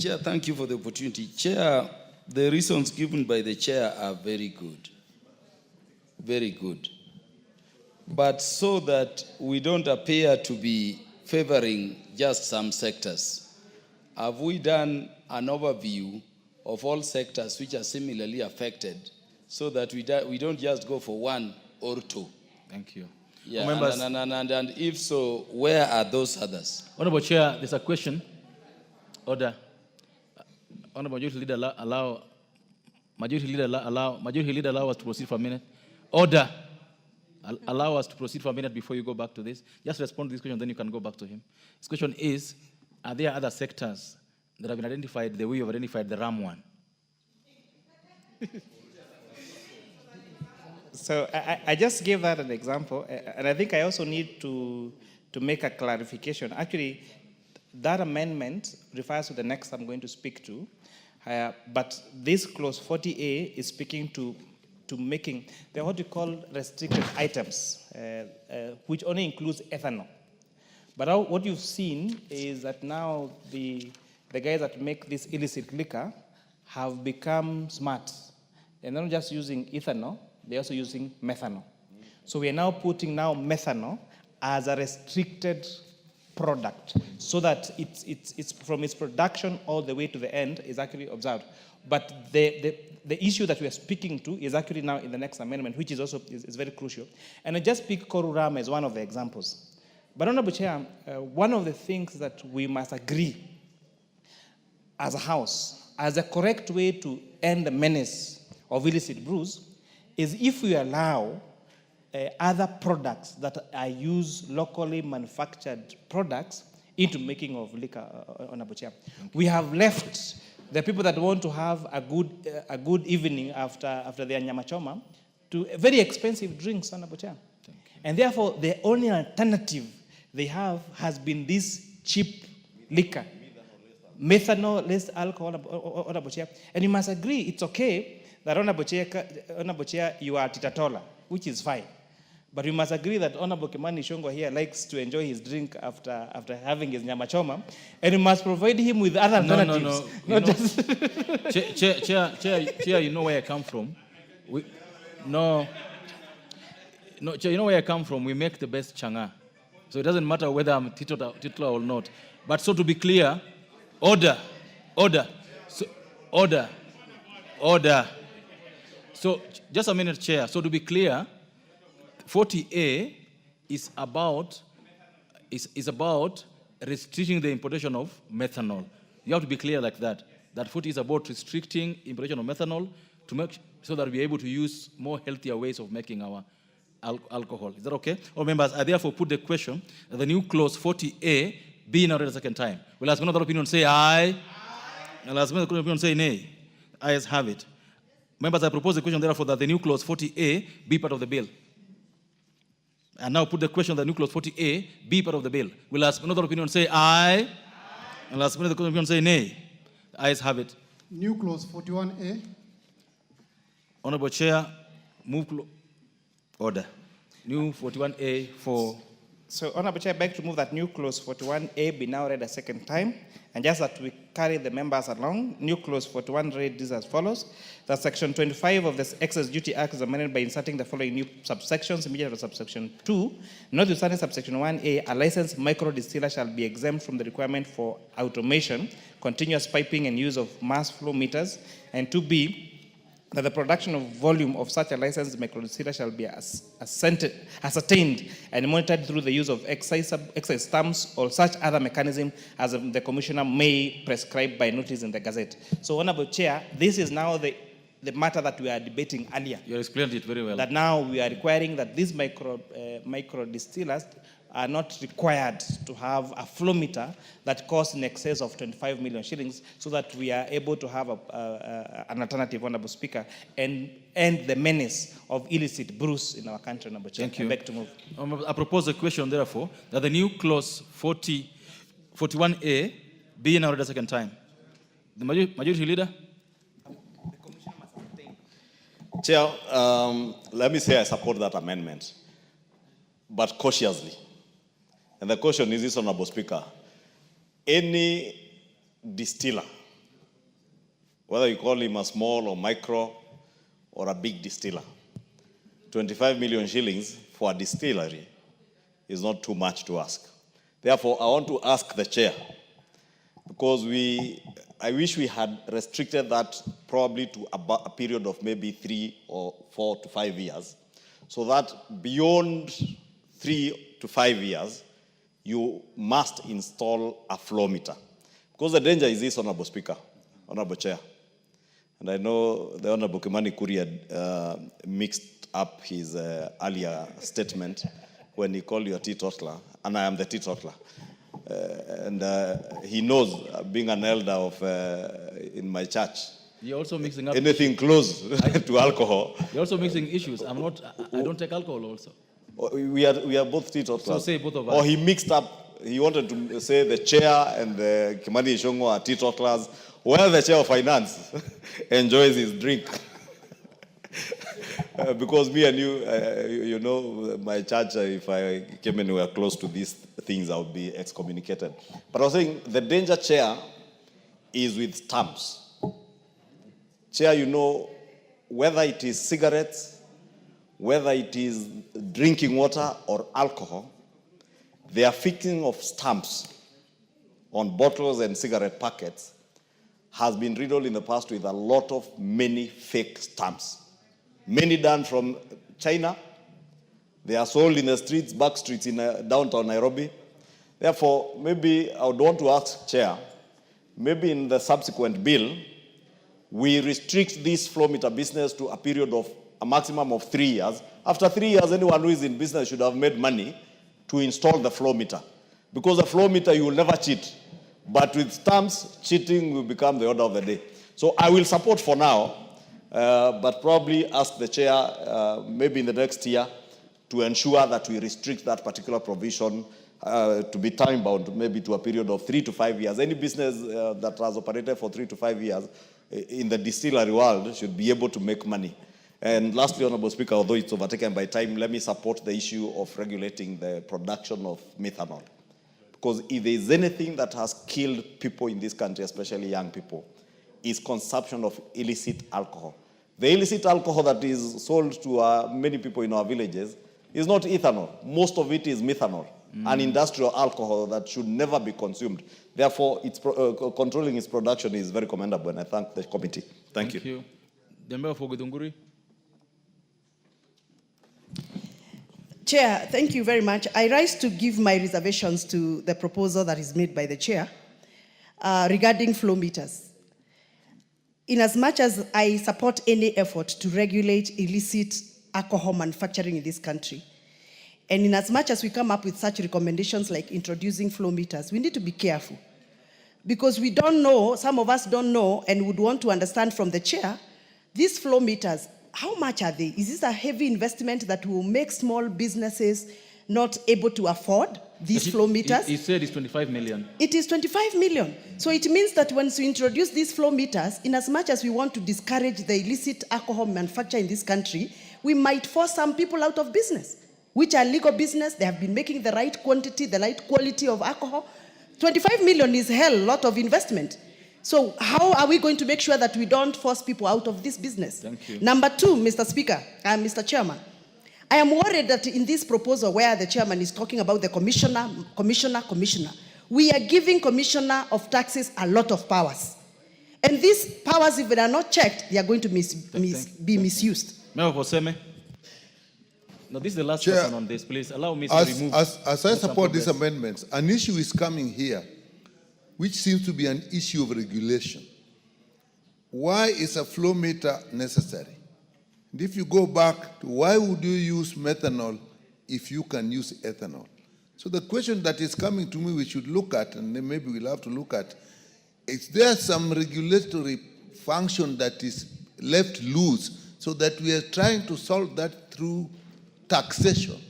Chair, thank you for the opportunity. Chair, the reasons given by the chair are very good. Very good. But so that we don't appear to be favoring just some sectors, have we done an overview of all sectors which are similarly affected, so that we don't just go for one or two? Thank you. Yeah, and if so, where are those others? Honorable Chair, there's a question. Order. Honorable Majority Leader, Majority Leader allow us to proceed for a minute. Order. Allow us to proceed for a minute before you go back to this. Just respond to this question, then you can go back to him. This question is, are there other sectors that have been identified the way you've identified the RAM one? So I just gave that an example, and I think I also need to make a clarification. Actually, that amendment refers to the next I'm going to speak to, but this clause 40A is speaking to making what we call restricted items, which only includes ethanol. But what you've seen is that now the guys that make this illicit liquor have become smart. They're not just using ethanol, they're also using methanol. So we are now putting methanol as a restricted product, so that it's from its production all the way to the end is actually observed. But the issue that we are speaking to is actually now in the next amendment, which is also is very crucial. And I just pick Koruram as one of the examples. But Honorable Chair, one of the things that we must agree as a House, as a correct way to end the menace of illicit brews is if we allow other products that are used locally manufactured products into making of liquor on Abuja. We have left the people that want to have a good evening after their nyama choma to very expensive drinks on Abuja. And therefore, the only alternative they have has been this cheap liquor, methanol, less alcohol on Abuja. And you must agree, it's okay that on Abuja you are titatola, which is fine. But we must agree that Honorable Kimani Ichung'wah here likes to enjoy his drink after having his nyama choma, and we must provide him with other alternatives. Chair, you know where I come from. Chair, you know where I come from. We make the best changa, so it doesn't matter whether I'm titular or not. But so to be clear, order. So just a minute, Chair. So to be clear, 40A is about restricting the importation of methanol. You have to be clear like that. That 40 is about restricting importation of methanol to make so that we're able to use more healthier ways of making our alcohol. Is that okay? All members, I therefore put the question that the new clause 40A be now read a second time. Will ask another opinion say aye. I'll ask another opinion say nay. Ayes have it. Members, I propose the question therefore that the new clause 40A be part of the bill. And now put the question that new clause 40A be part of the bill. Will ask another opinion say aye. I'll ask another opinion say nay. Ayes have it. New clause 41A. Honorable Chair, move order. New 41A for... So, Honorable Chair, I beg to move that new clause 41A be now read a second time. And just that we carry the members along, new clause 41 read this as follows. That section 25 of the Excess Duty Act is amended by inserting the following new subsections immediately after subsection 2. Notwithstanding subsection 1A, a licensed micro distiller shall be exempt from the requirement for automation, continuous piping and use of mass flow meters. And 2B, that the production of volume of such a licensed microdistiller shall be ascertained and monitored through the use of excise stamps or such other mechanism as the Commissioner may prescribe by notice in the Gazette. So, Honorable Chair, this is now the matter that we are debating earlier. You explained it very well. That now we are requiring that these micro distillers are not required to have a flow meter that costs in excess of 25 million shillings so that we are able to have an alternative, Honorable Speaker, and end the menace of illicit brews in our country, Honorable Chair. Thank you. I beg to move. I propose a question, therefore, that the new clause 41A be now read a second time. The majority leader? Chair, let me say I support that amendment, but cautiously. And the question is this, Honorable Speaker. Any distiller, whether you call him a small or micro or a big distiller, 25 million shillings for a distillery is not too much to ask. Therefore, I want to ask the chair, because I wish we had restricted that probably to a period of maybe 3 or 4 to 5 years, so that beyond 3 to 5 years, you must install a flow meter. Because the danger is this, Honorable Speaker, Honorable Chair. And I know the Honorable Kimani Kuri had mixed up his earlier statement when he called you a teetotaler, and I am the teetotaler. And he knows, being an elder in my church, You're also mixing up anything close to alcohol. You're also mixing issues. I don't take alcohol also. We are both teetotalers. So say both of us. Or he mixed up, he wanted to say the chair and the Kimani Ichung'wah are teetotalers, while the chair of finance enjoys his drink. Because me and you know, my church, if I came anywhere close to these things, I would be excommunicated. But I was saying the danger, Chair, is with stamps. Chair, you know, whether it is cigarettes, whether it is drinking water or alcohol, the affixing of stamps on bottles and cigarette packets has been riddled in the past with a lot of many fake stamps. Many done from China. They are sold in the streets, back streets in downtown Nairobi. Therefore, maybe I would want to ask Chair, maybe in the subsequent bill, we restrict this flow meter business to a period of a maximum of 3 years. After 3 years, anyone who is in business should have made money to install the flow meter. Because the flow meter, you will never cheat. But with stamps, cheating will become the order of the day. So I will support for now, but probably ask the chair, maybe in the next year, to ensure that we restrict that particular provision to be time-bound, maybe to a period of 3 to 5 years. Any business that has operated for 3 to 5 years in the distillery world should be able to make money. And lastly, Honorable Speaker, although it's overtaken by time, let me support the issue of regulating the production of methanol. Because if there is anything that has killed people in this country, especially young people, is consumption of illicit alcohol. The illicit alcohol that is sold to many people in our villages is not ethanol. Most of it is methanol, an industrial alcohol that should never be consumed. Therefore, controlling its production is very commendable, and I thank the committee. Thank you. The member for Githunguri. Chair, thank you very much. I rise to give my reservations to the proposal that is made by the chair regarding flow meters. In as much as I support any effort to regulate illicit alcohol manufacturing in this country, and in as much as we come up with such recommendations like introducing flow meters, we need to be careful. Because we don't know, some of us don't know, and would want to understand from the chair, these flow meters, how much are they? Is this a heavy investment that will make small businesses not able to afford these flow meters? He said it's 25 million. It is 25 million. So it means that once we introduce these flow meters, in as much as we want to discourage the illicit alcohol manufacture in this country, we might force some people out of business, which are legal business. They have been making the right quantity, the right quality of alcohol. 25 million is hell lot of investment. So how are we going to make sure that we don't force people out of this business? Thank you. Number two, Mr. Speaker and Mr. Chairman, I am worried that in this proposal where the chairman is talking about the commissioner, we are giving commissioner of taxes a lot of powers. And these powers, if they are not checked, they are going to be misused. Member for Seme. No, this is the last person on this. Please allow me to remove. As I support these amendments, an issue is coming here, which seems to be an issue of regulation. Why is a flow meter necessary? And if you go back to why would you use methanol if you can use ethanol? So the question that is coming to me we should look at, and then maybe we'll have to look at, is there some regulatory function that is left loose so that we are trying to solve that through taxation,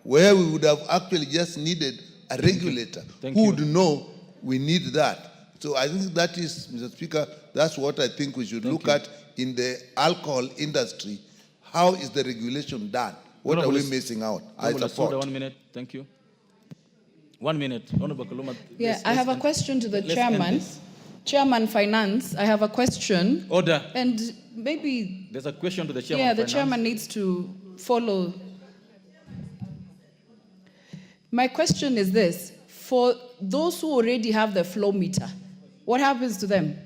where we would have actually just needed a regulator who would know we need that. So I think that is, Mr. Speaker, that's what I think we should look at in the alcohol industry. How is the regulation done? What are we missing out? I support. 1 minute. Thank you. 1 minute. Honorable Kaluma. Yeah, I have a question to the chairman. Chairman Finance, I have a question. Order. And maybe... There's a question to the chairman. Yeah, the chairman needs to follow. My question is this. For those who already have the flow meter, what happens to them?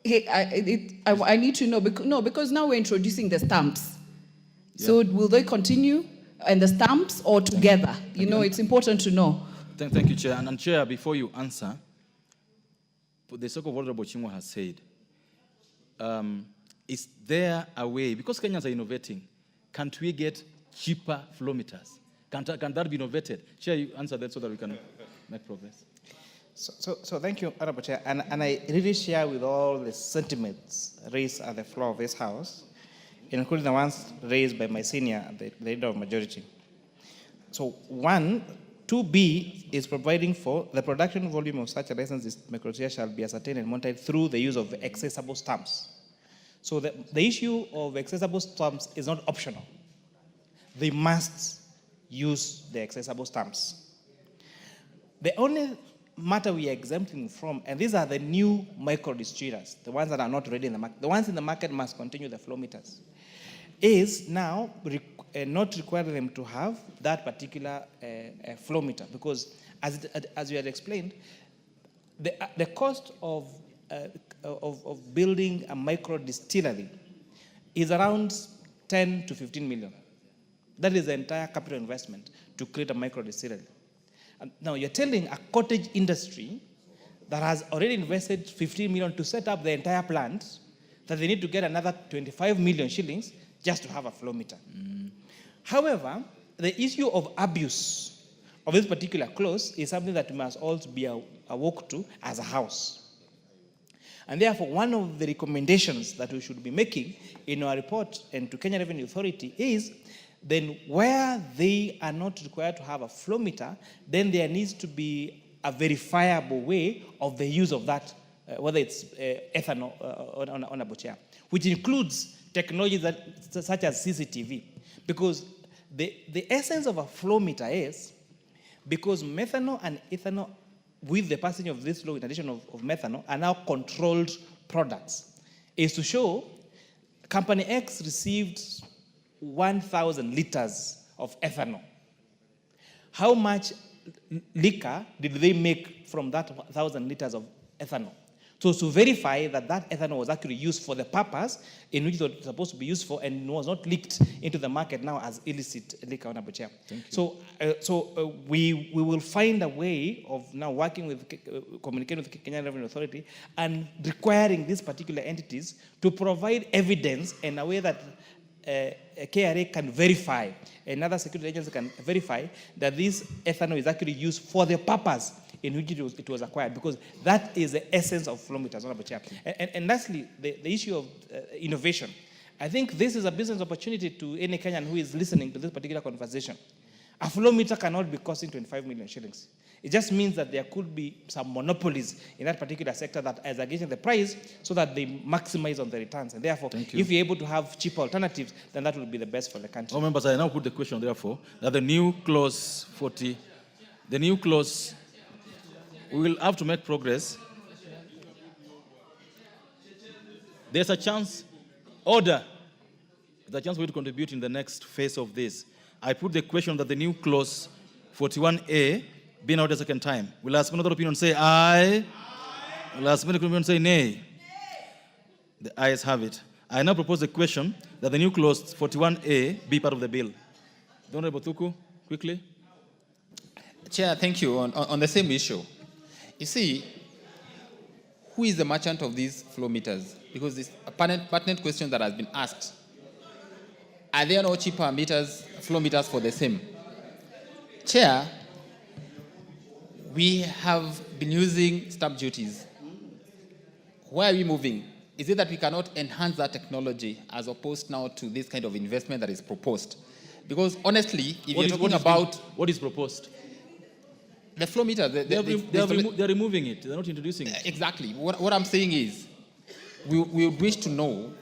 I need to know, because now we're introducing the stamps. Yeah. So will they continue and the stamps or together? You know, it's important to know. Thank you, Chair. And Chair, before you answer, for the sake of what Honorable Chingwa has said, is there a way, because Kenyans are innovating, can't we get cheaper flow meters? Can that be innovated? Chair, you answer that so that we can make progress. So thank you, Honorable Chair. And I really share with all the sentiments raised at the floor of this House, including the ones raised by my senior, the leader of majority. So 2B is providing for the production volume of such a licensed microshare shall be ascertained and monitored through the use of accessible stamps. So the issue of accessible stamps is not optional. They must use the accessible stamps. The only matter we are exempting from, and these are the new micro distillers, the ones that are not ready in the market, the ones in the market must continue the flow meters, is now not requiring them to have that particular flow meter, because as you had explained, the cost of building a micro distillery is around 10 to 15 million. That is the entire capital investment to create a micro distillery. Now you're telling a cottage industry that has already invested 15 million to set up the entire plant, that they need to get another 25 million shillings just to have a flow meter. However, the issue of abuse of this particular clause is something that we must also be awoke to as a house. And therefore, one of the recommendations that we should be making in our report and to Kenya Revenue Authority is then where they are not required to have a flow meter, then there needs to be a verifiable way of the use of that, whether it's ethanol on a chair, which includes technologies such as CCTV. Because the essence of a flow meter is, because methanol and ethanol, with the passage of this law, in addition of methanol, are now controlled products, is to show Company X received 1,000 liters of ethanol. How much liquor did they make from that 1,000 liters of ethanol? So to verify that that ethanol was actually used for the purpose in which it was supposed to be used for and was not leaked into the market now as illicit liquor on a chair. So we will find a way of now working with, communicating with the Kenya Revenue Authority and requiring these particular entities to provide evidence in a way that KRA can verify, and other security agencies can verify that this ethanol is actually used for the purpose in which it was acquired, because that is the essence of flow meters. And lastly, the issue of innovation. I think this is a business opportunity to any Kenyan who is listening to this particular conversation. A flow meter cannot be costing 25 million shillings. It just means that there could be some monopolies in that particular sector that is against the price so that they maximize on the returns. And therefore, if you're able to have cheaper alternatives, then that will be the best for the country. All members, I now put the question, therefore, that the new clause 40, the new clause, we will have to make progress. There's a chance, order, there's a chance for you to contribute in the next phase of this. I put the question that the new clause 41A be out a second time. Will ask another opinion say aye? Will ask another opinion say nay? The ayes have it. I now propose the question that the new clause 41A be part of the bill. The Honorable Thuku, quickly. Chair, thank you. On the same issue, you see, who is the merchant of these flow meters? Because this a pertinent question that has been asked. Are there no cheaper meters, flow meters for the same? Chair, we have been using stamp duties. Where are we moving? Is it that we cannot enhance that technology as opposed now to this kind of investment that is proposed? Because honestly, if you're talking about... What is proposed? The flow meter. They're removing it. They're not introducing it. Exactly. What I'm saying is, we would wish to know,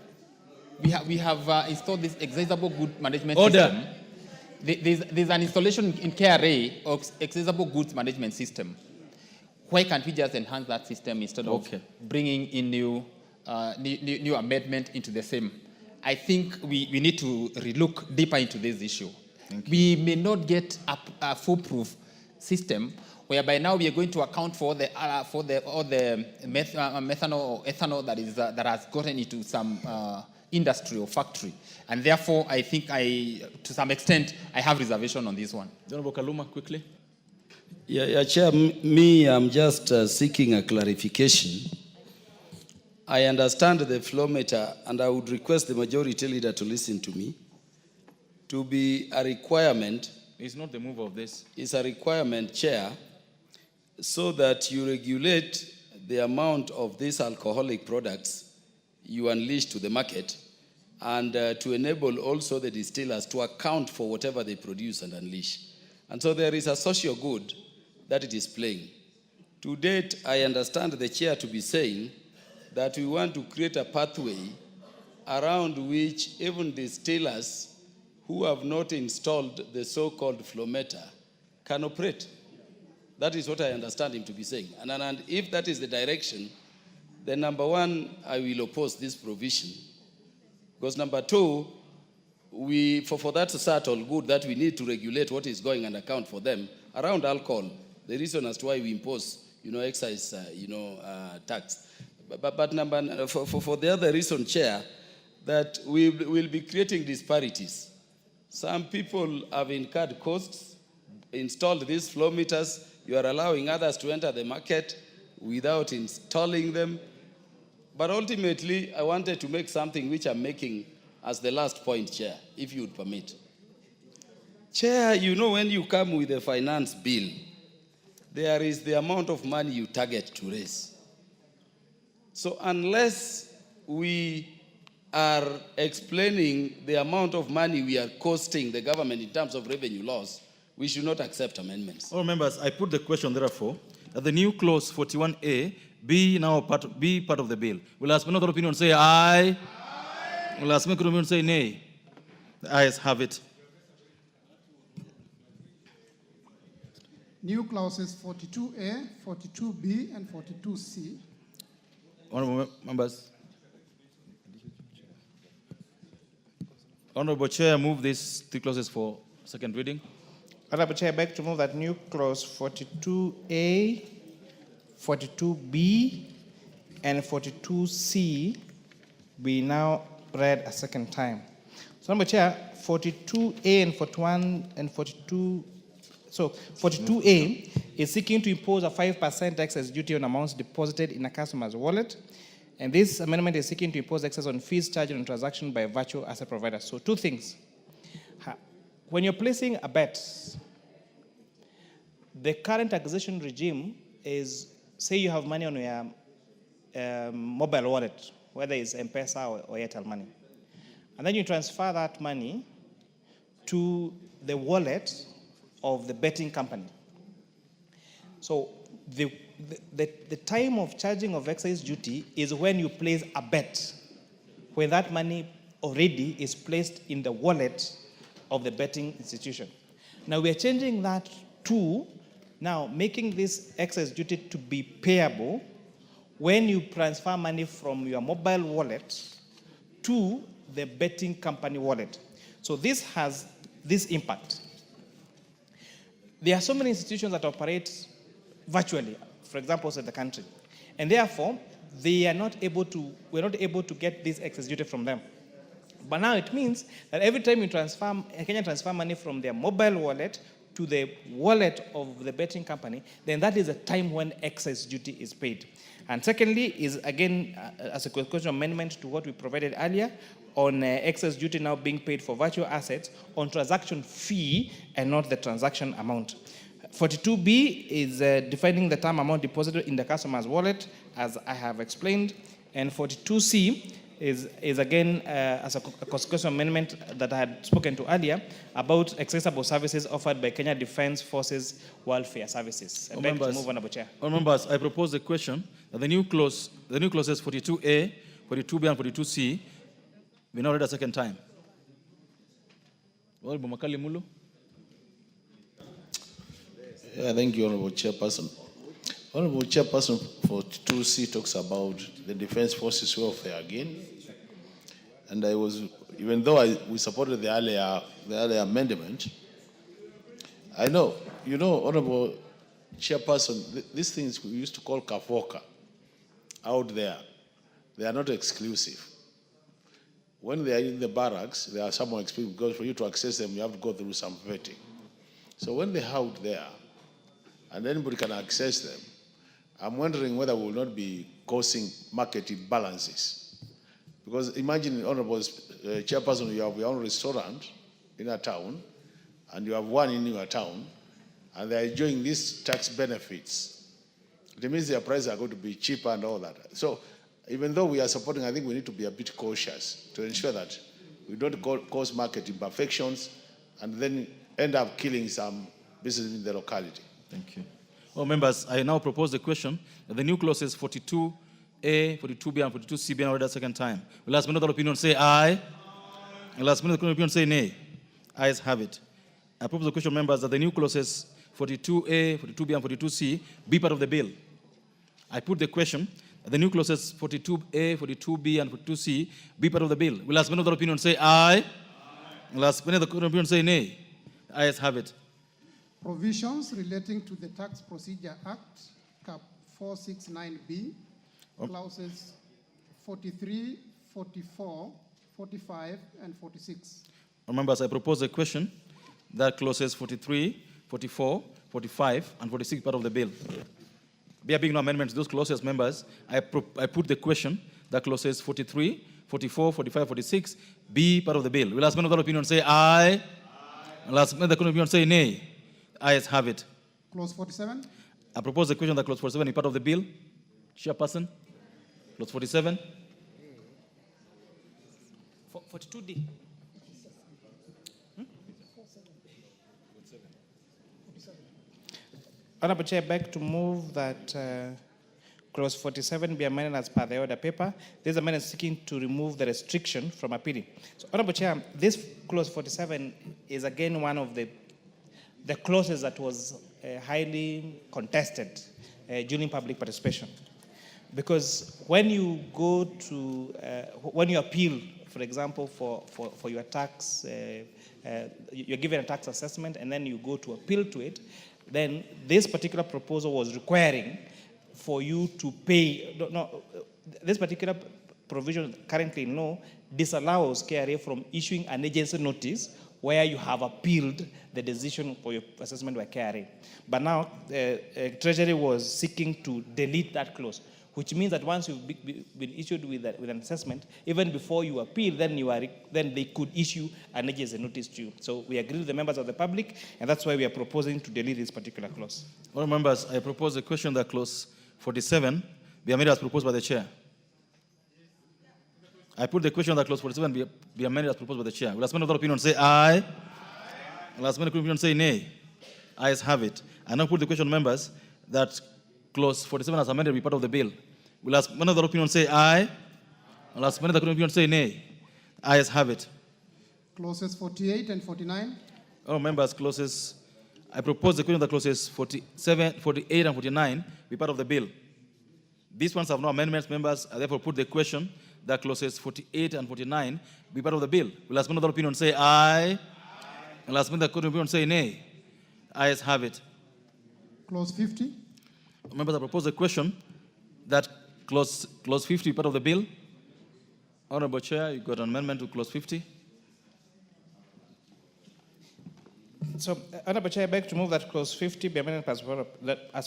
we have installed this accessible goods management system. There's an installation in KRA of accessible goods management system. Why can't we just enhance that system instead of bringing in new amendment into the same? I think we need to relook deeper into this issue. We may not get a foolproof system whereby now we are going to account for all the methanol or ethanol that has gotten into some industry or factory. And therefore, I think to some extent, I have reservation on this one. Honorable Kaluma, quickly. Yeah, Chair, I'm just seeking a clarification. I understand the flow meter, and I would request the majority leader to listen to me, to be a requirement. It's not the move of this. It's a requirement, Chair, so that you regulate the amount of these alcoholic products you unleash to the market, and to enable also the distillers to account for whatever they produce and unleash. And so there is a social good that it is playing. To date, I understand the chair to be saying that we want to create a pathway around which even distillers who have not installed the so-called flow meter can operate. That is what I understand him to be saying. And if that is the direction, then number one, I will oppose this provision. Because number two, for that societal good that we need to regulate what is going and account for them around alcohol, the reason as to why we impose, excise, tax. But for the other reason, Chair, that we will be creating disparities. Some people have incurred costs, installed these flow meters. You are allowing others to enter the market. without installing them. But ultimately, I wanted to make something which I'm making as the last point, Chair, if you would permit. Chair, you know when you come with a finance bill, there is the amount of money you target to raise. So unless we are explaining the amount of money we are costing the government in terms of revenue loss, we should not accept amendments. All members, I put the question, therefore, that the new clause 41A be part of the bill. Will ask another opinion say aye? Will ask another opinion say nay? The ayes have it. New clauses 42A, 42B, and 42C. Honorable members. Honorable Chair, move these three clauses for second reading. Honorable Chair, I beg to move that new clause 42A, 42B, and 42C be now read a second time. So, Honorable Chair, 42A and 41 and 42. So, 42A is seeking to impose a 5% excess duty on amounts deposited in a customer's wallet. And this amendment is seeking to impose excess on fees charged on transaction by virtual asset providers. So, two things. When you're placing a bet, the current acquisition regime is, say you have money on your mobile wallet, whether it's M-Pesa or Airtel money. And then you transfer that money to the wallet of the betting company. So the time of charging of excise duty is when you place a bet, when that money already is placed in the wallet of the betting institution. Now we are changing that to now making this excise duty to be payable when you transfer money from your mobile wallet to the betting company wallet. So this has this impact. There are so many institutions that operate virtually, for example, in the country, and therefore they are not able to. We're not able to get this excess duty from them. But now it means that every time you transfer money from their mobile wallet to the wallet of the betting company, then that is a time when excess duty is paid. And secondly, is again as a question amendment to what we provided earlier on excess duty now being paid for virtual assets on transaction fee and not the transaction amount. 42B is defining the term amount deposited in the customer's wallet, as I have explained, and 42C is again as a constitutional amendment that I had spoken to earlier about accessible services offered by Kenya Defence Forces Welfare Services. I beg to move, Honorable Chair. Members, I propose the question that the new clauses 42A, 42B, and 42C be now read a second time. Yeah, thank you, Honorable Chairperson. Honorable Chairperson, 42C talks about the Defence Forces welfare again. And I was, even though we supported the earlier amendment, I know, you know, Honorable Chairperson, these things we used to call kafoka out there, they are not exclusive. When they are in the barracks, they are somewhat exclusive because for you to access them, you have to go through some vetting. So when they're out there, and anybody can access them, I'm wondering whether we will not be causing market imbalances. Because imagine, Honorable Chairperson, you have your own restaurant in a town, and you have one in your town, and they're enjoying these tax benefits. It means their prices are going to be cheaper and all that. So even though we are supporting, I think we need to be a bit cautious to ensure that we don't cause market imperfections and then end up killing some business in the locality. Thank you. Well, members, I now propose the question that the new clauses 42A, 42B, and 42C be now read a second time. Will last minute opinion say aye? Will last minute opinion say nay? Ayes have it. I propose the question, members, that the new clauses 42A, 42B, and 42C be part of the bill. I put the question that the new clauses 42A, 42B, and 42C be part of the bill. Will last minute opinion say aye? Will last minute opinion say nay? Ayes have it. Provisions relating to the Tax Procedure Act, Cap 469B, clauses 43, 44, 45, and 46. Members, I propose a question that clauses 43, 44, 45, and 46 part of the bill. There being no amendments to those clauses, members, I put the question that clauses 43, 44, 45, 46 be part of the bill. Will ask men of that opinion say aye? Will ask men of that opinion say nay? Ayes have it. Clause 47. I propose the question that clause 47 is part of the bill. Chairperson, clause 47. 42D. Honorable Chair, I beg to move that clause 47 be amended as per the order paper. This amendment is seeking to remove the restriction from appealing. So, Honorable Chair, this clause 47 is again one of the clauses that was highly contested during public participation. Because when you go to, when you appeal, for example, for your tax, you're given a tax assessment and then you go to appeal to it, then this particular proposal was requiring for you to pay. This particular provision currently disallows KRA from issuing an agency notice where you have appealed the decision for your assessment by KRA. But now, Treasury was seeking to delete that clause, which means that once you've been issued with an assessment, even before you appeal, then they could issue an agency notice to you. So we agree with the members of the public, and that's why we are proposing to delete this particular clause. All members, I propose a question that clause 47 be amended as proposed by the chair. I put the question that clause 47 be amended as proposed by the chair. Will as men of that opinion say aye? Will as men of that opinion say nay? Ayes have it. I now put the question, members, that clause 47 as amended be part of the bill. Will as men of that opinion say aye? Will as men of that opinion say nay? Ayes have it. Clauses 48 and 49. All members, clauses. I propose the question that clauses 47, 48, and 49 be part of the bill. These ones have no amendments, members. I therefore put the question that clauses 48 and 49 be part of the bill. Will as men of that opinion say aye? Will as men of that opinion say nay? Ayes have it. Clause 50. Members, I propose the question that clause 50 be part of the bill. Honorable Chair, you got an amendment to clause 50. So, Honorable Chair, I beg to move that clause 50 be amended as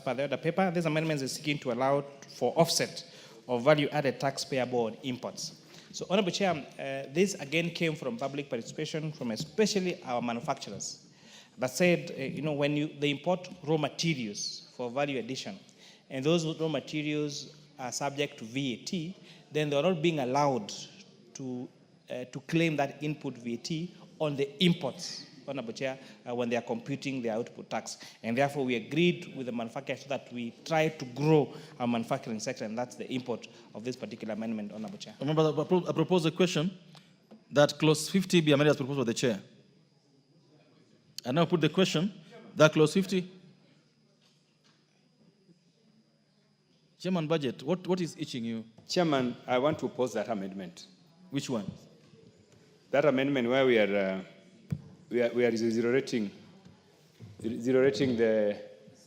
per the order paper. This amendment is seeking to allow for offset of value-added tax payable on imports. So, Honorable Chair, this again came from public participation from especially our manufacturers that said, when they import raw materials for value addition, and those raw materials are subject to VAT, then they are not being allowed to claim that input VAT on the imports, Honorable Chair, when they are computing their output tax. And therefore, we agreed with the manufacturers so that we try to grow our manufacturing sector, and that's the import of this particular amendment, Honorable Chair. Members, I propose a question that clause 50 be amended as proposed by the chair. I now put the question that clause 50. Chairman Budget, what is itching you? Chairman, I want to oppose that amendment. Which one? That amendment where we are zero rating the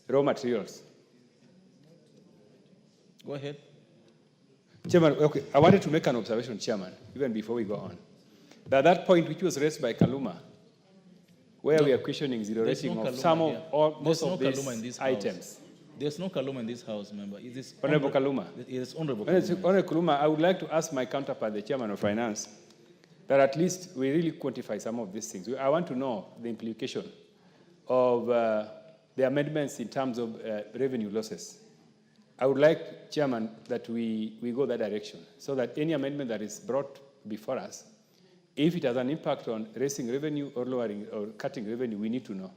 raw materials. Go ahead. Chairman, okay, I wanted to make an observation, Chairman, even before we go on. That point which was raised by Kaluma, where we are questioning zero rating of some of or most of these items. There's no Kaluma in this house, member. Is this Honorable Kaluma? It is Honorable Kaluma. Honorable Kaluma, I would like to ask my counterpart, the Chairman of Finance, that at least we really quantify some of these things. I want to know the implication of the amendments in terms of revenue losses. I would like, Chairman, that we go that direction, so that any amendment that is brought before us, if it has an impact on raising revenue or lowering or cutting revenue, we need to know.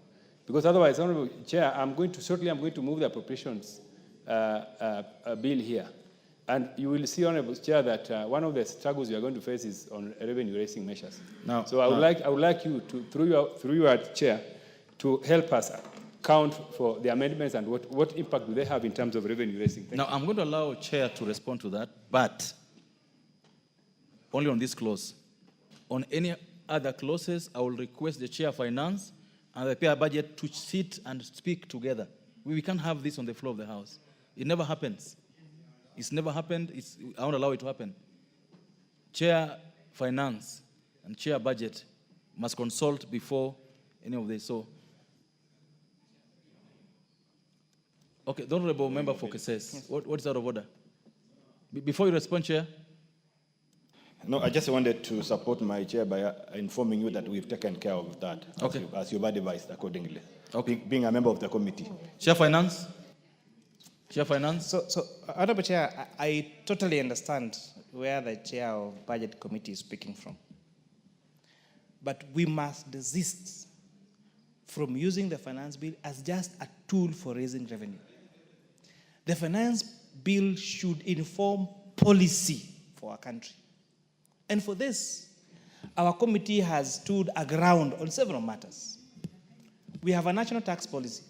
Because otherwise, Honorable Chair, I'm going to move the appropriations bill here. And you will see, Honorable Chair, that one of the struggles we are going to face is on revenue-raising measures. So I would like you to, through your chair, to help us count for the amendments and what impact do they have in terms of revenue-raising. Now, I'm going to allow Chair to respond to that, but only on this clause. On any other clauses, I will request the Chair of Finance and the PR Budget to sit and speak together. We can't have this on the floor of the House. It never happens. It's never happened. I won't allow it to happen. Chair Finance and Chair Budget must consult before any of this. So, Okay, the Honorable Member for Cases. Yes. What is out of order? Before you respond, Chair. No, I just wanted to support my chair by informing you that we've taken care of that. Okay. As you've advised accordingly. Okay. Being a member of the committee. Chair Finance. Chair Finance. So Honorable Chair, I totally understand where the Chair of Budget Committee is speaking from. But we must desist from using the finance bill as just a tool for raising revenue. The finance bill should inform policy for our country. And for this, our committee has stood aground on several matters. We have a national tax policy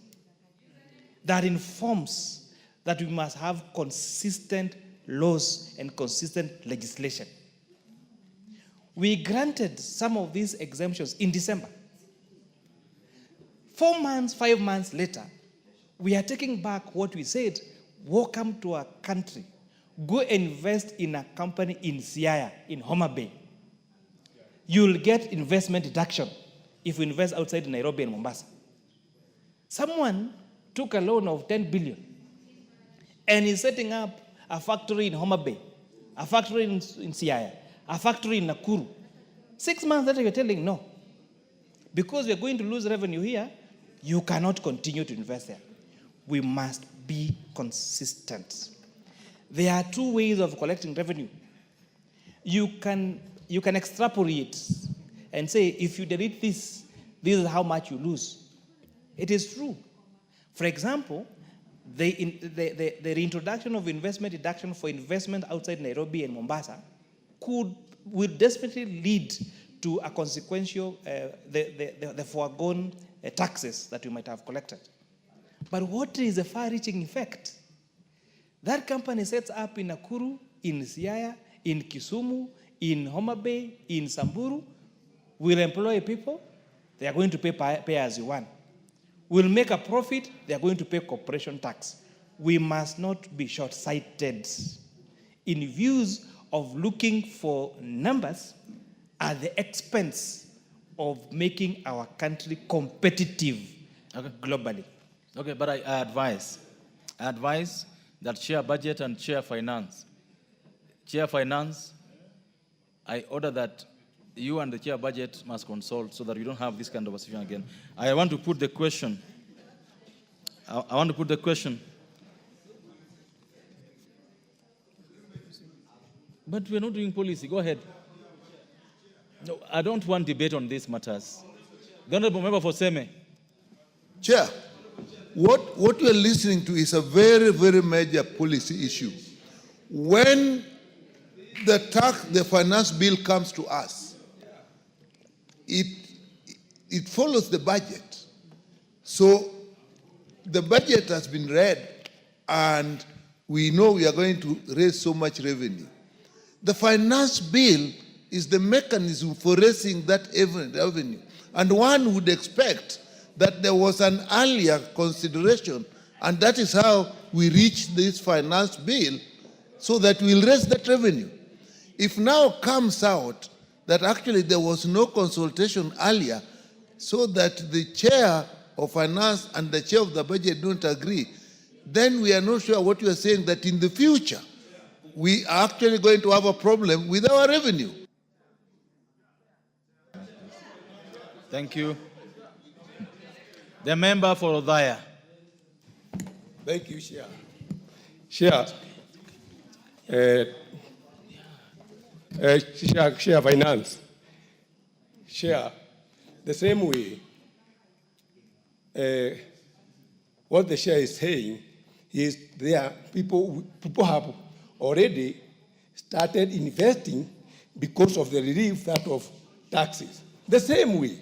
that informs that we must have consistent laws and consistent legislation. We granted some of these exemptions in December. 4 months, 5 months later, we are taking back what we said. Welcome to our country. Go invest in a company in Siaya, in Homa Bay. You'll get investment deduction if you invest outside Nairobi and Mombasa. Someone took a loan of 10 billion and is setting up a factory in Homa Bay, a factory in Siaya, a factory in Nakuru. 6 months later, you're telling no. Because we're going to lose revenue here, you cannot continue to invest there. We must be consistent. There are 2 ways of collecting revenue. You can extrapolate and say, if you delete this, this is how much you lose. It is true. For example, the reintroduction of investment deduction for investment outside Nairobi and Mombasa will definitely lead to a consequential, the foregone taxes that we might have collected. But what is the far-reaching effect? That company sets up in Nakuru, in Siaya, in Kisumu, in Homa Bay, in Samburu, will employ people, they are going to pay as you want. Will make a profit, they are going to pay corporation tax. We must not be short-sighted in views of looking for numbers at the expense of making our country competitive globally. Okay, but I advise that Chair Budget and Chair Finance. Chair Finance, I order that you and the Chair Budget must consult so that we don't have this kind of situation again. I want to put the question. But we're not doing policy. Go ahead. No, I don't want debate on these matters. The Honorable Member for Seme. Chair, what you are listening to is a very, very major policy issue. When the finance bill comes to us, it follows the budget. So the budget has been read, and we know we are going to raise so much revenue. The finance bill is the mechanism for raising that revenue. And one would expect that there was an earlier consideration, and that is how we reached this finance bill, so that we'll raise that revenue. If now comes out that actually there was no consultation earlier, so that the chair of finance and the chair of the budget don't agree, then we are not sure what you are saying, that in the future, we are actually going to have a problem with our revenue. Thank you. The member for Odhaya. Thank you, Chair. Chair, Chair Finance. Chair, the same way, what the Chair is saying is there people have already started investing because of the relief that of taxes. The same way,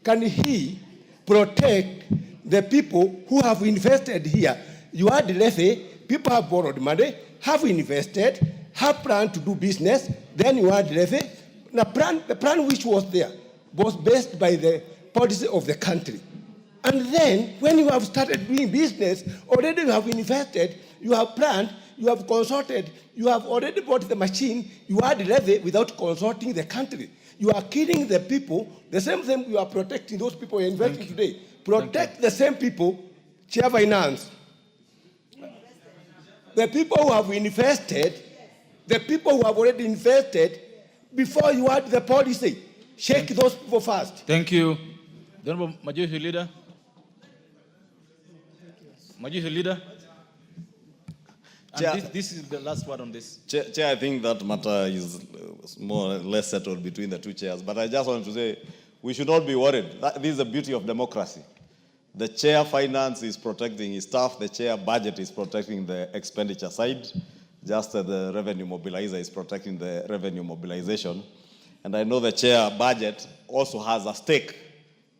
can he protect the people who have invested here? You are the levy, people have borrowed money, have invested, have planned to do business, then you are the levy. The plan which was there was based by the policy of the country. And then, when you have started doing business, already you have invested, you have planned, you have consulted, you have already bought the machine, you are the levy without consulting the country. You are killing the people, the same thing you are protecting those people you are investing today. Protect the same people, Chair Finance. the people who have invested, the people who have already invested, before you add the policy. Shake those people first. Thank you. The Honorable Majority Leader. Majority Leader. And this is the last word on this. Chair, I think that matter is more or less settled between the two chairs. But I just want to say, we should not be worried. This is the beauty of democracy. The chair finance is protecting his staff. The chair budget is protecting the expenditure side. Just as the revenue mobilizer is protecting the revenue mobilization. And I know the chair budget also has a stake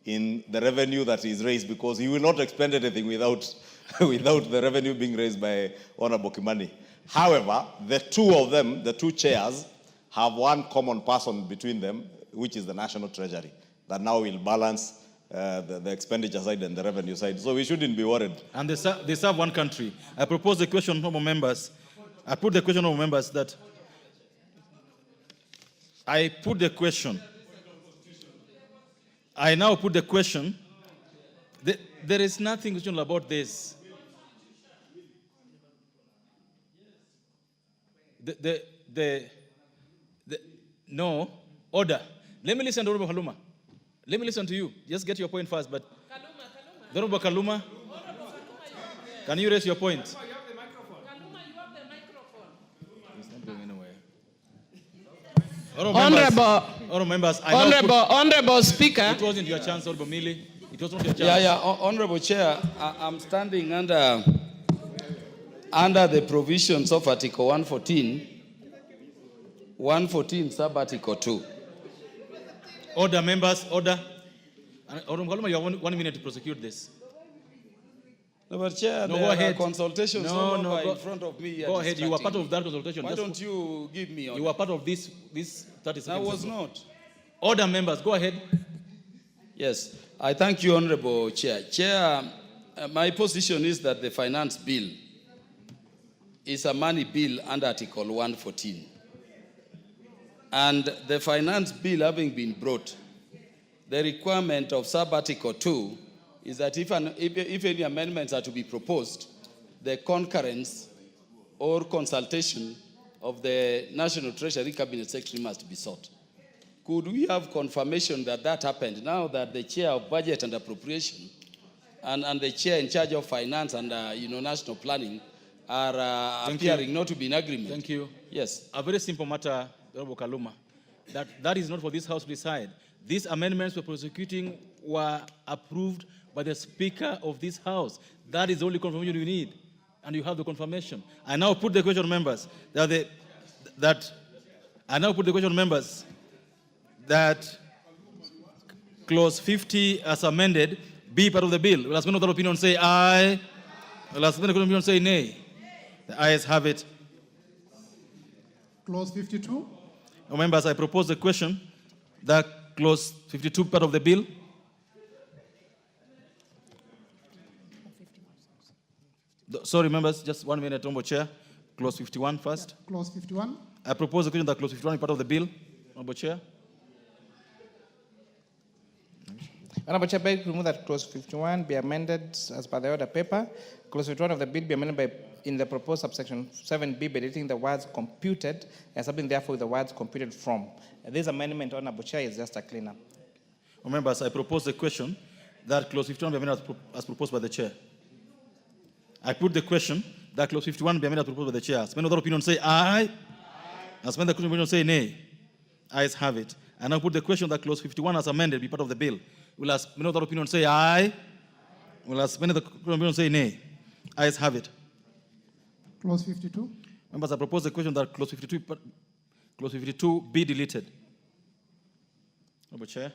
in the revenue that is raised, because he will not expend anything without the revenue being raised by Honorable Kimani. However, the two of them, the two chairs, have one common person between them, which is the National Treasury, that now will balance the expenditure side and the revenue side. So we shouldn't be worried. And they serve one country. I propose the question, honorable members. I put the question, honorable members, that I put the question. I now put the question. There is nothing questionable about this. No, order. Let me listen to Honorable Kaluma. Let me listen to you. Just get your point first, but Honorable Kaluma, can you raise your point? Honorable Speaker. It wasn't your chance, Honorable Mili. It was not your chance. Yeah, Honorable Chair, I'm standing under the provisions of Article 114, sub-Article 2. Order, members, order. Honorable Kaluma, you have 1 minute to prosecute this. No, but Chair, no, there go ahead. are consultations in front of me. Go ahead. You were part of that consultation. Why don't you give me order? You were part of this 30 seconds. I was not. Order, members. Go ahead. Yes. I thank you, Honorable Chair. Chair, my position is that the finance bill is a money bill under Article 114. And the finance bill having been brought, the requirement of sub-Article 2 is that if any amendments are to be proposed, the concurrence or consultation of the National Treasury Cabinet Secretary must be sought. Could we have confirmation that that happened now that the Chair of Budget and Appropriation and the Chair in charge of Finance and National Planning are appearing not to be in agreement? Thank you. Yes. A very simple matter, Honorable Kaluma. That is not for this House to decide. These amendments we're prosecuting were approved by the Speaker of this House. That is the only confirmation you need. And you have the confirmation. I now put the question, members, that clause 50 as amended be part of the bill. Will as many of the opinion say aye? Will as many of the opinion say nay? The ayes have it. Clause 52. Members, I propose the question that clause 52 part of the bill. Sorry, members, just 1 minute, Honorable Chair. Clause 51 first. Yeah, clause 51. I propose the question that clause 51 is part of the bill. Honorable Chair. Honorable Chair, beg to remove that clause 51 be amended as per the order paper. Clause 51 of the bill be amended in the proposed subsection 7b, by deleting the words computed and subbing therefore the words computed from. This amendment, Honorable Chair, is just a cleanup. Members, I propose the question that clause 51 be amended as proposed by the Chair. I put the question that clause 51 be amended as proposed by the Chair. As many other opinions say aye. As many other opinions say nay. Ayes have it. And I put the question that clause 51 as amended be part of the bill. Will as many other opinions say aye? Will as many other opinions say nay? Ayes have it. Clause 52. Members, I propose the question that clause 52 be deleted. Honorable Chair.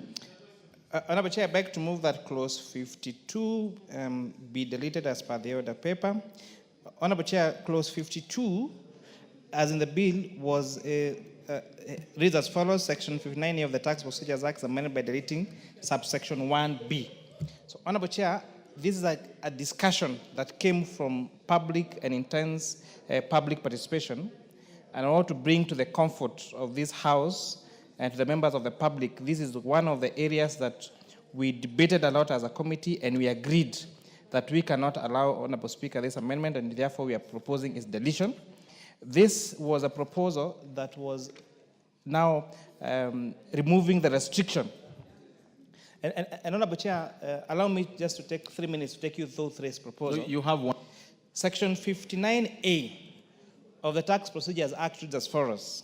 Honorable Chair, I beg to move that clause 52 be deleted as per the order paper. Honorable Chair, clause 52, as in the bill, reads as follows: Section 59A of the Tax Procedures Act is amended by deleting subsection 1B. So, Honorable Chair, this is a discussion that came from public and intense public participation, and I want to bring to the comfort of this House and to the members of the public, this is one of the areas that we debated a lot as a committee, and we agreed that we cannot allow, Honorable Speaker, this amendment, and therefore we are proposing its deletion. This was a proposal that was now removing the restriction. And Honorable Chair, allow me just to take 3 minutes to take you through this proposal. You have one. Section 59A of the Tax Procedures Act reads as follows: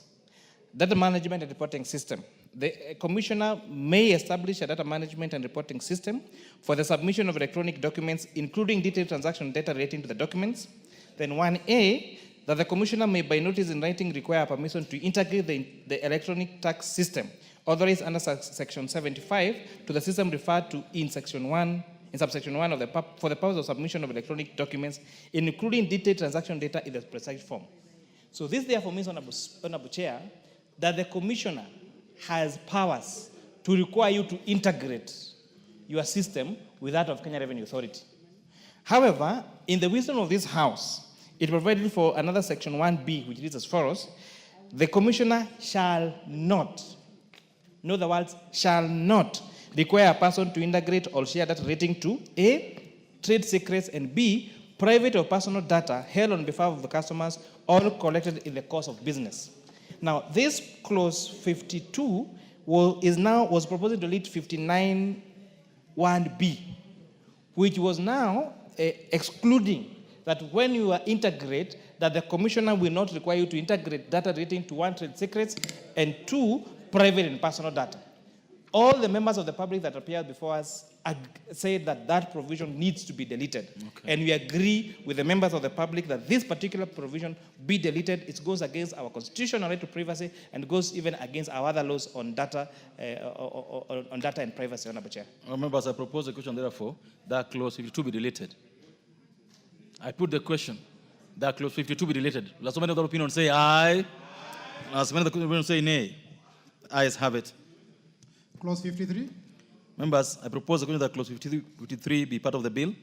Data management and reporting system. The commissioner may establish a data management and reporting system for the submission of electronic documents, including detailed transaction data relating to the documents. Then 1A, that the commissioner may by notice in writing require permission to integrate the electronic tax system authorized under section 75 to the system referred to in subsection 1 of the for the purpose of submission of electronic documents, including detailed transaction data in the precise form. So this therefore means, Honorable Chair, that the commissioner has powers to require you to integrate your system with that of Kenya Revenue Authority. However, in the wisdom of this House, it provided for another section 1B, which reads as follows: the commissioner shall not, know the words, shall not require a person to integrate or share data relating to A, trade secrets, and B, private or personal data held on behalf of the customers or collected in the course of business. Now, this clause 52 was proposed to delete 59(1)B, which was now excluding that when you are integrate, that the commissioner will not require you to integrate data relating to 1, trade secrets, and 2, private and personal data. All the members of the public that appeared before us said that that provision needs to be deleted. Okay. And we agree with the members of the public that this particular provision be deleted. It goes against our constitutional right to privacy and goes even against our other laws on data, on data and privacy, Honorable Chair. Members, I propose a question, therefore, that clause 52 be deleted. I put the question, that clause 52 be deleted. Last many of the opinion say aye. Last many of the opinion say nay. Ayes have it. Clause 53. Members, I propose that clause 53 be part of the bill.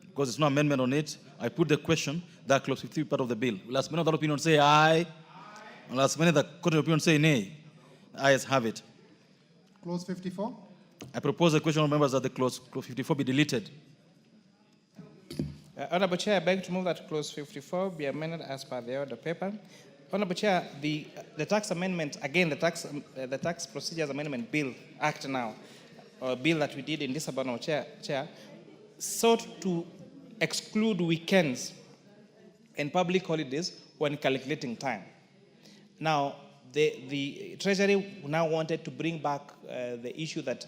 Because there's no amendment on it, I put the question that clause 53 be part of the bill. Last many of the opinion say aye. Last many of the opinion say nay. Ayes have it. Clause 54. I propose the question of members that the clause 54 be deleted. Honorable Chair, I beg to move that clause 54 be amended as per the order paper. Honorable Chair, the tax amendment, again, the tax procedures amendment bill, act now, or bill that we did in this Honorable Chair, sought to exclude weekends and public holidays when calculating time. Now, the Treasury now wanted to bring back the issue that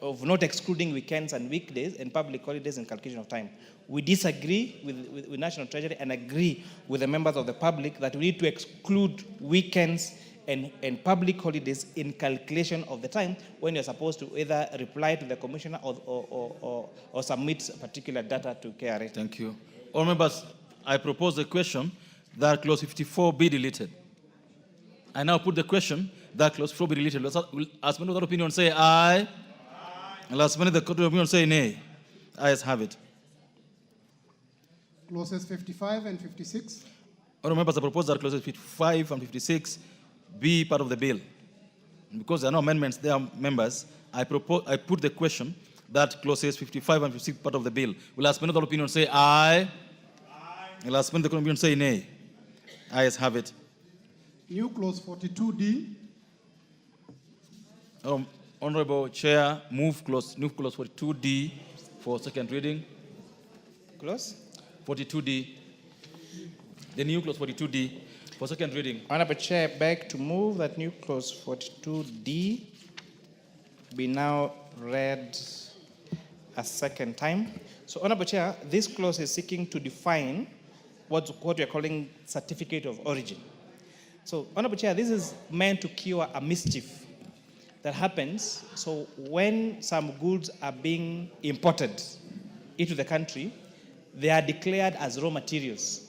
of not excluding weekends and weekdays and public holidays in calculation of time. We disagree with National Treasury and agree with the members of the public that we need to exclude weekends and public holidays in calculation of the time when you're supposed to either reply to the commissioner or submit particular data to KRA. Thank you. All members, I propose the question that clause 54 be deleted. I now put the question that clause 4 be deleted. As many of the opinion say aye. And as many of the opinion say nay. Ayes have it. Clauses 55 and 56. All members, I propose that clauses 55 and 56 be part of the bill. Because there are no amendments there, members, I put the question that clauses 55 and 56 part of the bill. Will as many of the opinion say aye? Will as many of the opinion say nay? Ayes have it. New clause 42D. Honorable Chair, new clause 42D for second reading. Clause 42D. The new clause 42D for second reading. Honorable Chair, I beg to move that new clause 42D be now read a second time. So, Honorable Chair, this clause is seeking to define what we are calling certificate of origin. So, Honorable Chair, this is meant to cure a mischief that happens. So, when some goods are being imported into the country, they are declared as raw materials.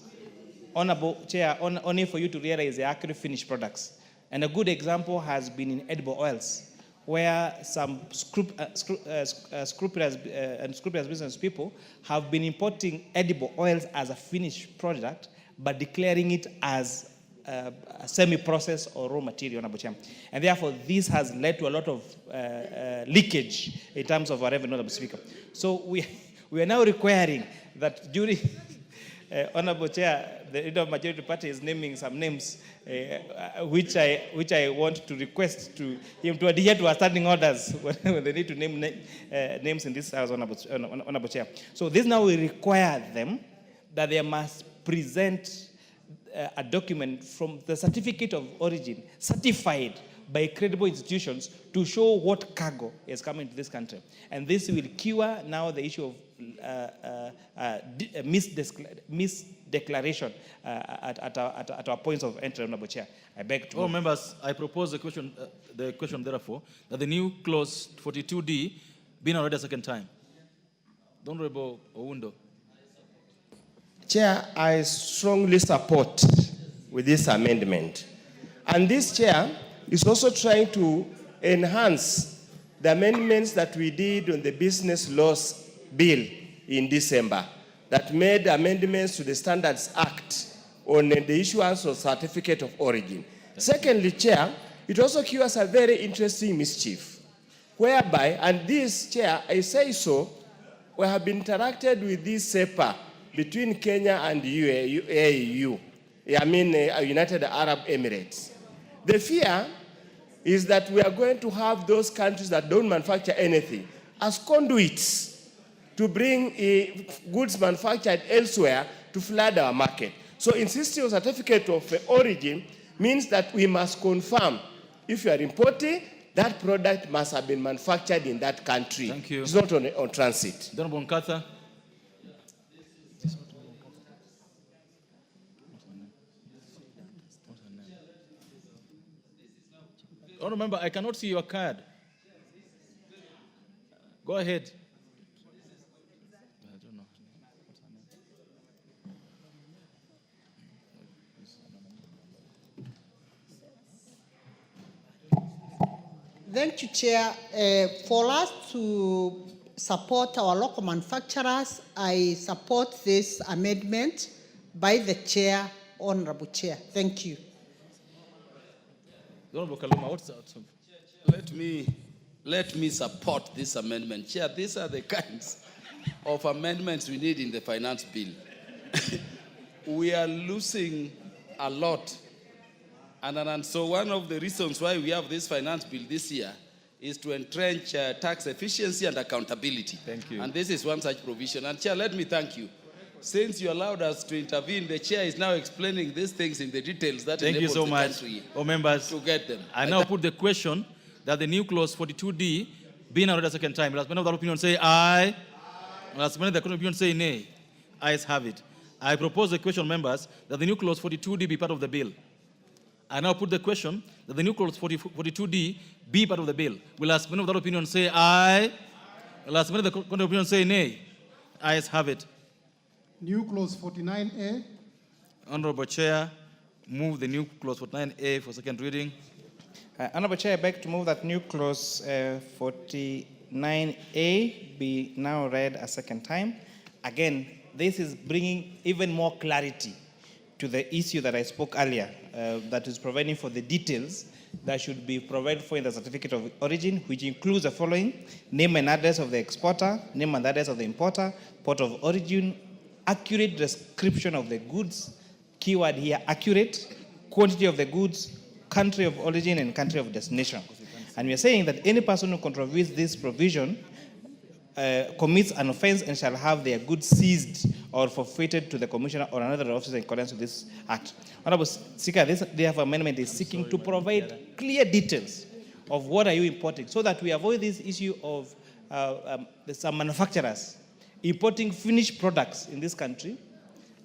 Honorable Chair, only for you to realize they are actually finished products. And a good example has been in edible oils, where some scrupulous business people have been importing edible oils as a finished product, but declaring it as a semi-processed or raw material, Honorable Chair. And therefore, this has led to a lot of leakage in terms of our revenue, Honorable Speaker. So we we are now requiring that during, Honorable Chair, the leader of majority party is naming some names, which I want to request to him to adhere to our standing orders when they need to name names in this house, Honorable Chair. So this now will require them that they must present a document from the certificate of origin, certified by credible institutions, to show what cargo is coming to this country. And this will cure now the issue of misdeclaration at our points of entry, Honorable Chair. I beg to... members, I propose the question therefore, that the new clause 42D be now read a second time. The Honorable Owundo. Chair, I strongly support with this amendment. And this, Chair, is also trying to enhance the amendments that we did on the Business Laws Bill in December that made amendments to the Standards Act on the issuance of certificate of origin. Secondly, Chair, it also cures a very interesting mischief, whereby, and this, Chair, I say so, we have been interacted with this SEPA between Kenya and UAE, United Arab Emirates. The fear is that we are going to have those countries that don't manufacture anything as conduits to bring goods manufactured elsewhere to flood our market. So insisting on certificate of origin means that we must confirm if you are importing, that product must have been manufactured in that country. Thank you. It's not on transit. Honorable Nkatha. Remember, I cannot see your card. Go ahead. I don't know. Thank you, Chair. For us to support our local manufacturers, I support this amendment by the Chair, Honorable Chair. Thank you. Let me support this amendment. Chair, these are the kinds of amendments we need in the finance bill. We are losing a lot. And so one of the reasons why we have this finance bill this year is to entrench tax efficiency and accountability. Thank you. And this is one such provision. And Chair, let me thank you. Since you allowed us to intervene, the Chair is now explaining these things in the details that Thank you so much, country members, to get them. I now put the question that the new clause 42D be now read a second time. Last men of the opinion say aye. Last men of the opinion say nay. Ayes have it. I propose the question, members, that the new clause 42D be part of the bill. I now put the question that the new clause 42D be part of the bill. Will last men of that opinion say aye? Last men of the opinion say nay? Ayes have it. New clause 49A. Honorable Chair, move the new clause 49A for second reading. Honorable Chair, I beg to move that new clause 49A be now read a second time. Again, this is bringing even more clarity to the issue that I spoke earlier, that is providing for the details that should be provided for in the certificate of origin, which includes the following: name and address of the exporter, name and address of the importer, port of origin, accurate description of the goods, keyword here, accurate, quantity of the goods, country of origin and country of destination. And we are saying that any person who contravenes this provision commits an offense and shall have their goods seized or forfeited to the commissioner or another officer in accordance with this act. Honorable Speaker, this therefore amendment is seeking to provide clear details of what are you importing, so that we avoid this issue of some manufacturers importing finished products in this country,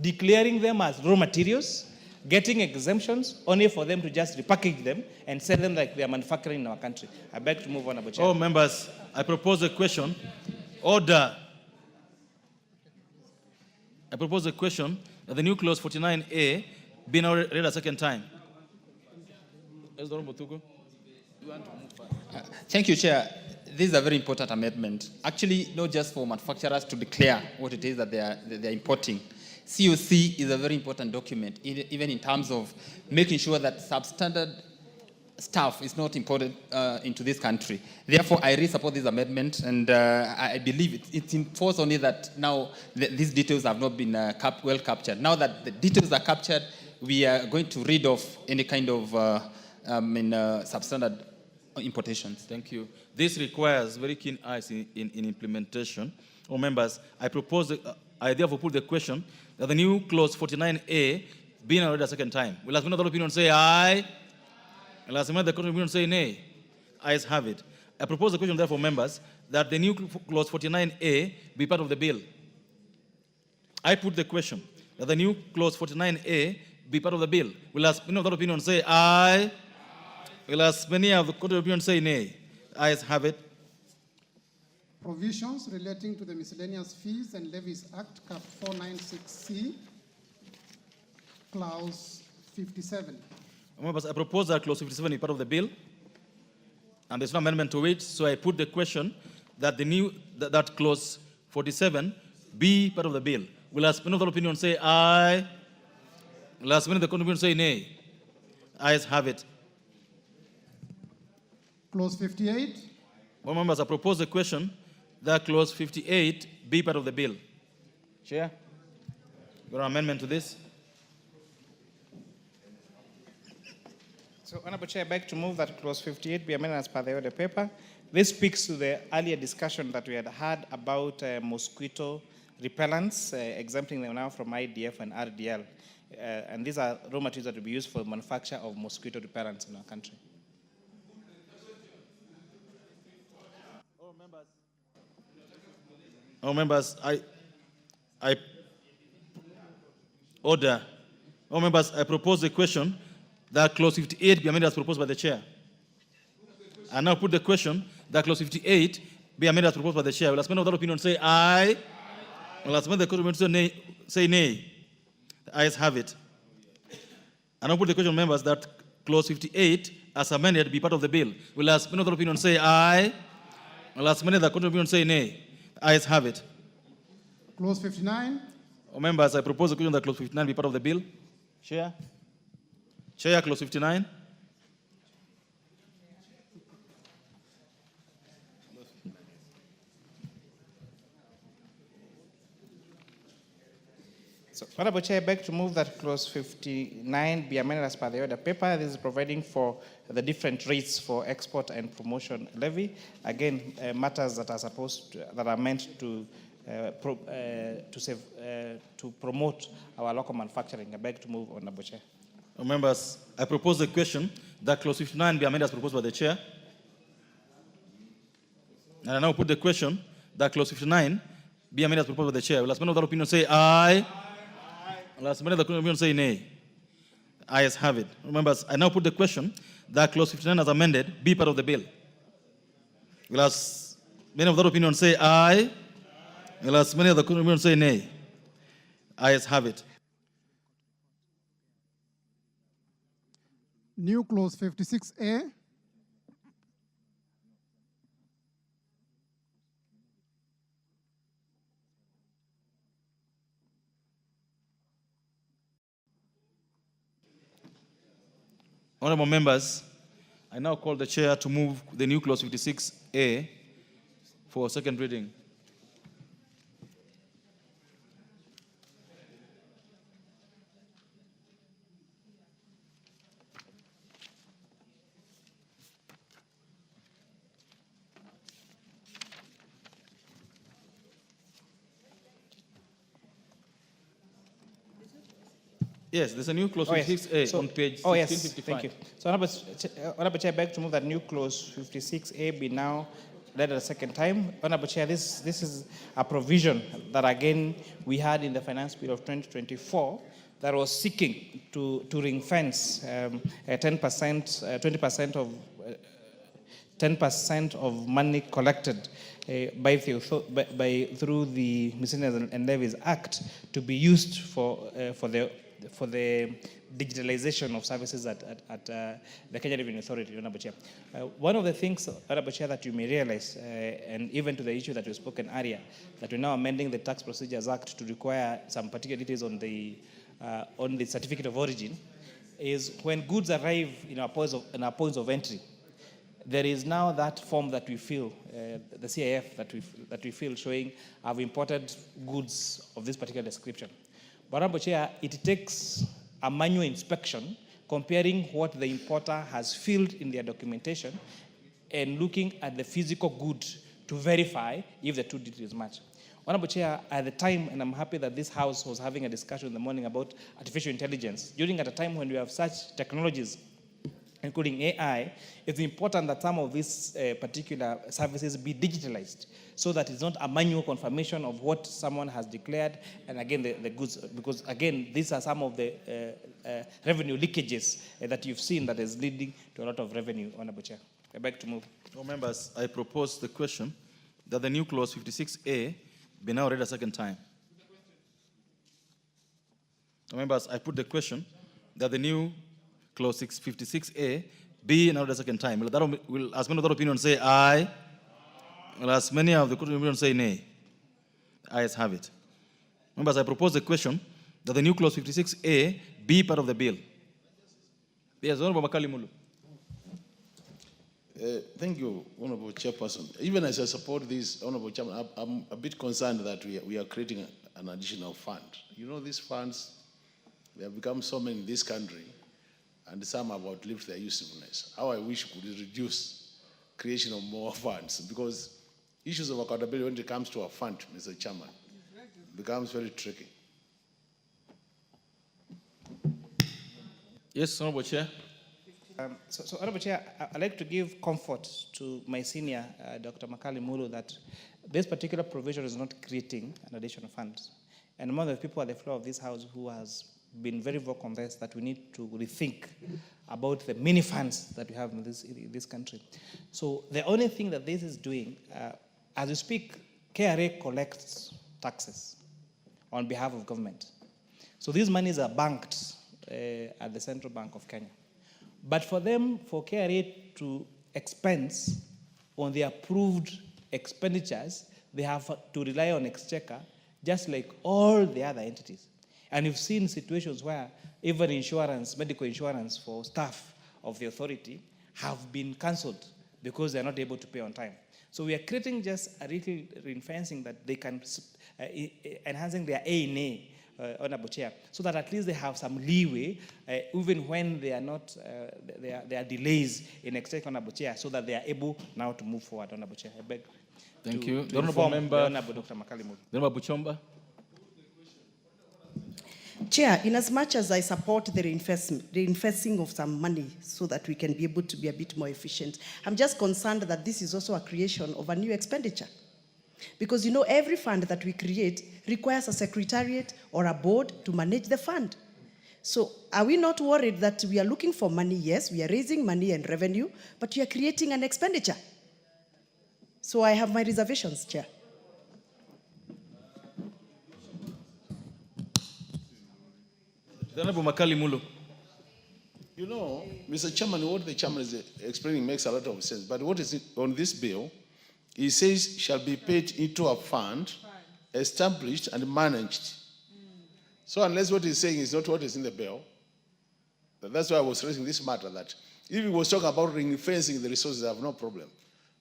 declaring them as raw materials, getting exemptions only for them to just repackage them and sell them like they are manufacturing in our country. I beg to move on, Honorable Chair. All members, I propose a question. Order. I propose a question that the new clause 49A be now read a second time. Thank you, Chair. This is a very important amendment. Actually, not just for manufacturers to declare what it is that they are importing. COC is a very important document, even in terms of making sure that substandard staff is not important into this country. Therefore, I really support this amendment, and I believe it's in force only that now these details have not been well captured. Now that the details are captured, we are going to rid off any kind of substandard importations. Thank you. This requires very keen eyes in implementation. Members, I propose, I therefore put the question that the new clause 49A being read a second time. Will as many other opinion say aye? Will as many other opinion say nay? Ayes have it. I propose the question therefore, members, that the new clause 49A be part of the bill. I put the question that the new clause 49A be part of the bill. Will as many other opinion say aye? Will as many of the court of opinion say nay? Ayes have it. Provisions relating to the Miscellaneous Fees and Levies Act, Cap 496C, Clause 57. Members, I propose that Clause 57 be part of the bill, and there's no amendment to it, so I put the question that that Clause 47 be part of the bill. Will as many of the opinion say aye? Will as many of the opinion say nay? Ayes have it. Clause 58. Members, I propose the question that Clause 58 be part of the bill. Chair, your amendment to this? So, Honorable Chair, I beg to move that Clause 58 be amended as per the order paper. This speaks to the earlier discussion that we had about mosquito repellents, exempting them now from IDF and RDL. And these are raw materials that will be used for the manufacture of mosquito repellents in our country. Members, I order. Members, I propose the question that Clause 58 be amended as proposed by the chair. I now put the question that Clause 58 be amended as proposed by the chair. Will as many of that opinion say aye? Will as many of the opinion say nay? The ayes have it. I now put the question, members, that Clause 58 as amended be part of the bill. Will as many of that opinion say aye? Will as many of the opinion say nay? The ayes have it. Clause 59. Members, I propose the question that Clause 59 be part of the bill. Chair. Chair, Clause 59. So, Honorable Chair, I beg to move that Clause 59 be amended as per the order paper. This is providing for the different rates for export and promotion levy. Again, matters that are meant to promote our local manufacturing. I beg to move, Honorable Chair. Members, I propose the question that Clause 59 be amended as proposed by the chair. And I now put the question that Clause 59 be amended as proposed by the chair. Will as many of that opinion say aye? Will as many of the opinion say nay? Ayes have it. Members, I now put the question that Clause 59 as amended be part of the bill. Will as many of that opinion say aye? Will as many of the opinion say nay? Ayes have it. New Clause 56A. Honorable members, I now call the chair to move the new Clause 56A for second reading. Yes, there's a new Clause 56A on page 1655. Thank you. So, Honorable Chair, I beg to move that new Clause 56A be now read a second time. Honorable Chair, this is a provision that, again, we had in the Finance Bill of 2024 that was seeking to ring-fence 10% of money collected through the Miscellaneous and Levies Act to be used for the digitalization of services at the Kenya Revenue Authority, Honorable Chair. One of the things, Honorable Chair, that you may realize, and even to the issue that we've spoken earlier, that we're now amending the Tax Procedures Act to require some particular details on the certificate of origin. is when goods arrive in our points of entry, there is now that form that we fill, the CIF that we fill, showing I've imported goods of this particular description. But Honorable Chair, it takes a manual inspection comparing what the importer has filled in their documentation and looking at the physical good to verify if the two details match. Honorable Chair, at the time, and I'm happy that this House was having a discussion in the morning about artificial intelligence, during at a time when we have such technologies, including AI, it's important that some of these particular services be digitalized so that it's not a manual confirmation of what someone has declared, and again, the goods, because again, these are some of the revenue leakages that you've seen that is leading to a lot of revenue, Honorable Chair. I beg to move. Members, I propose the question that the new clause 56A be now read a second time. Members, I put the question that the new clause 56A be now read a second time. Will as many of the opinion say aye? Will as many of the opinion say nay? Ayes have it. Members, I propose the question that the new clause 56A be part of the bill. Yes, Honorable Makali Mulu. Thank you, Honorable Chairperson. Even as I support this, Honorable Chairman, I'm a bit concerned that we are creating an additional fund. You know, these funds, they have become so many in this country, and some have outlived their usefulness. How I wish we could reduce creation of more funds, because issues of accountability when it comes to a fund, Mr. Chairman, becomes very tricky. Yes, Honorable Chair. So, Honorable Chair, I'd like to give comfort to my senior, Dr. Makali Mulu, that this particular provision is not creating an additional fund. And among the people at the floor of this House who has been very vocal on this, that we need to rethink about the many funds that we have in this country. So the only thing that this is doing, as we speak, KRA collects taxes on behalf of government. So these monies are banked at the Central Bank of Kenya. But for KRA to expense on the approved expenditures, they have to rely on exchequer, just like all the other entities. And you've seen situations where even insurance, medical insurance for staff of the authority have been cancelled because they're not able to pay on time. So we are creating just a little ring-fencing that they can, enhancing their A&A, Honorable Chair, so that at least they have some leeway, even when they are not, there are delays in exchequer, Honorable Chair, so that they are able now to move forward, Honorable Chair. I beg. Thank you. The Honorable Member, the Honorable Dr. Makali Mulu. The Honorable Buchomba. Chair, in as much as I support the reinvesting of some money so that we can be able to be a bit more efficient, I'm just concerned that this is also a creation of a new expenditure. Because you know, every fund that we create requires a secretariat or a board to manage the fund. So are we not worried that we are looking for money? Yes, we are raising money and revenue, but we are creating an expenditure. So I have my reservations, Chair. The Honorable Makali Mulu. You know, Mr. Chairman, what the chairman is explaining makes a lot of sense. But what is it on this bill? He says shall be paid into a fund established and managed. So unless what he's saying is not what is in the bill, that's why I was raising this matter, that if he was talking about ring-fencing the resources, I have no problem.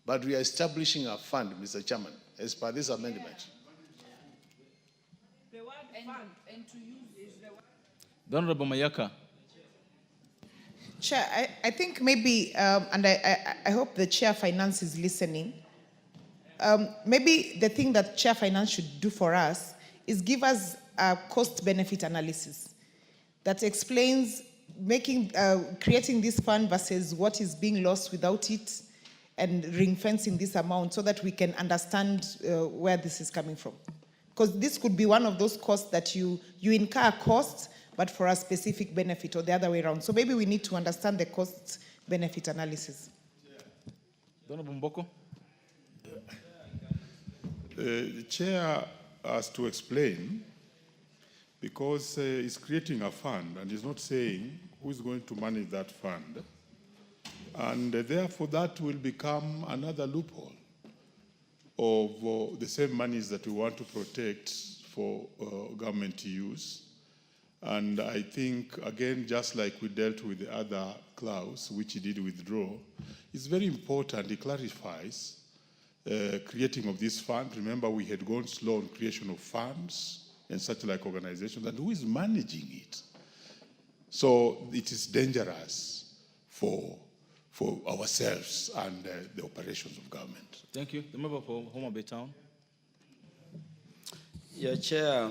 But we are establishing a fund, Mr. Chairman, as per this amendment. The word fund and to use is the word. The Honorable Mayaka. Chair, I think maybe, and I hope the Chair Finance is listening, maybe the thing that Chair Finance should do for us is give us a cost-benefit analysis that explains creating this fund versus what is being lost without it, and ring-fencing this amount so that we can understand where this is coming from. Because this could be one of those costs that you incur costs, but for a specific benefit, or the other way around. So maybe we need to understand the cost-benefit analysis. Honorable Mboko. The chair has to explain, because he's creating a fund and he's not saying who's going to manage that fund. And therefore that will become another loophole of the same monies that we want to protect for government use. And I think, again, just like we dealt with the other clause, which he did withdraw, it's very important. It clarifies creating of this fund. Remember, we had gone slow on creation of funds and such like organizations, and who is managing it? So it is dangerous for ourselves and the operations of government. Thank you. The member for Homa Bay Town. Yeah, Chair,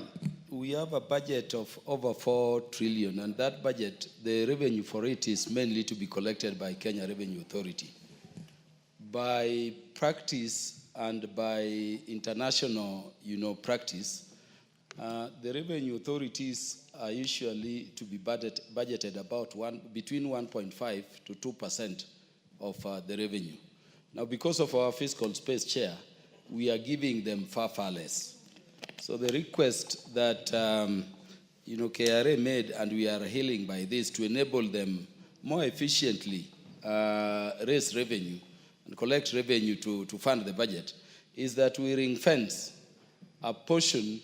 we have a budget of over 4 trillion, and that budget, the revenue for it is mainly to be collected by Kenya Revenue Authority. By practice and by international, practice, the revenue authorities are usually to be budgeted about between 1.5 to 2% of the revenue. Now, because of our fiscal space, Chair, we are giving them far, far less. So the request that KRA made, and we are hailing by this, to enable them more efficiently raise revenue and collect revenue to fund the budget, is that we ring-fence a portion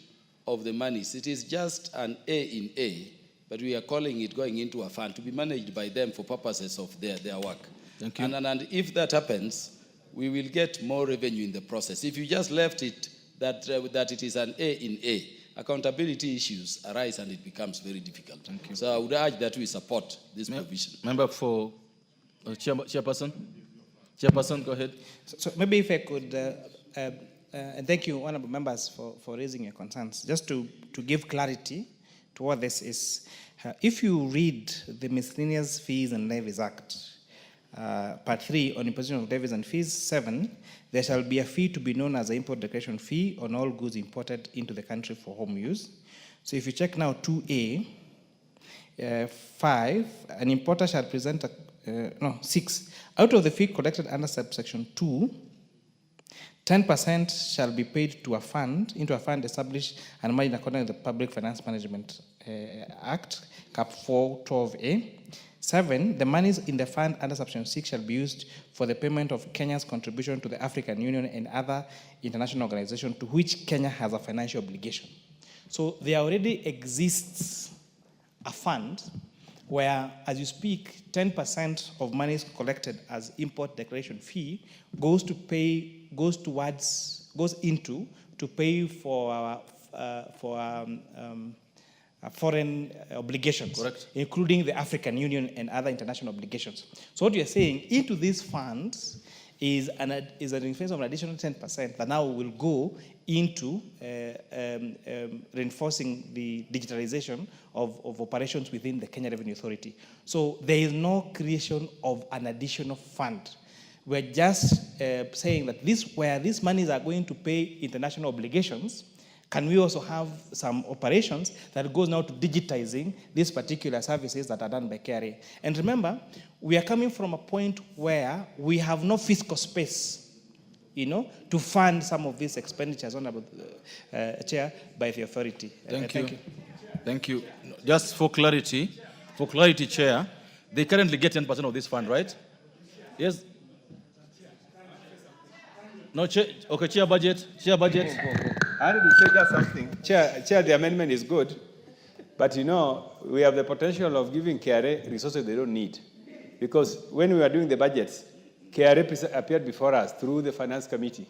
of the monies. It is just an A in A, but we are calling it going into a fund to be managed by them for purposes of their work. Thank you. And if that happens, we will get more revenue in the process. If you just left it that it is an A in A, accountability issues arise and it becomes very difficult. Thank you. So I would urge that we support this provision. Member for Chairperson. Chairperson, go ahead. So maybe if I could, and thank you, honorable members, for raising your concerns. Just to give clarity to what this is, if you read the Miscellaneous Fees and Levies Act, Part 3 on imposition of levies and fees, 7, there shall be a fee to be known as the import declaration fee on all goods imported into the country for home use. So if you check now 2A, 5, an importer shall present 6. Out of the fee collected under subsection 2, 10% shall be paid to a fund, into a fund established and managed according to the Public Finance Management Act, Cap 412A. 7, the monies in the fund under subsection 6 shall be used for the payment of Kenya's contribution to the African Union and other international organizations to which Kenya has a financial obligation. So there already exists a fund where, as you speak, 10% of monies collected as import declaration fee goes into to pay for foreign obligations, correct, including the African Union and other international obligations. So what you're saying, into these funds is an increase of an additional 10% that now will go into reinforcing the digitalization of operations within the Kenya Revenue Authority. So there is no creation of an additional fund. We're just saying that where these monies are going to pay international obligations, can we also have some operations that goes now to digitizing these particular services that are done by KRA? And remember, we are coming from a point where we have no fiscal space, to fund some of these expenditures, Honorable Chair, by the authority. Thank you. Thank you. Just for clarity, Chair, they currently get 10% of this fund, right? Yes. No, Chair. Okay, Chair budget. I wanted to say just something. Chair, the amendment is good, but we have the potential of giving KRA resources they don't need. Because when we were doing the budgets, KRA appeared before us through the Finance Committee,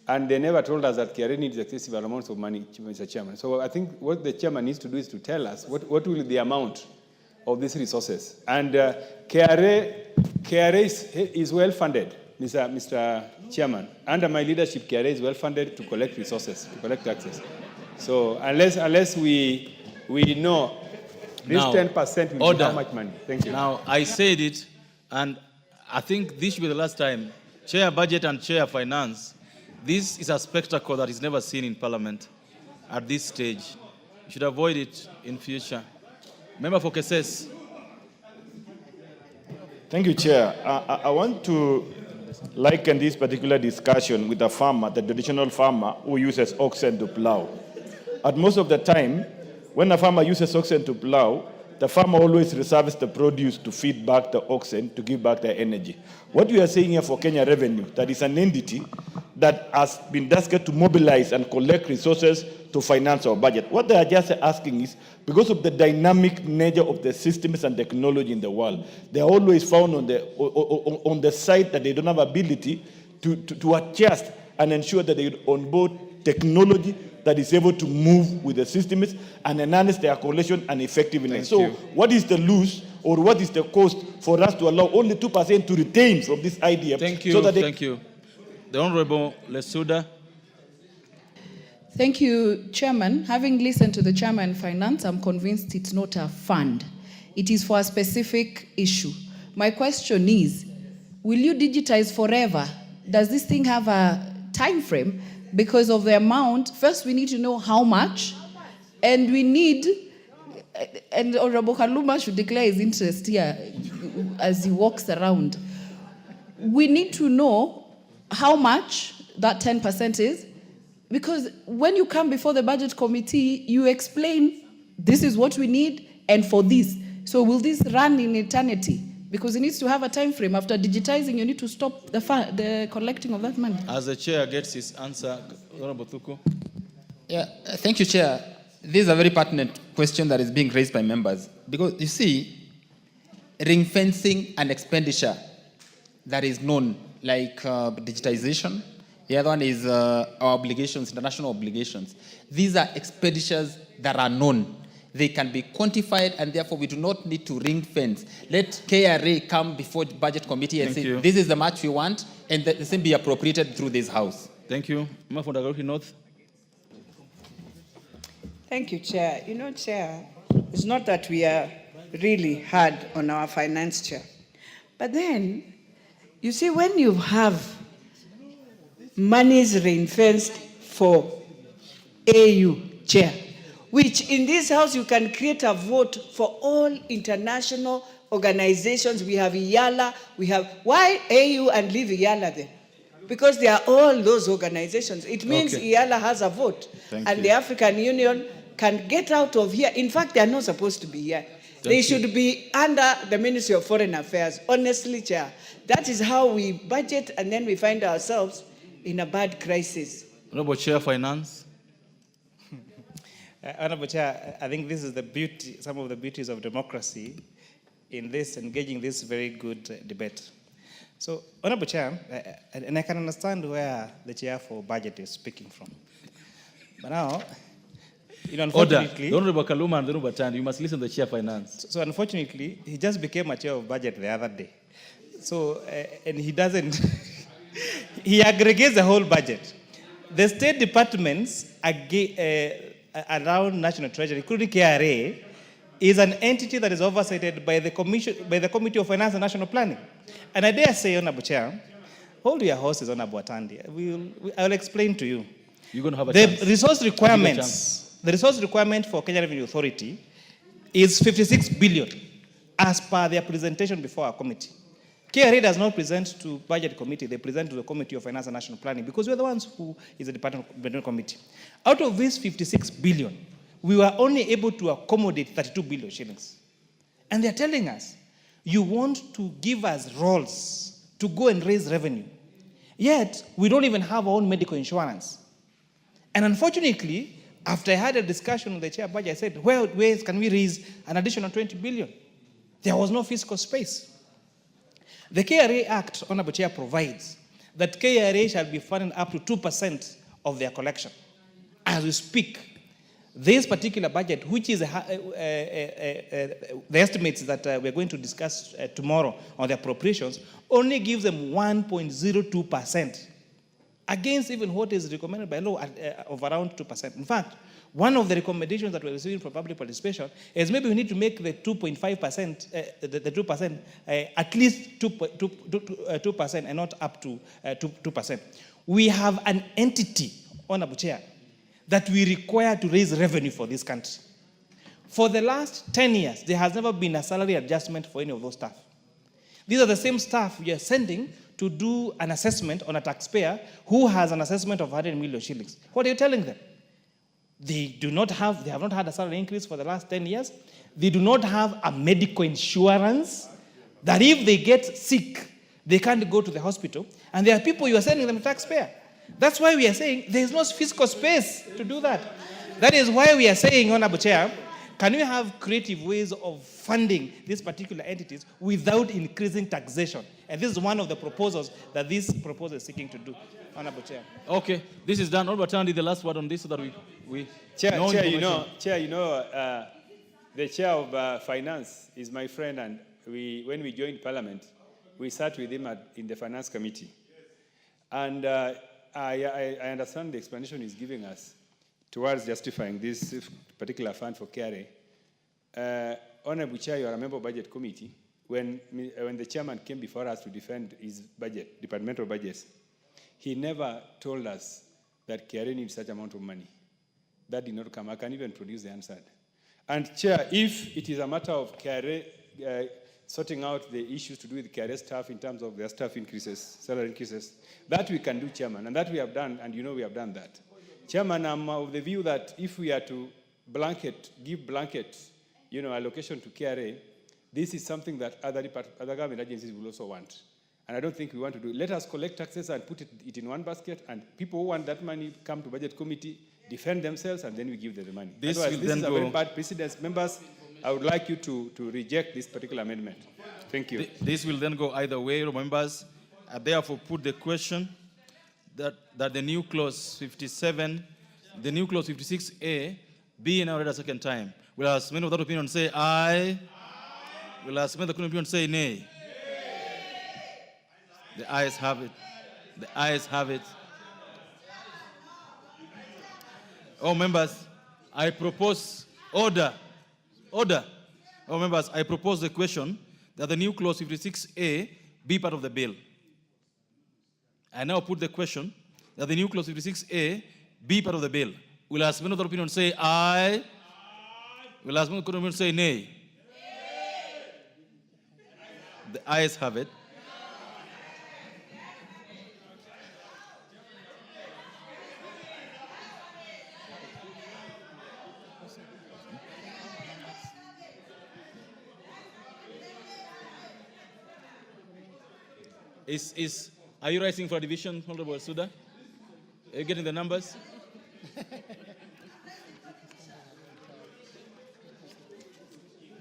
and they never told us that KRA needs excessive amounts of money, Mr. Chairman. So I think what the Chairman needs to do is to tell us what will be the amount of these resources. And KRA is well funded, Mr. Chairman. Under my leadership, KRA is well funded to collect resources, to collect taxes. So unless we know this now, 10% will be how much money. Thank you. Now, I said it, and I think this should be the last time. Chair Budget and Chair Finance, this is a spectacle that is never seen in Parliament at this stage. You should avoid it in future. Member for Keses. Thank you, Chair. I want to liken this particular discussion with a farmer, the traditional farmer who uses oxen to plow. At most of the time, when a farmer uses oxen to plow, the farmer always reserves the produce to feed back the oxen, to give back the energy. What we are saying here for Kenya Revenue, that is an entity that has been tasked to mobilize and collect resources to finance our budget. What they are just asking is, because of the dynamic nature of the systems and technology in the world, they are always found on the side that they don't have ability to adjust and ensure that they onboard technology that is able to move with the systems and enhance their collection and effectiveness. What is the lose or what is the cost for us to allow only 2% to retain from this idea? Thank you, so that thank you. The Honorable Lesuda. Thank you, Chairman. Having listened to the Chairman Finance, I'm convinced it's not a fund. It is for a specific issue. My question is, will you digitize forever? Does this thing have a time frame? Because of the amount, first we need to know how much, and we need, and Honorable Kaluma should declare his interest here as he walks around. We need to know how much that 10% is, because when you come before the budget committee, you explain, this is what we need, and for this. So will this run in eternity? Because it needs to have a time frame. After digitizing, you need to stop the collecting of that money. As the chair gets his answer, Honorable Thuku. Yeah, thank you, Chair. This is a very pertinent question that is being raised by members. Because you see, ring fencing and expenditure that is known, like digitization. The other one is our obligations, international obligations. These are expenditures that are known. They can be quantified, and therefore we do not need to ring fence. Let KRA come before the budget committee and say, this is the much we want, and the same be appropriated through this house. Thank you. Mafunda North. Thank you, Chair. You know, Chair, it's not that we are really hard on our finance chair. But then, you see, when you have monies ring-fenced for AU, Chair, which in this house you can create a vote for all international organizations. We have IALA, we have, why AU and leave IALA then? Because they are all those organizations. It means IALA has a vote. The African Union can get out of here. In fact, they are not supposed to be here. They should be under the Ministry of Foreign Affairs, honestly, Chair. That is how we budget, and then we find ourselves in a bad crisis. Honorable Chair, Finance. Honorable Chair, I think this is the beauty, some of the beauties of democracy in this, engaging this very good debate. So, Honorable Chair, and I can understand where the Chair for Budget is speaking from. But now, unfortunately... Order. Honorable Kaluma and Honorable Tand, you must listen to the Chair Finance. So, unfortunately, he just became a Chair of Budget the other day. So, and he doesn't... he aggregates the whole budget. The state departments around National Treasury, including KRA, is an entity that is oversighted by the Committee of Finance and National Planning. And I dare say, Honorable Chair, hold your horses, Honorable Atandi. I will explain to you. You're going to have a chance. The resource requirement for Kenya Revenue Authority is 56 billion, as per their presentation before our committee. KRA does not present to budget committee, they present to the Committee of Finance and National Planning, because we're the ones who is the department committee. Out of this 56 billion, we were only able to accommodate 32 billion shillings. And they're telling us, you want to give us roles to go and raise revenue. Yet, we don't even have our own medical insurance. And unfortunately, after I had a discussion with the chair budget, I said, where can we raise an additional 20 billion? There was no fiscal space. The KRA Act, Honorable Chair, provides that KRA shall be funded up to 2% of their collection. As we speak, this particular budget, which is the estimates that we're going to discuss tomorrow on the appropriations, only gives them 1.02%, against even what is recommended by law of around 2%. In fact, one of the recommendations that we're receiving from public participation is maybe we need to make the 2.5%, the 2%, at least 2% and not up to 2%. We have an entity, Honorable Chair, that we require to raise revenue for this country. For the last 10 years, there has never been a salary adjustment for any of those staff. These are the same staff we are sending to do an assessment on a taxpayer who has an assessment of 100 million shillings. What are you telling them? They have not had a salary increase for the last 10 years. They do not have a medical insurance that if they get sick, they can't go to the hospital. And there are people you are sending them to taxpayer. That's why we are saying there is no fiscal space to do that. That is why we are saying, Honorable Chair, can we have creative ways of funding these particular entities without increasing taxation? And this is one of the proposals that this proposal is seeking to do, Honorable Chair. Okay, this is done. Albert Ojwang, the last word on this so that we Chair, know the chair of finance is my friend, and when we joined Parliament, we sat with him in the finance committee. And I understand the explanation he's giving us towards justifying this particular fund for KRA. Honorable Chair, you are a member of Budget Committee. When the chairman came before us to defend his budget, departmental budgets, he never told us that KRA needs such amount of money. That did not come. I can even produce the answer. And Chair, if it is a matter of KRA sorting out the issues to do with KRA staff in terms of their staff increases, salary increases, that we can do, Chairman, and that we have done, and we have done that. Chairman, I'm of the view that if we are to give blanket, allocation to KRA, this is something that other government agencies will also want. And I don't think we want to do it. Let us collect taxes and put it in one basket, and people who want that money come to Budget Committee, defend themselves, and then we give them the money. This is a very bad precedent. Members, I would like you to reject this particular amendment. Thank you. This will then go either way, members. I therefore put the question that the new clause 57, the new clause 56A, be now read a second time. Will as many of that opinion say aye? Will as many of that opinion say nay? The ayes have it. The ayes have it. Oh, members, I propose order. Order. Oh, members, I propose the question that the new clause 56A be part of the bill. I now put the question that the new clause 56A be part of the bill. Will as many of the opinion say aye? Will as many of the opinion say nay? The ayes have it. Are you rising for a division, Honorable Suda? Are you getting the numbers?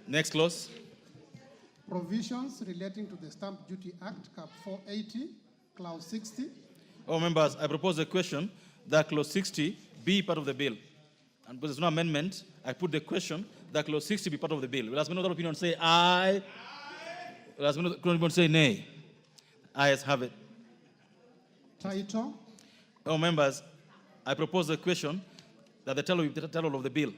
Next clause. Provisions relating to the Stamp Duty Act, Cap 480, Clause 60. Oh, members, I propose a question that Clause 60 be part of the bill. And because there's no amendment, I put the question that Clause 60 be part of the bill. Will as many other opinion say aye? Will as many other opinion say nay? Ayes have it. Title. Oh, members, I propose a question that the title be the title of the bill.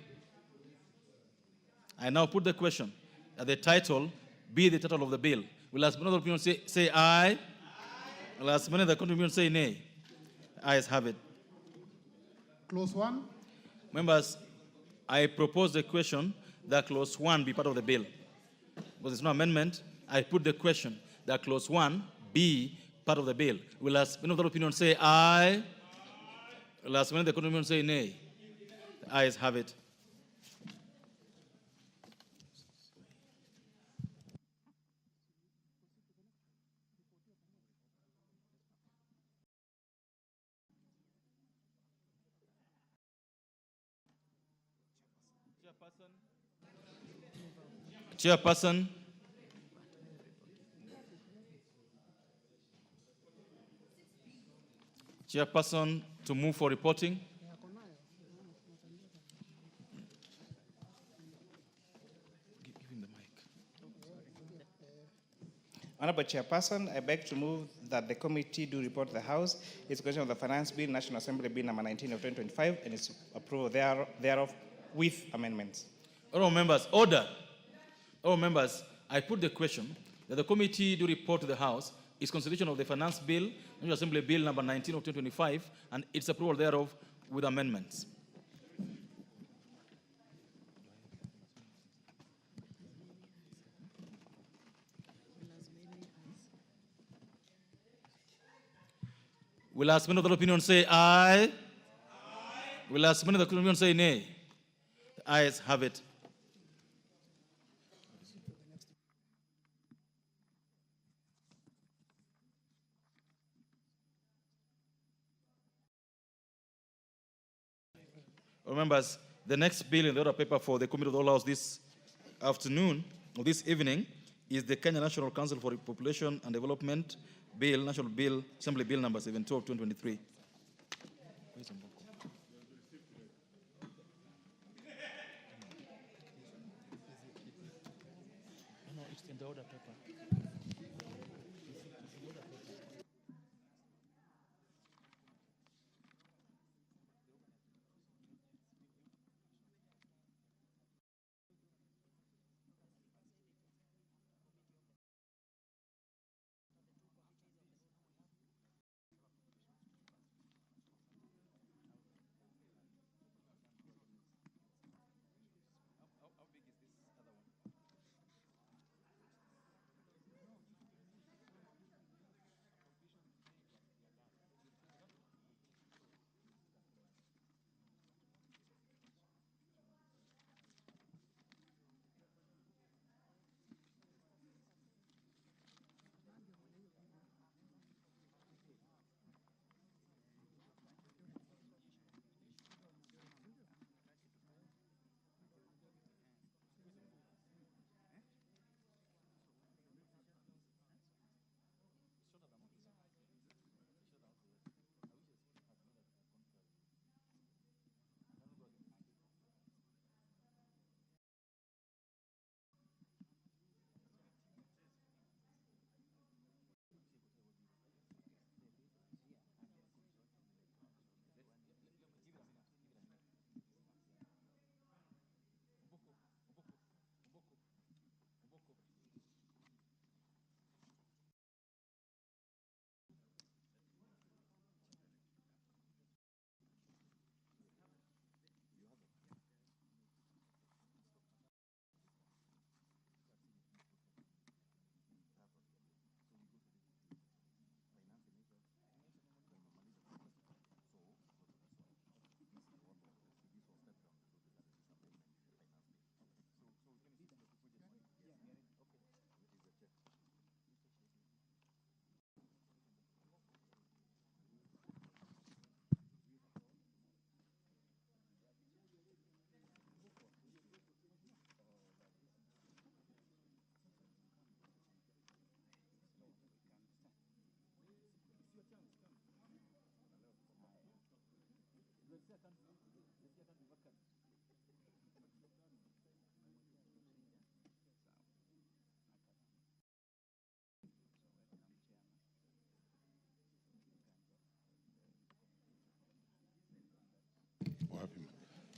I now put the question that the title be the title of the bill. Will as many other opinion say aye? Will as many other opinion say nay? Ayes have it. Clause 1. Members, I propose the question that Clause 1 be part of the bill. Because there's no amendment, I put the question that Clause 1 be part of the bill. Will as many of the opinion say aye? Will as many of the opinion say nay? The ayes have it. Chairperson. Chairperson to move for reporting. Give him the mic. Honorable Chairperson, I beg to move that the committee do report to the House its question of the Finance Bill, National Assembly Bill number 19 of 2025, and its approval thereof with amendments. Honorable members, order. Honorable members, I put the question that the committee do report to the House its consideration of the Finance Bill, National Assembly Bill number 19 of 2025, and its approval thereof with amendments. Will as many of the opinion say aye? Will as many of the committee say nay? The ayes have it. Members, the next bill in the order paper for the Committee of the Whole House this afternoon, or this evening, is the Kenya National Council for Population and Development Bill, National Bill, Assembly Bill number 72 of 2023.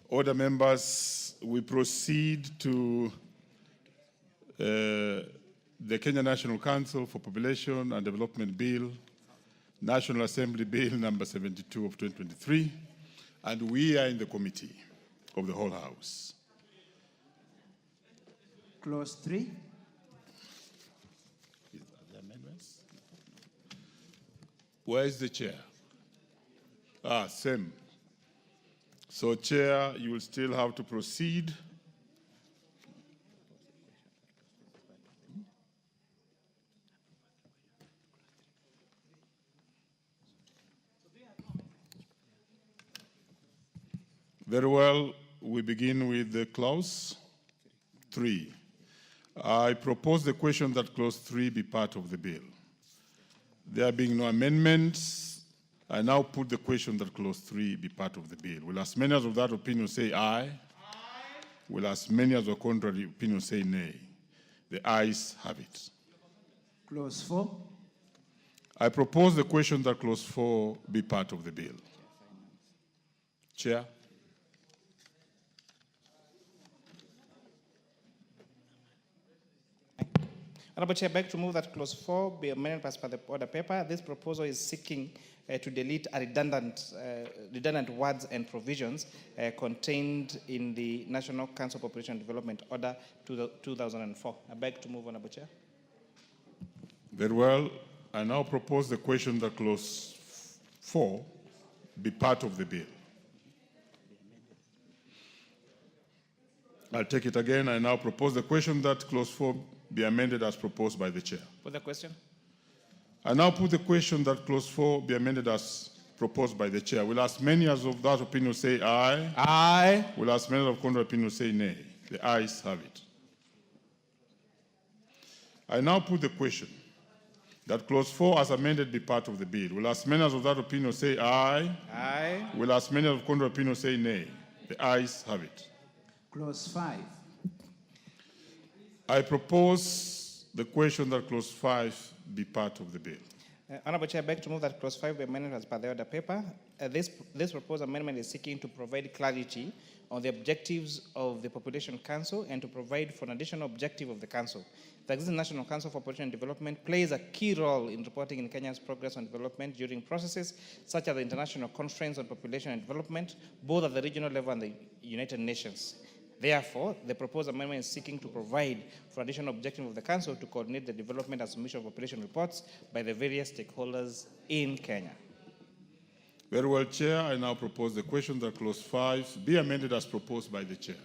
Order, members, we proceed to the Kenya National Council for Population and Development Bill, National Assembly Bill number 72 of 2023, and we are in the committee of the whole House. Clause 3. Are there amendments? Where is the chair? Same. So, Chair, you will still have to proceed. Very well, we begin with the clause 3. I propose the question that clause 3 be part of the bill. There being no amendments, I now put the question that clause 3 be part of the bill. Will as many as of that opinion say aye? Aye. Will as many as of contrary opinion say nay? The ayes have it. Clause 4. I propose the question that clause 4 be part of the bill. Chair. Honorable Chair, I beg to move that clause 4 be amended as per the order paper. This proposal is seeking to delete a redundant words and provisions contained in the National Council for Population and Development Order 2004. I beg to move, Honorable Chair. Very well. I now propose the question that clause 4 be part of the bill. I'll take it again. I now propose the question that clause 4 be amended as proposed by the chair. Put the question. I now put the question that clause 4 be amended as proposed by the chair. Will as many as of that opinion say aye? Aye. Will as many of contrary opinion say nay? The ayes have it. I now put the question that clause 4 as amended be part of the bill. Will as many as of that opinion say aye? Aye. Will as many of contrary opinion say nay? The ayes have it. Clause 5. I propose the question that clause 5 be part of the bill. Honorable Chair, I beg to move that clause 5 be amended as per the order paper. This proposed amendment is seeking to provide clarity on the objectives of the Population Council and to provide for an additional objective of the Council. The existing National Council for Population and Development plays a key role in reporting in Kenya's progress on development during processes such as the International Conference on Population and Development, both at the regional level and the United Nations. Therefore, the proposed amendment is seeking to provide for additional objective of the Council to coordinate the development and submission of population reports by the various stakeholders in Kenya. Very well, Chair. I now propose the question that clause 5 be amended as proposed by the Chair.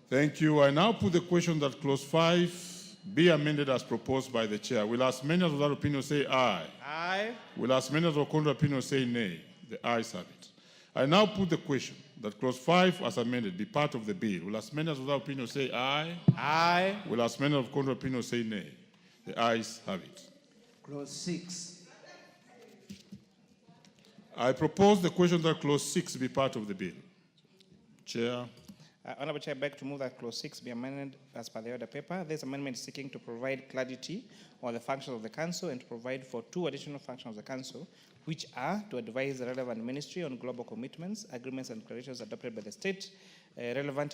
Thank you. I now put the question that clause 5 be amended as proposed by the Chair. Will as many as of that opinion say aye? Aye. Will as many as of contrary opinion say nay? The ayes have it. I now put the question that clause 5 as amended be part of the bill. Will as many as of that opinion say aye? Aye. Will as many of contrary opinion say nay? The ayes have it. Clause 6. I propose the question that clause 6 be part of the bill. Chair. Honorable Chair, I beg to move that clause 6 be amended as per the order paper. This amendment is seeking to provide clarity on the functions of the Council and to provide for 2 additional functions of the Council, which are to advise the relevant ministry on global commitments, agreements, and declarations adopted by the state relevant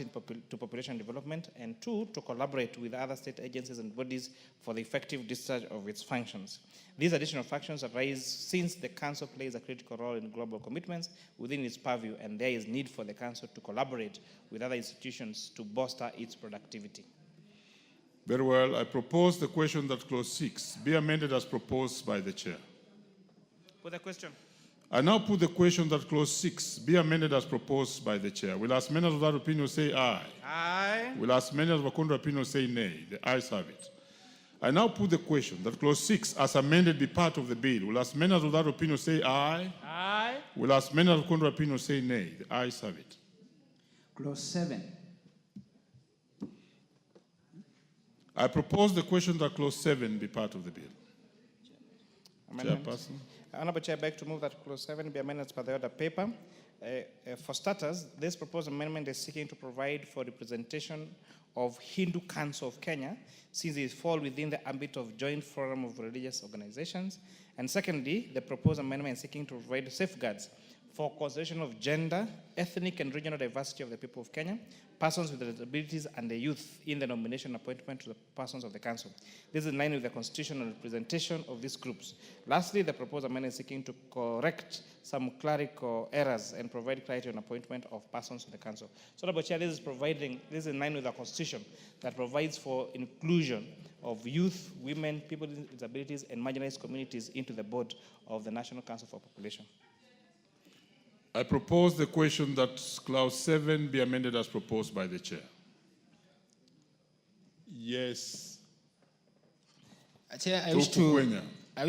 to population development, and 2, to collaborate with other state agencies and bodies for the effective discharge of its functions. These additional functions arise since the Council plays a critical role in global commitments within its purview, and there is need for the Council to collaborate with other institutions to bolster its productivity. Very well. I propose the question that clause 6 be amended as proposed by the Chair. Put the question. I now put the question that clause 6 be amended as proposed by the Chair. Will as many as of that opinion say aye? Aye. Will as many as of contrary opinion say nay? The ayes have it. I now put the question that clause 6 as amended be part of the bill. Will as many as of that opinion say aye? Aye. Will as many as of contrary opinion say nay? The ayes have it. Clause 7. I propose the question that clause 7 be part of the bill. Amendment. Chairperson. Honorable Chair, I beg to move that clause 7 be amended as per the order paper. For starters, this proposed amendment is seeking to provide for representation of Hindu Council of Kenya, since they fall within the ambit of Joint Forum of Religious Organizations. And secondly, the proposed amendment is seeking to provide safeguards for consideration of gender, ethnic, and regional diversity of the people of Kenya, persons with disabilities, and the youth in the nomination appointment to the persons of the Council. This is in line with the constitutional representation of these groups. Lastly, the proposed amendment is seeking to correct some clerical errors and provide clarity on appointment of persons to the Council. So, Honorable Chair, this is in line with the Constitution that provides for inclusion of youth, women, people with disabilities, and marginalized communities into the board of the National Council for Population. I propose the question that clause 7 be amended as proposed by the Chair. Yes. Chair, I wish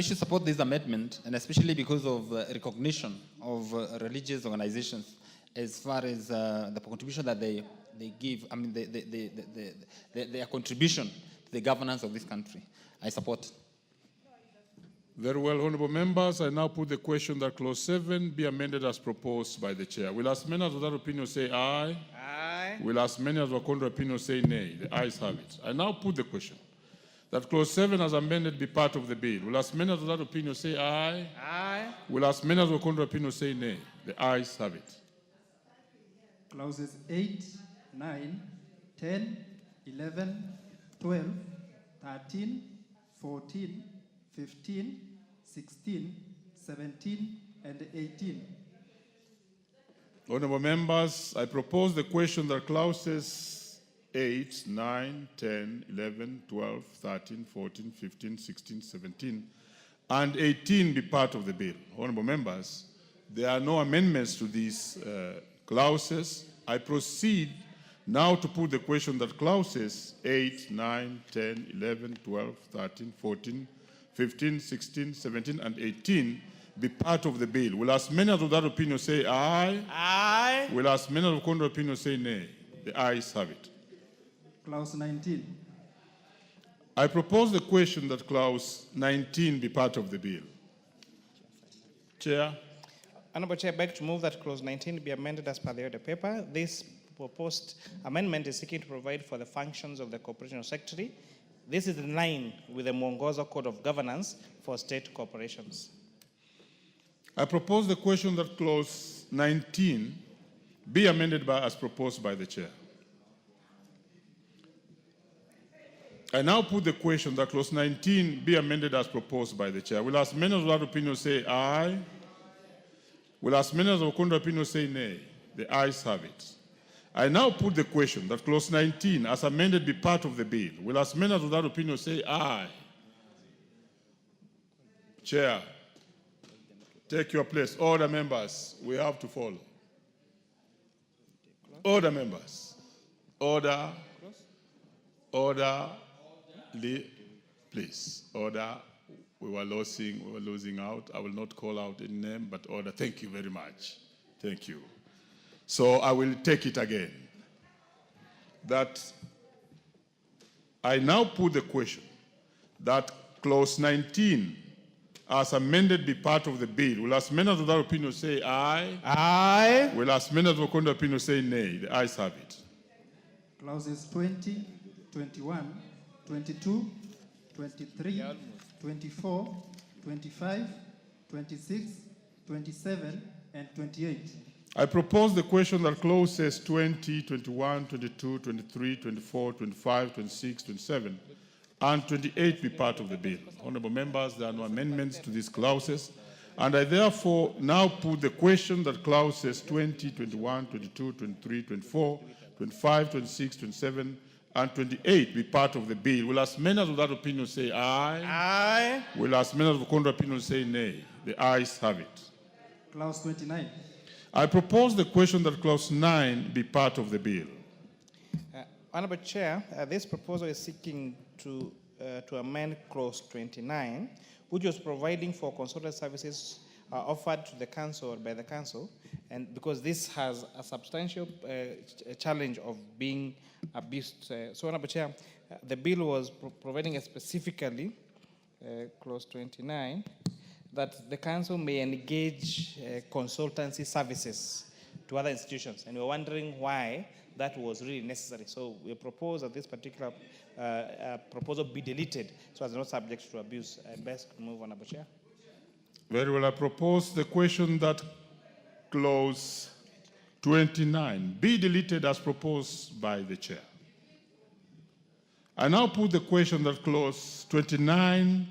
to support this amendment, and especially because of recognition of religious organizations as far as the contribution that they give, I mean, their contribution to the governance of this country. I support. Very well, honorable members. I now put the question that clause 7 be amended as proposed by the Chair. Will as many as of that opinion say aye? Aye. Will as many as of contrary opinion say nay? The ayes have it. I now put the question that clause 7 as amended be part of the bill. Will as many as of that opinion say aye? Aye. Will as many as of contrary opinion say nay? The ayes have it. Clauses 8, 9, 10, 11, 12, 13, 14, 15, 16, 17, and 18. Honorable members, I propose the question that clauses 8, 9, 10, 11, 12, 13, 14, 15, 16, 17, and 18 be part of the bill. Honorable members, there are no amendments to these clauses. I proceed Now to put the question that clauses 8, 9, 10, 11, 12, 13, 14, 15, 16, 17, and 18 be part of the bill. Will as many of that opinion say aye? Aye. Will as many of the contrary opinion say nay? The ayes have it. Clause 19. I propose the question that clause 19 be part of the bill. Chair. Honorable Chair, I beg to move that clause 19 be amended as per the order paper. This proposed amendment is seeking to provide for the functions of the Corporation Secretary. This is in line with the Mwongozo Code of Governance for State Corporations. I propose the question that clause 19 be amended as proposed by the chair. I now put the question that clause 19 be amended as proposed by the chair. Will as many of that opinion say aye? Will as many of the contrary opinion say nay? The ayes have it. I now put the question that clause 19 as amended be part of the bill. Will as many of that opinion say aye? Chair, take your place. Order, members. We have to follow. Order, members. Order. Order. Please. Order. We were losing out. I will not call out any name, but order. Thank you very much. Thank you. So I will take it again. That I now put the question that clause 19 as amended be part of the bill. Will as many of that opinion say aye? Aye. Will as many of the contrary opinion say nay? The ayes have it. Clauses 20, 21, 22, 23, 24, 25, 26, 27, and 28. I propose the question that clauses 20, 21, 22, 23, 24, 25, 26, 27, and 28 be part of the bill. Honorable members, there are no amendments to these clauses, and I therefore now put the question that clauses 20, 21, 22, 23, 24, 25, 26, 27, and 28 be part of the bill. Will as many of that opinion say aye? Aye. Will as many of the contrary opinion say nay? The ayes have it. Clause 29. I propose the question that clause 9 be part of the bill. Honorable Chair, this proposal is seeking to amend clause 29, which was providing for consultant services offered to the council or by the council, and because this has a substantial challenge of being abused. So, Honorable Chair, the bill was providing specifically, clause 29, that the council may engage consultancy services to other institutions, and we're wondering why that was really necessary. So we propose that this particular proposal be deleted so as not subject to abuse. I best move, Honorable Chair. Very well, I propose the question that clause 29 be deleted as proposed by the chair. I now put the question that clause 29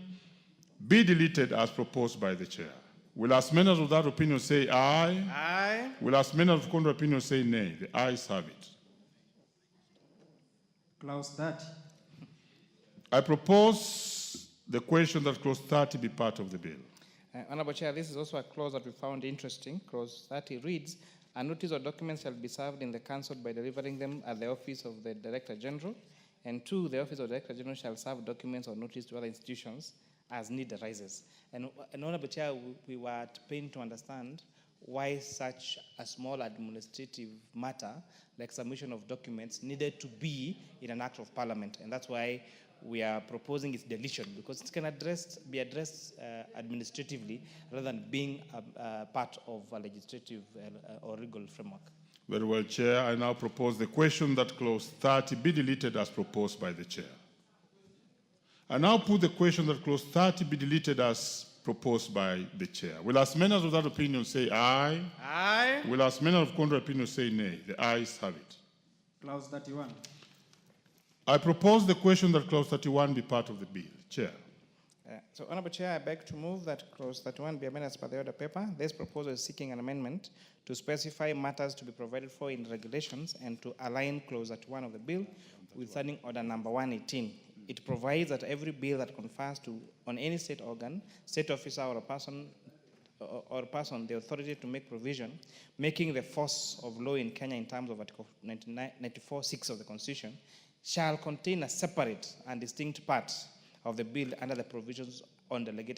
be deleted as proposed by the chair. Will as many of that opinion say aye? Aye. Will as many of the contrary opinion say nay? The ayes have it. Clause 30. I propose the question that clause 30 be part of the bill. Honorable Chair, this is also a clause that we found interesting. Clause 30 reads, a notice or document shall be served in the council by delivering them at the office of the Director General. And 2, the office of the Director General shall serve documents or notice to other institutions as need arises. And Honorable Chair, we were at pain to understand why such a small administrative matter like submission of documents needed to be in an act of parliament. And that's why we are proposing its deletion, because it can be addressed administratively rather than being part of a legislative or legal framework. Very well, Chair. I now propose the question that clause 30 be deleted as proposed by the chair. I now put the question that clause 30 be deleted as proposed by the chair. Will as many of that opinion say aye? Aye. Will as many of contrary opinion say nay? The ayes have it. Clause 31. I propose the question that clause 31 be part of the bill. Chair. So, Honorable Chair, I beg to move that clause 31 be amended as per the order paper. This proposal is seeking an amendment to specify matters to be provided for in regulations and to align clause 31 of the bill with Standing Order number 118. It provides that every bill that confers on any state organ, state officer, or a person or pass on the authority to make provision, making the force of law in Kenya in terms of Article 94(6) of the Constitution, shall contain a separate and distinct part of the bill under the provisions on delegated